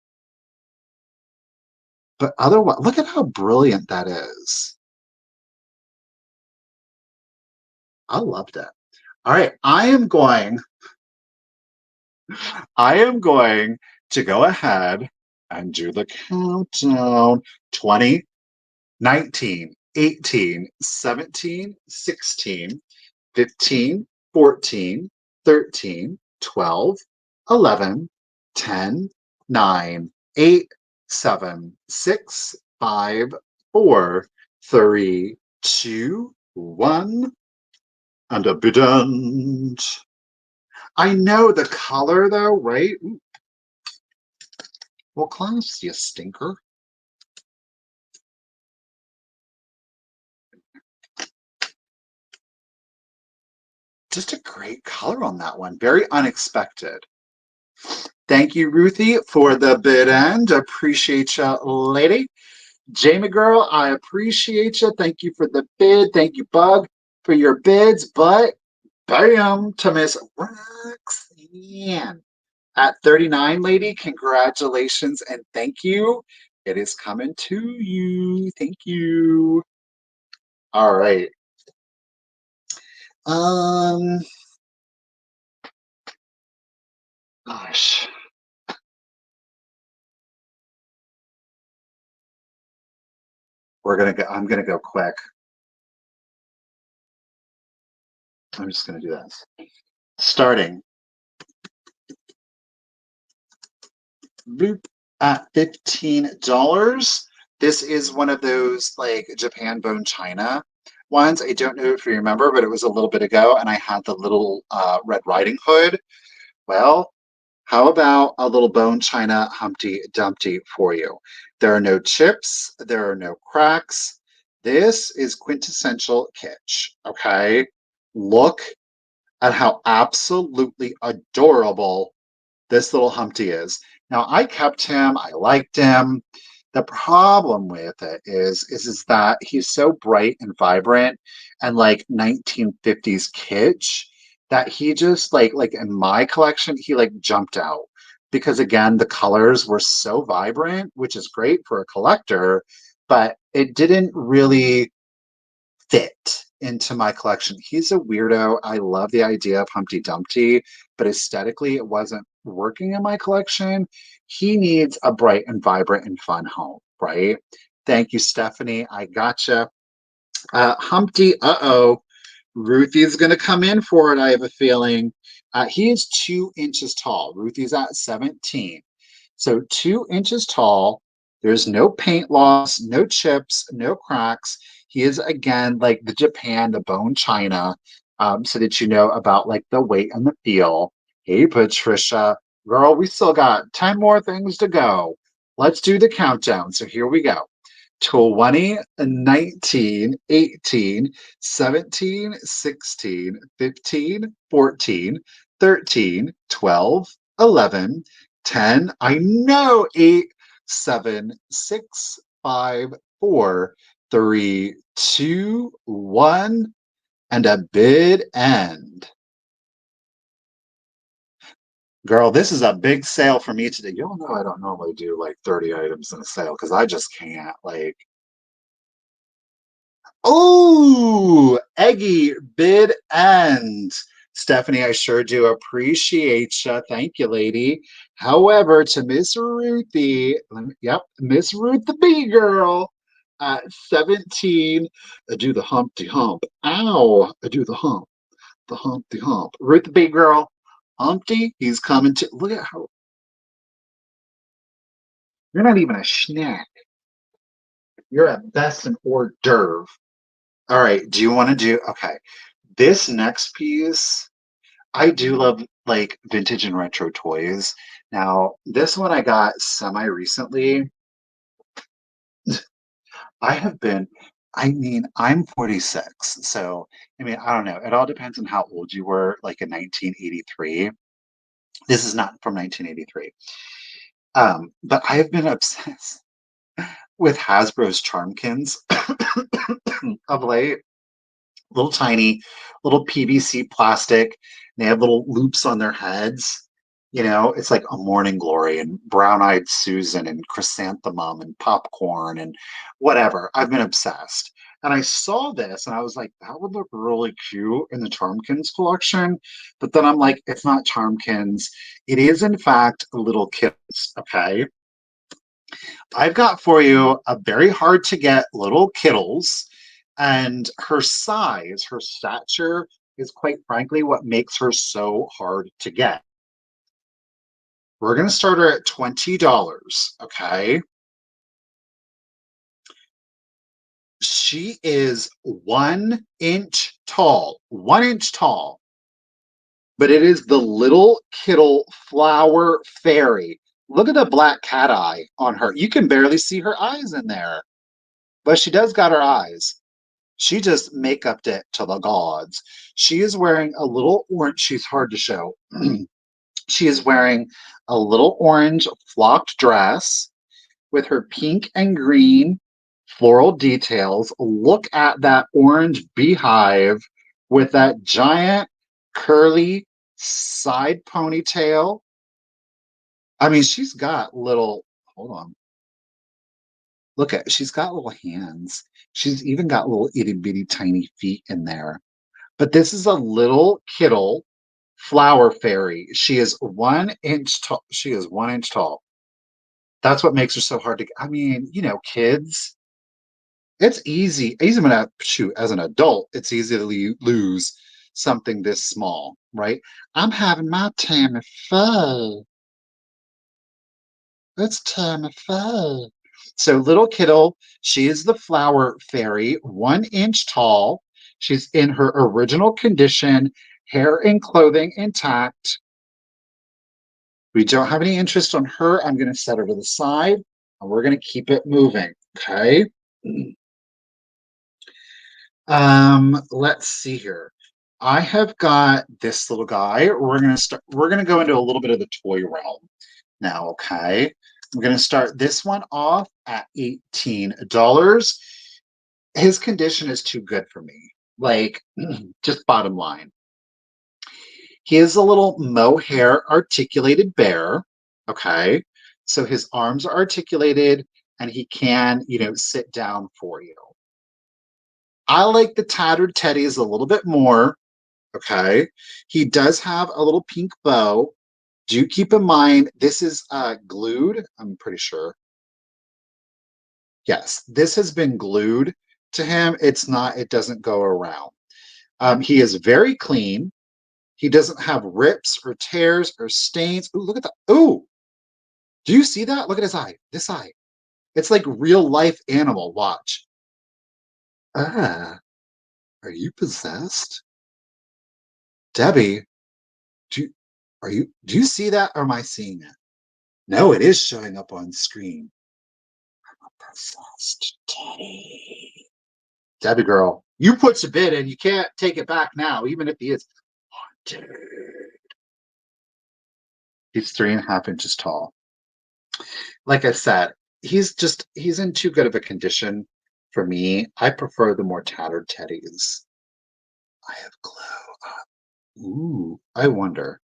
but otherwise, look at how brilliant that is. I loved it. All right, I am going to go ahead and do the countdown. 20, 19, 18, 17, 16, 15, 14, 13, 12, 11, 10, 9, 8, 7, 6, 5, 4, 3, 2, 1, and a bidend. I know the color though, right? Ooh. Well, class, you stinker. Just a great color on that one. Very unexpected. Thank you, Ruthie, for the bid end. Appreciate you, lady. Jamie girl, I appreciate you. Thank you for the bid. Thank you, Bug, for your bids. But bam to Miss Roxanne. At 39, lady, congratulations and thank you. It is coming to you. Thank you. All right. Um, gosh. I'm gonna go quick. I'm just gonna do this. Starting boop, at $15. This is one of those like Japan bone china ones. I don't know if you remember, but it was a little bit ago, and I had the little Red Riding Hood. Well, how about a little bone china Humpty Dumpty for you? There are no chips, there are no cracks. This is quintessential kitsch, okay? Look at how absolutely adorable this little Humpty is. Now, I kept him, I liked him. The problem with it is that he's so bright and vibrant and like 1950s kitsch that he just like in my collection, he like jumped out because again, the colors were so vibrant, which is great for a collector, but it didn't really fit into my collection. He's a weirdo. I love the idea of Humpty Dumpty, but aesthetically, it wasn't working in my collection, he needs a bright and vibrant and fun home, right? Thank you, Stephanie. I gotcha. Humpty, Ruthie's going to come in for it, I have a feeling. He is 2 inches tall. Ruthie's at 17. So 2 inches tall. There's no paint loss, no chips, no cracks. He is, again, like the Japan, the bone china, so that you know about like the weight and the feel. Hey, Patricia. Girl, we still got 10 more things to go. Let's do the countdown. So here we go. 20, 19, 18, 17, 16, 15, 14, 13, 12, 11, 10. I know 8, 7, 6, 5, 4, 3, 2, 1, and a bid end. Girl, this is a big sale for me today. Y'all know I don't normally do like 30 items in a sale because I just can't. Like, oh, Eggy, bid end. Stephanie, I sure do appreciate you. Thank you, lady. However, to Miss Ruthie, yep, Miss Ruth the B girl at 17, do the Humpty Hump. Ow, do the Humpty Hump. Ruth the B girl, Humpty, he's coming to. Look at how you're not even a snack. You're at best an hors d'oeuvre. All right, do you want to do? Okay, this next piece, I do love like vintage and retro toys. Now, this one I got semi recently. I have been, I mean, I'm 46. So, I mean, I don't know. It all depends on how old you were, like in 1983. This is not from 1983. But I have been obsessed with Hasbro's Charmkins of late. Little tiny, little PVC plastic. They have little loops on their heads. You know, it's like a Morning Glory and Brown Eyed Susan and Chrysanthemum and Popcorn and whatever. I've been obsessed. And I saw this and I was like, that would look really cute in the Charmkins collection. But then I'm like, it's not Charmkins. It is, in fact, Little Kittles. Okay. I've got for you a very hard to get Little Kittles, and her size, her stature is quite frankly what makes her so hard to get. We're going to start her at $20, okay? She is 1 inch tall, 1 inch tall, but it is the Little Kittle Flower Fairy. Look at the black cat eye on her. You can barely see her eyes in there, but she does got her eyes. She just make-upped it to the gods. She is wearing a little orange. She's hard to show. She is wearing a little orange flocked dress with her pink and green floral details. Look at that orange beehive with that giant curly side ponytail. I mean, she's got little, hold on. Look at, she's got little hands. She's even got little itty bitty tiny feet in there. But this is a Little Kittle flower fairy. She is 1 inch tall. She is 1 inch tall. That's what makes her so hard to get. I mean, you know, kids, it's easy. Even shoot, as an adult, it's easy to lose something this small, right? I'm having my Tammy Faye. It's Tammy Faye. So Little Kittle, she is the flower fairy, 1 inch tall. She's in her original condition, hair and clothing intact. We don't have any interest on her. I'm going to set her to the side and we're going to keep it moving. Okay. Let's see here. I have got this little guy. We're going to go into a little bit of the toy realm now. Okay. I'm going to start this one off at $18. His condition is too good for me. Like, just bottom line. He is a little mohair articulated bear. Okay. So his arms are articulated and he can, you know, sit down for you. I like the tattered teddies a little bit more. Okay. He does have a little pink bow Do keep in mind, this is glued, I'm pretty sure. Yes, this has been glued to him. It's not, it doesn't go around. He is very clean. He doesn't have rips or tears or stains. Ooh, look at that. Ooh, do you see that? Look at his eye. This eye. It's like real life animal. Watch. Ah, are you possessed? Debbie, do you see that or am I seeing it? No, it is showing up on screen. I'm a possessed Teddy. Debbie girl, you put your bid in. You can't take it back now, even if he is haunted. He's 3.5 inches tall. Like I said, he's in too good of a condition for me. I prefer the more tattered teddies. I have glow up. Ooh, I wonder.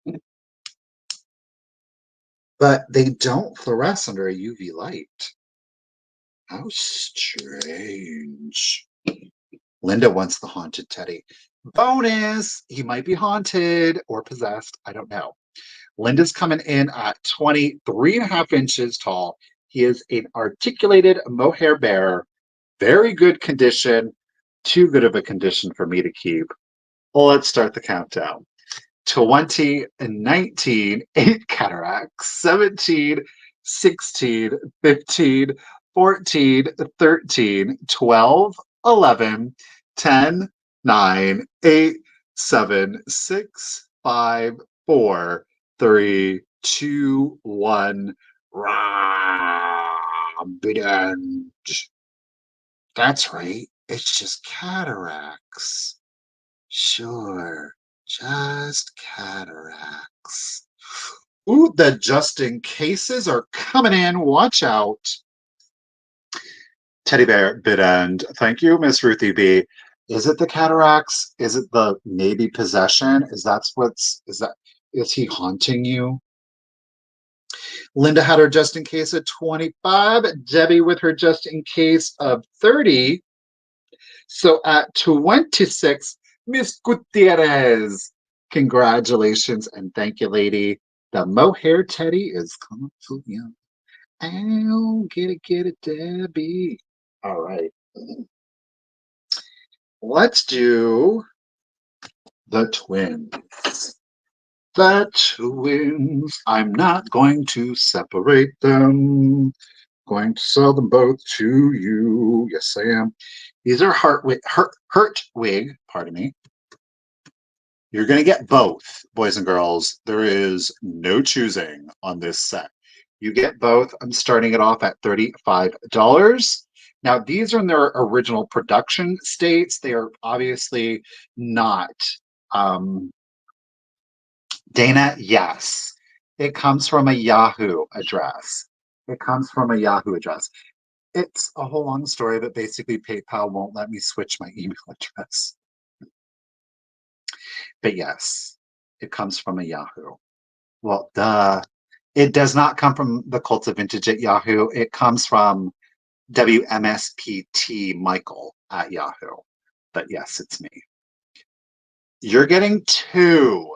But they don't fluoresce under a UV light. How strange. Linda wants the haunted teddy. Bonus! He might be haunted or possessed. I don't know. Linda's coming in at 23.5 inches tall. He is an articulated mohair bear. Very good condition. Too good of a condition for me to keep. Well, let's start the countdown. 20 and 19, 8 cataracts, 17, 16, 15, 14, 13, 12, 11, 10, 9, 8, 7, 6, 5, 4, 3, 2, 1. Rabbit. That's right. It's just cataracts. Sure. Just cataracts. Ooh, the just in cases are coming in. Watch out. Teddy bear bid end. Thank you, Miss Ruthie B. Is it the cataracts? Is it the maybe possession? Is he haunting you? Linda had her just in case of 25. Debbie with her just in case of 30. So at 26, Miss Gutierrez. Congratulations and thank you, lady. The mohair teddy is coming to you. Ow, get it, Debbie. All right. Let's do the twins. The twins. I'm not going to separate them. Going to sell them both to you. Yes, I am. These are Hertwig, pardon me. You're going to get both, boys and girls. There is no choosing on this set. You get both. I'm starting it off at $35. Now, these are in their original production states. They are obviously not. Dana, yes. It comes from a Yahoo address. It comes from a Yahoo address. It's a whole long story, but basically PayPal won't let me switch my email address. But yes, it comes from a Yahoo. Well, duh. It does not come from The.Cult.Of.Vintage at Yahoo. It comes from WMSPT Michael at Yahoo. But yes, it's me. You're getting 2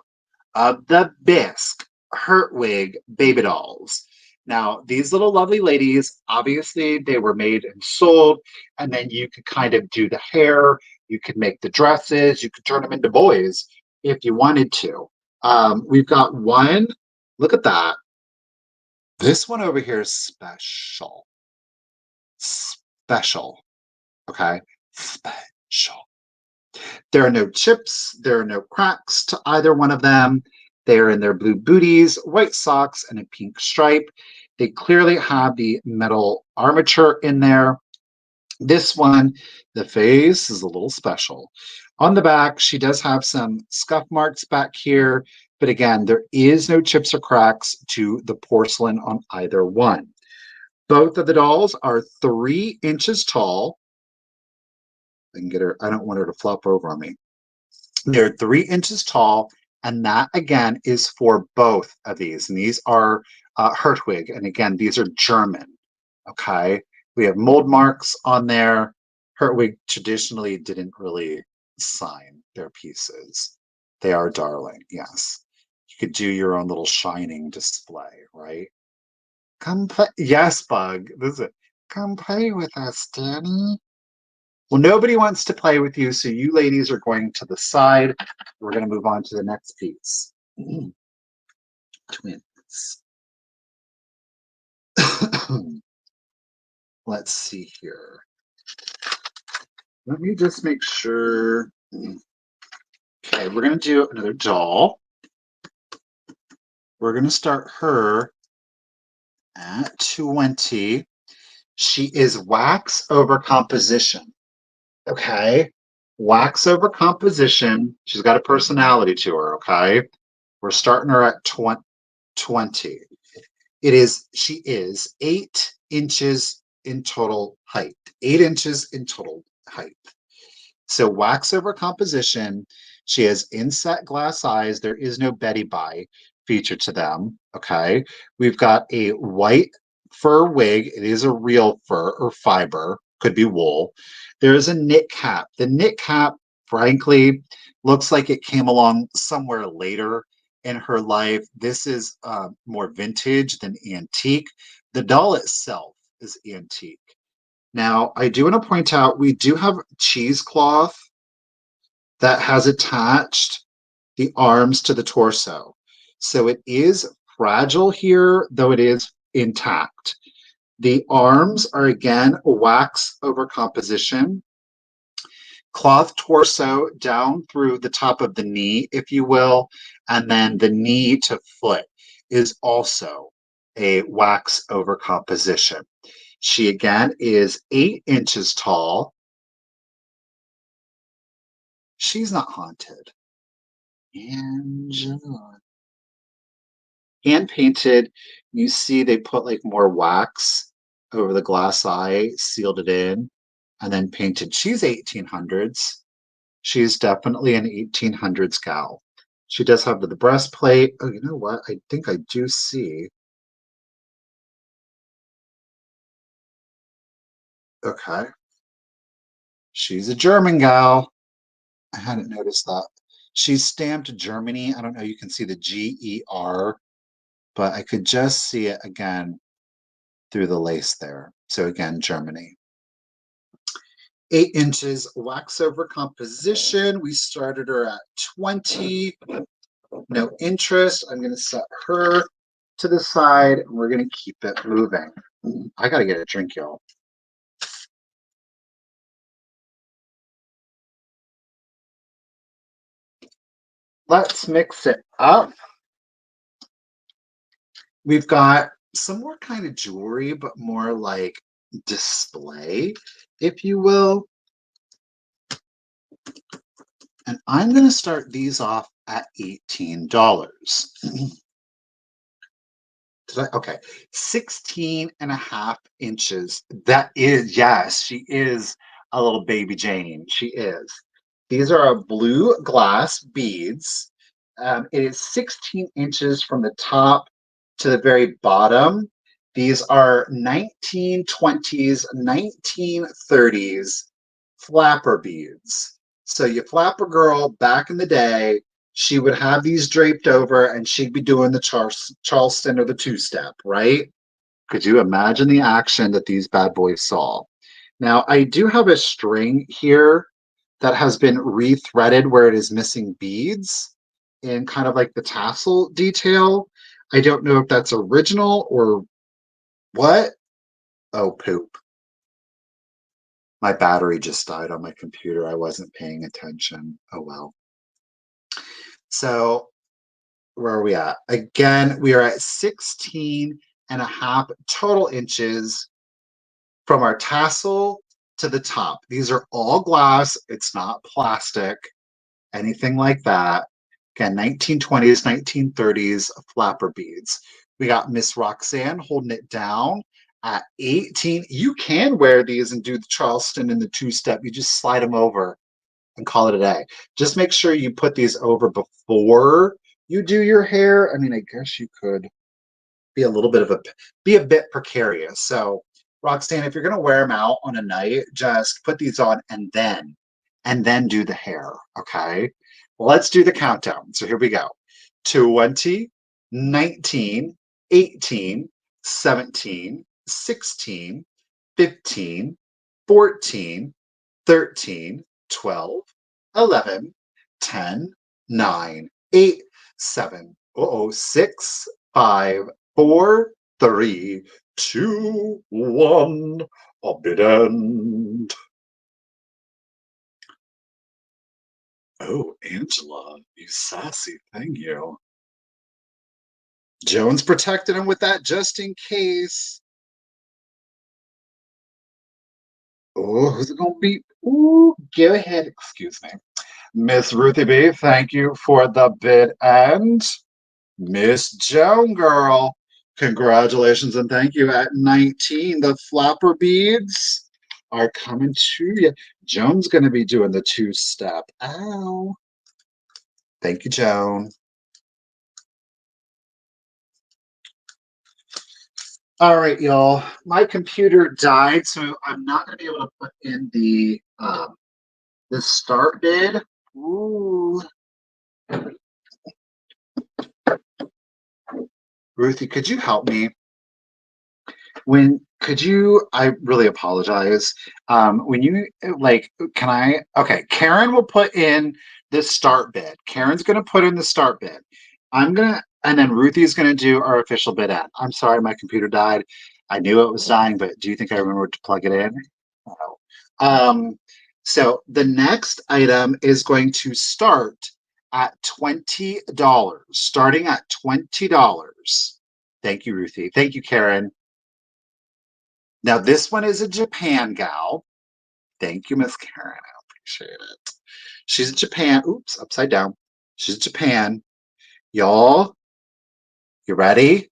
of the Bisque Hertwig baby dolls. Now, these little lovely ladies, obviously, they were made and sold, and then you could kind of do the hair, you could make the dresses, you could turn them into boys if you wanted to. We've got one, look at that. This one over here is special. Special. Okay? Special. There are no chips, there are no cracks to either one of them. They are in their blue booties, white socks, and a pink stripe. They clearly have the metal armature in there. This one, the face is a little special. On the back, she does have some scuff marks back here, but again, there is no chips or cracks to the porcelain on either one. Both of the dolls are 3 inches tall. I can get her, I don't want her to flop over on me. They're 3 inches tall, and that again is for both of these. And these are Hertwig, and again, these are German. Okay, we have mold marks on there. Hertwig traditionally didn't really sign their pieces. They are darling, yes. You could do your own little shining display, right? Come play. Yes, Bug. This is it. Come play with us, Danny. Well, nobody wants to play with you, so you ladies are going to the side. We're going to move on to the next piece. Twins. Let's see here. Let me just make sure. Okay, we're going to do another doll. We're going to start her at 20. She is wax over composition. Okay. Wax over composition. She's got a personality to her. Okay. We're starting her at 20. She is 8 inches in total height. 8 inches in total height. So wax over composition. She has inset glass eyes. There is no Betty Bye feature to them. Okay. We've got a white fur wig. It is a real fur or fiber. Could be wool. There is a knit cap. The knit cap, frankly, looks like it came along somewhere later in her life. This is more vintage than antique. The doll itself is antique. Now, I do want to point out we do have cheesecloth that has attached the arms to the torso. So it is fragile here, though it is intact. The arms are again wax over composition. Cloth torso down through the top of the knee, if you will, and then the knee to foot is also a wax over composition. She again is 8 inches tall. She's not haunted. Angela. Hand painted, you see they put like more wax over the glass eye, sealed it in, and then painted. She's 1800s. She's definitely an 1800s gal. She does have the breastplate. Oh, you know what? I think I do see. Okay. She's a German gal. I hadn't noticed that. She's stamped Germany. I don't know. You can see the GER, but I could just see it again through the lace there. So again, Germany. 8 inches wax over composition. We started her at 20. No interest. I'm going to set her to the side and we're going to keep it moving. I got to get a drink, y'all. Let's mix it up. We've got some more kind of jewelry, but more like display, if you will. And I'm going to start these off at $18. Okay, 16.5 inches. That is, yes, she is a little baby Jane. She is. These are blue glass beads. It is 16 inches from the top to the very bottom. These are 1920s, 1930s flapper beads. So you flapper girl back in the day, she would have these draped over and she'd be doing the Charleston or the two-step, right? Could you imagine the action that these bad boys saw? Now, I do have a string here that has been rethreaded where it is missing beads in kind of like the tassel detail. I don't know if that's original or what. Oh, poop. My battery just died on my computer. I wasn't paying attention. Oh, well. So where are we at? Again, we are at 16.5 total inches from our tassel to the top. These are all glass. It's not plastic, anything like that. Again, 1920s, 1930s flapper beads. We got Miss Roxanne holding it down at 18. You can wear these and do the Charleston and the two-step. You just slide them over and call it a day. Just make sure you put these over before you do your hair. I mean, I guess you could be a bit precarious. So Roxanne, if you're going to wear them out on a night, just put these on and then do the hair. Okay. Well, let's do the countdown. So here we go. 20, 19, 18, 17, 16, 15, 14, 13, 12, 11, 10, 9, 8, 7, 6, 5, 4, 3, 2, 1. A bit end. Oh, Angela, you sassy thing, you. Jones protected him with that just in case. Oh, who's it gonna be? Ooh, go ahead. Excuse me. Miss Ruthie B, thank you for the bid. And Miss Joan Girl, congratulations and thank you at 19. The flapper beads are coming to you. Joan's gonna be doing the two-step. Ow. Thank you, Joan. All right, y'all. My computer died, so I'm not going to be able to put in the start bid. Ooh. Ruthie, could you help me? I really apologize. When you can I? Okay, Karen will put in the start bid. Karen's going to put in the start bid. And then Ruthie's going to do our official bid end. I'm sorry, my computer died. I knew it was dying, but do you think I remembered to plug it in? No. So the next item is going to start at $20, starting at $20. Thank you, Ruthie. Thank you, Karen. Now, this one is a Japan gal. Thank you, Miss Karen. I appreciate it. She's a Japan. Oops, upside down. She's Japan. Y'all, you ready?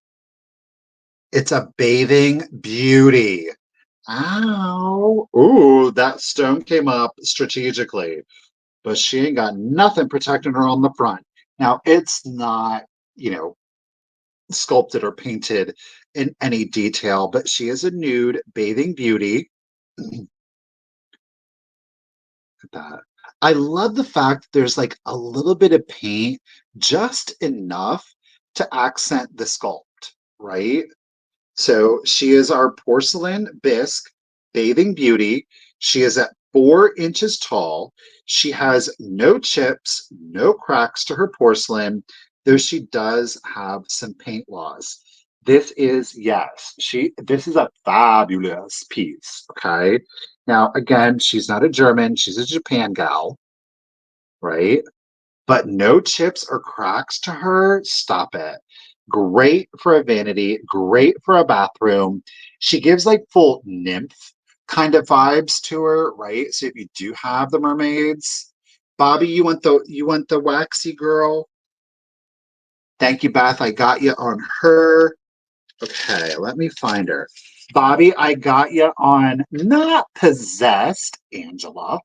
It's a bathing beauty. Ow. Ooh, that stone came up strategically, but she ain't got nothing protecting her on the front. Now, it's not, sculpted or painted in any detail, but she is a nude bathing beauty. That. I love the fact that there's like a little bit of paint, just enough to accent the sculpt, right? So she is our porcelain bisque bathing beauty. She is at 4 inches tall. She has no chips, no cracks to her porcelain, though she does have some paint loss. This is, yes, this is a fabulous piece. Okay. Now, again, she's not a German, she's a Japan gal, right? But no chips or cracks to her. Stop it. Great for a vanity, great for a bathroom. She gives like full nymph kind of vibes to her, right? So if you do have the mermaids, Bobby, you want the waxy girl? Thank you, Beth. I got you on her. Okay, let me find her. Bobby, I got you on not possessed, Angela.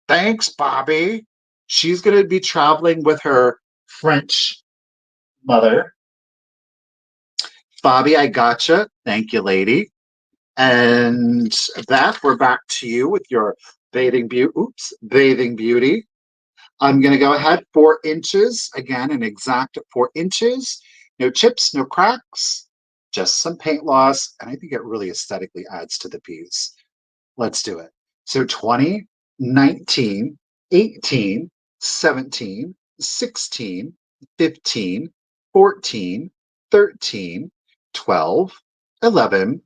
Thanks, Bobby. She's going to be traveling with her French mother. Bobby, I gotcha. Thank you, lady. And Beth, we're back to you with your bathing beauty. Oops, bathing beauty. I'm going to go ahead 4 inches. Again, an exact 4 inches. No chips, no cracks, just some paint loss. And I think it really aesthetically adds to the piece. Let's do it. So 20, 19, 18, 17, 16, 15, 14, 13, 12, 11,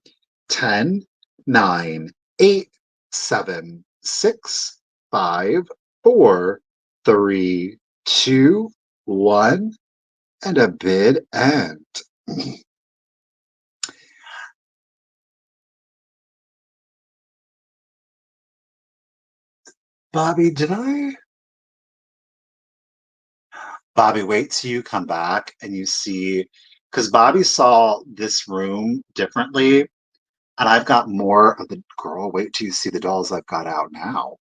10, 9, 8, 7, 6, 5, 4, 3, 2, 1, and a bid end. Bobby, did I? Bobby, wait till you come back and you see, because Bobby saw this room differently, and I've got more of the girl. Wait till you see the dolls I've got out now.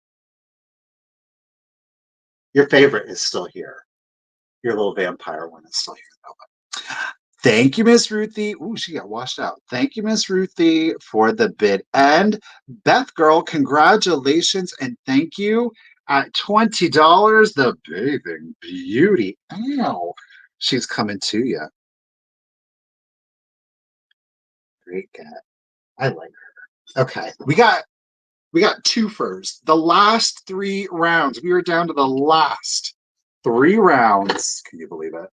Your favorite is still here. Your little vampire one is still here, though. Thank you, Miss Ruthie. Ooh, she got washed out. Thank you, Miss Ruthie, for the bid. And Beth, girl, congratulations and thank you. At $20, the bathing beauty. Ow. She's coming to you. Great cat. I like her. Okay. We got two furs. The last 3 rounds. We are down to the last 3 rounds. Can you believe it?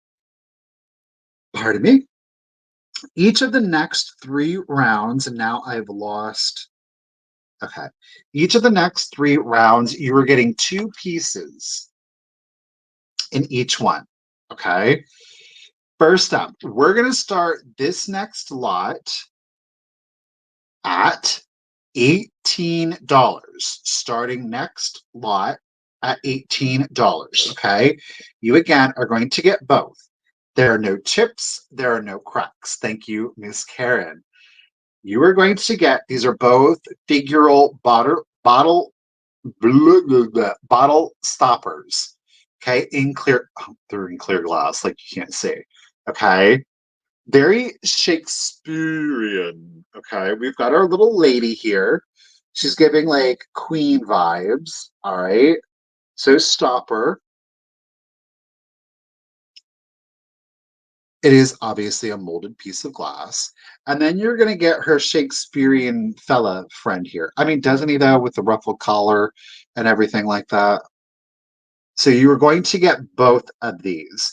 Pardon me. Each of the next 3 rounds, and now I've lost. Okay. Each of the next 3 rounds, you are getting 2 pieces in each one. Okay. First up, we're going to start this next lot at $18. Starting next lot at $18. Okay. You again are going to get both. There are no chips, there are no cracks. Thank you, Miss Karen. You are going to get, these are both figural bottle stoppers. Okay, in clear, oh, they're in clear glass, like you can't see. Okay, very Shakespearean. Okay, we've got our little lady here. She's giving like queen vibes. All right, so stopper. It is obviously a molded piece of glass. And then you're going to get her Shakespearean fella friend here. I mean, doesn't he, though, with the ruffled collar and everything like that? So you are going to get both of these.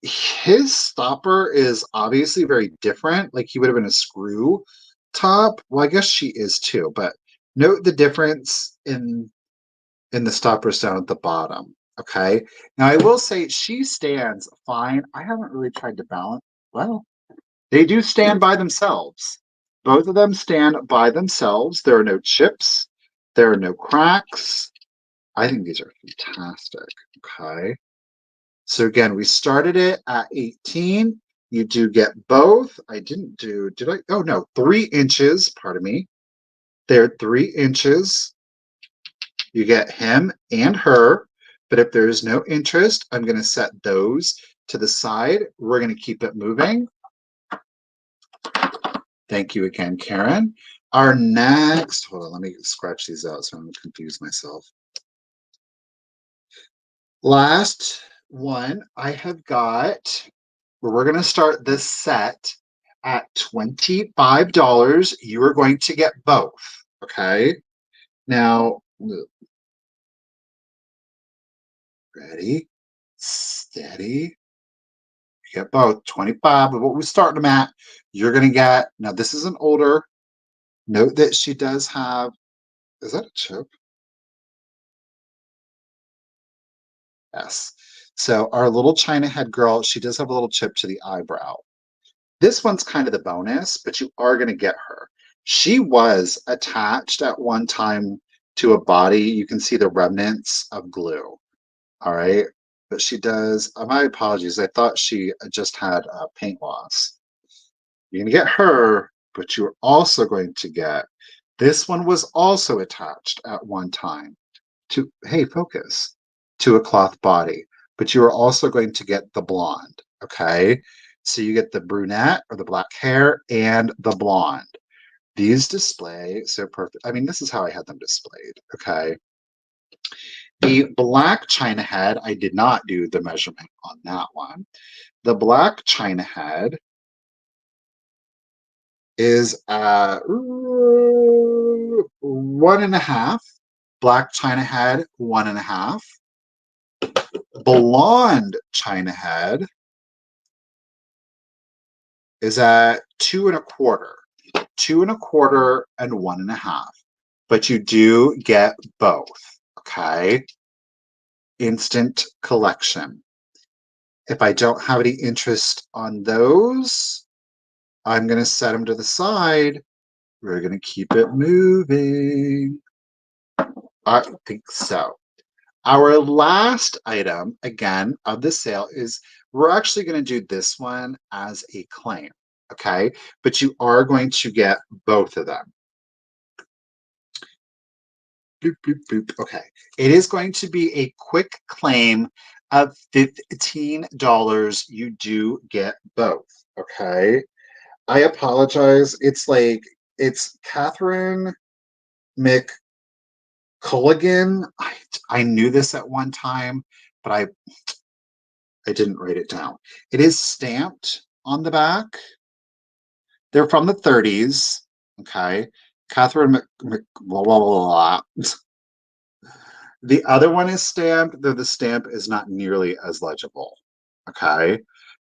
His stopper is obviously very different. Like he would have been a screw top. Well, I guess she is too, but note the difference in the stoppers down at the bottom. Okay. Now I will say she stands fine. I haven't really tried to balance. Well, they do stand by themselves. Both of them stand by themselves. There are no chips. There are no cracks. I think these are fantastic. Okay. So again, we started it at 18. You do get both. I didn't do, did I? Oh no, 3 inches. Pardon me. They're 3 inches. You get him and her, but if there is no interest, I'm going to set those to the side. We're going to keep it moving. Thank you again, Karen. Our next, hold on, let me scratch these out so I don't confuse myself. Last one, I have got, where we're going to start this set at $25. You are going to get both, okay? Now, ready, steady. You get both 25, but what we're starting them at, you're going to get, now this is an older, note that she does have, is that a chip? Yes. So our little China head girl, she does have a little chip to the eyebrow. This one's kind of the bonus, but you are going to get her. She was attached at one time to a body. You can see the remnants of glue. All right. But she does, my apologies. I thought she just had a paint loss. You're going to get her, but you're also going to get, this one was also attached at one time to, hey, focus, to a cloth body, but you are also going to get the blonde. Okay. So you get the brunette or the black hair and the blonde. These display so perfect. I mean, this is how I had them displayed. Okay. The black China head, I did not do the measurement on that one. The black China head is 1.5. Black China head, 1.5. Blonde China head is at 2.25. 2.25 and 1.5. But you do get both. Okay. Instant collection. If I don't have any interest on those, I'm going to set them to the side. We're going to keep it moving. I think so. Our last item, again, of the sale is we're actually going to do this one as a claim, okay? But you are going to get both of them. Boop, boop, boop. Okay. It is going to be a quick claim of $15. You do get both, okay? I apologize. It's Catherine Culligan, I knew this at one time, but I didn't write it down. It is stamped on the back. They're from the 30s. Okay. Catherine blah, blah, blah, blah. The other one is stamped, though the stamp is not nearly as legible. Okay.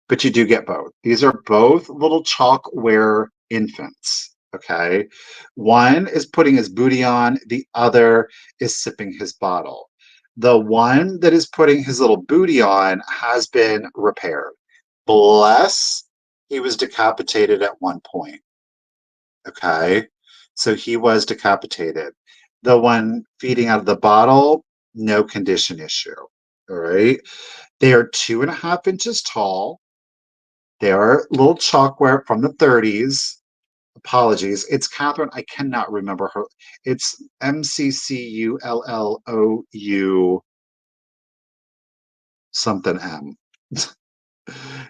But you do get both. These are both little chalkware infants. Okay. One is putting his booty on, the other is sipping his bottle. The one that is putting his little booty on has been repaired. Bless, he was decapitated at one point. Okay. So he was decapitated. The one feeding out of the bottle, no condition issue. All right. They are 2.5 inches tall. They are little chalkware from the 30s. Apologies. It's Catherine. I cannot remember her. It's MCCULLOU something M.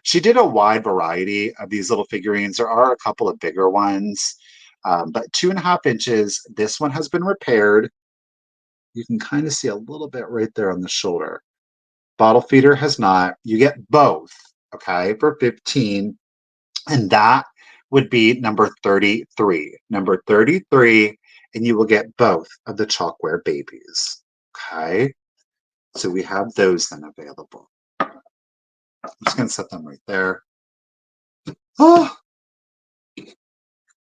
She did a wide variety of these little figurines. There are a couple of bigger ones, but 2.5 inches. This one has been repaired. You can kind of see a little bit right there on the shoulder. Bottle feeder has not. You get both, okay, for 15. And that would be number 33. Number 33, and you will get both of the chalkware babies. Okay. So we have those then available. I'm just going to set them right there. Oh,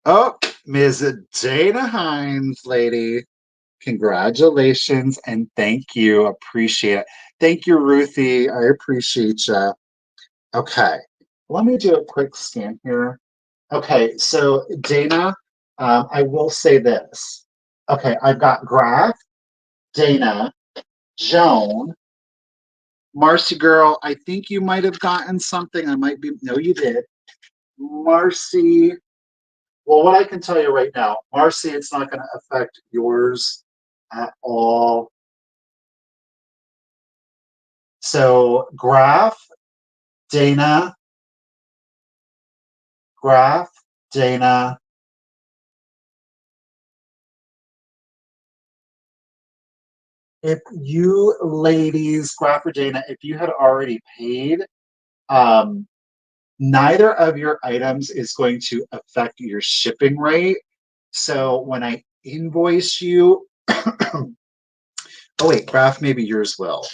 oh, Ms. Dana Hines, lady. Congratulations and thank you. Appreciate it. Thank you, Ruthie. I appreciate you. Okay. Let me do a quick scan here. Okay, so Dana, I will say this. Okay, I've got Graf, Dana, Joan, Marcy girl. I think you might have gotten something. I might be. No, you did. Marcy. Well, what I can tell you right now, Marcy, it's not going to affect yours at all. So Graf, Dana, Graf, Dana. If you ladies, Graf or Dana, if you had already paid, um, neither of your items is going to affect your shipping rate. So when I invoice you, oh wait, Graf, maybe yours will.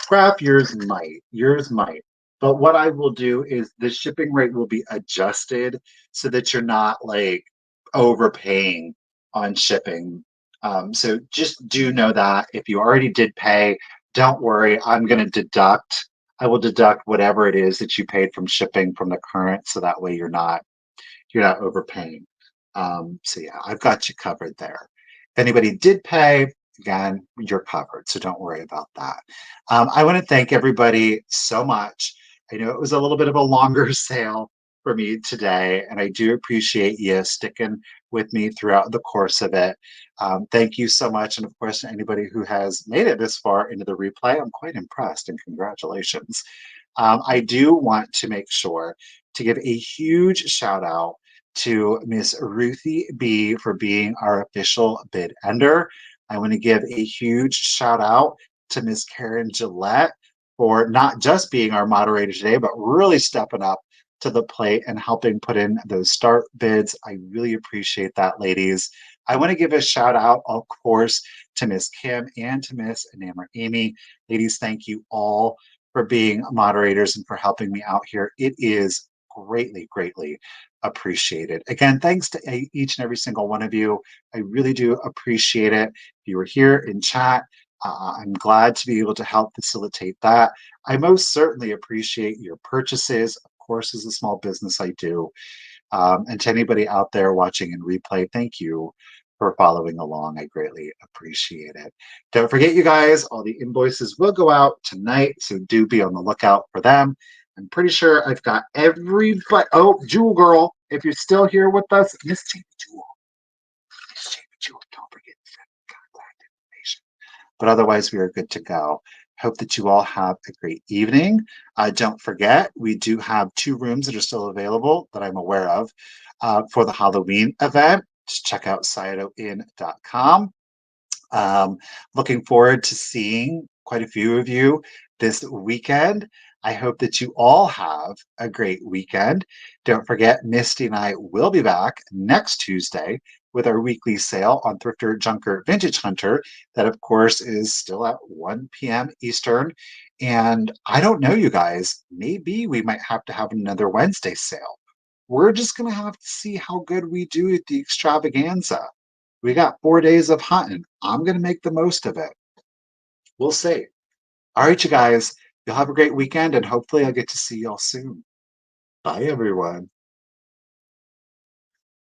Graf, yours might. Yours might. But what I will do is the shipping rate will be adjusted so that you're not like overpaying on shipping. So just do know that if you already did pay, don't worry. I'm going to deduct. I will deduct whatever it is that you paid from shipping from the current, so that way you're not overpaying. So yeah, I've got you covered there. If anybody did pay, again, you're covered, so don't worry about that. I want to thank everybody so much. I know it was a little bit of a longer sale for me today, and I do appreciate you sticking with me throughout the course of it. Thank you so much. And of course, anybody who has made it this far into the replay, I'm quite impressed and congratulations. I do want to make sure to give a huge shout out to Miss Ruthie B for being our official bid ender. I want to give a huge shout out to Miss Karen Gillette for not just being our moderator today, but really stepping up to the plate and helping put in those start bids. I really appreciate that, ladies. I want to give a shout out, of course, to Miss Kim and to Miss Enamor Amy. Ladies, thank you all for being moderators and for helping me out here. It is greatly, greatly appreciated. Again, thanks to each and every single one of you. I really do appreciate it. If you were here in chat, I'm glad to be able to help facilitate that. I most certainly appreciate your purchases. Of course, as a small business, I do. And to anybody out there watching in replay, thank you for following along. I greatly appreciate it. Don't forget, you guys, all the invoices will go out tonight, so do be on the lookout for them. I'm pretty sure I've got everybody. Oh, Jewel Girl, if you're still here with us, Miss Jamie Jewel. Miss Jamie Jewel, don't forget to send contact information. But otherwise, we are good to go. Hope that you all have a great evening. Don't forget, we do have 2 rooms that are still available that I'm aware of for the Halloween event. Just check out sciotoinn.com. Um, Looking forward to seeing quite a few of you this weekend. I hope that you all have a great weekend. Don't forget, Misty and I will be back next Tuesday with our weekly sale on Thrifter Junker Vintage Hunter. That, of course, is still at 1 p.m. Eastern. And I don't know, you guys, maybe we might have to have another Wednesday sale. We're just going to have to see how good we do at the extravaganza. We got 4 days of hunting. I'm going to make the most of it. We'll see. All right, you guys, you'll have a great weekend and hopefully I'll get to see y'all soon. Bye, everyone.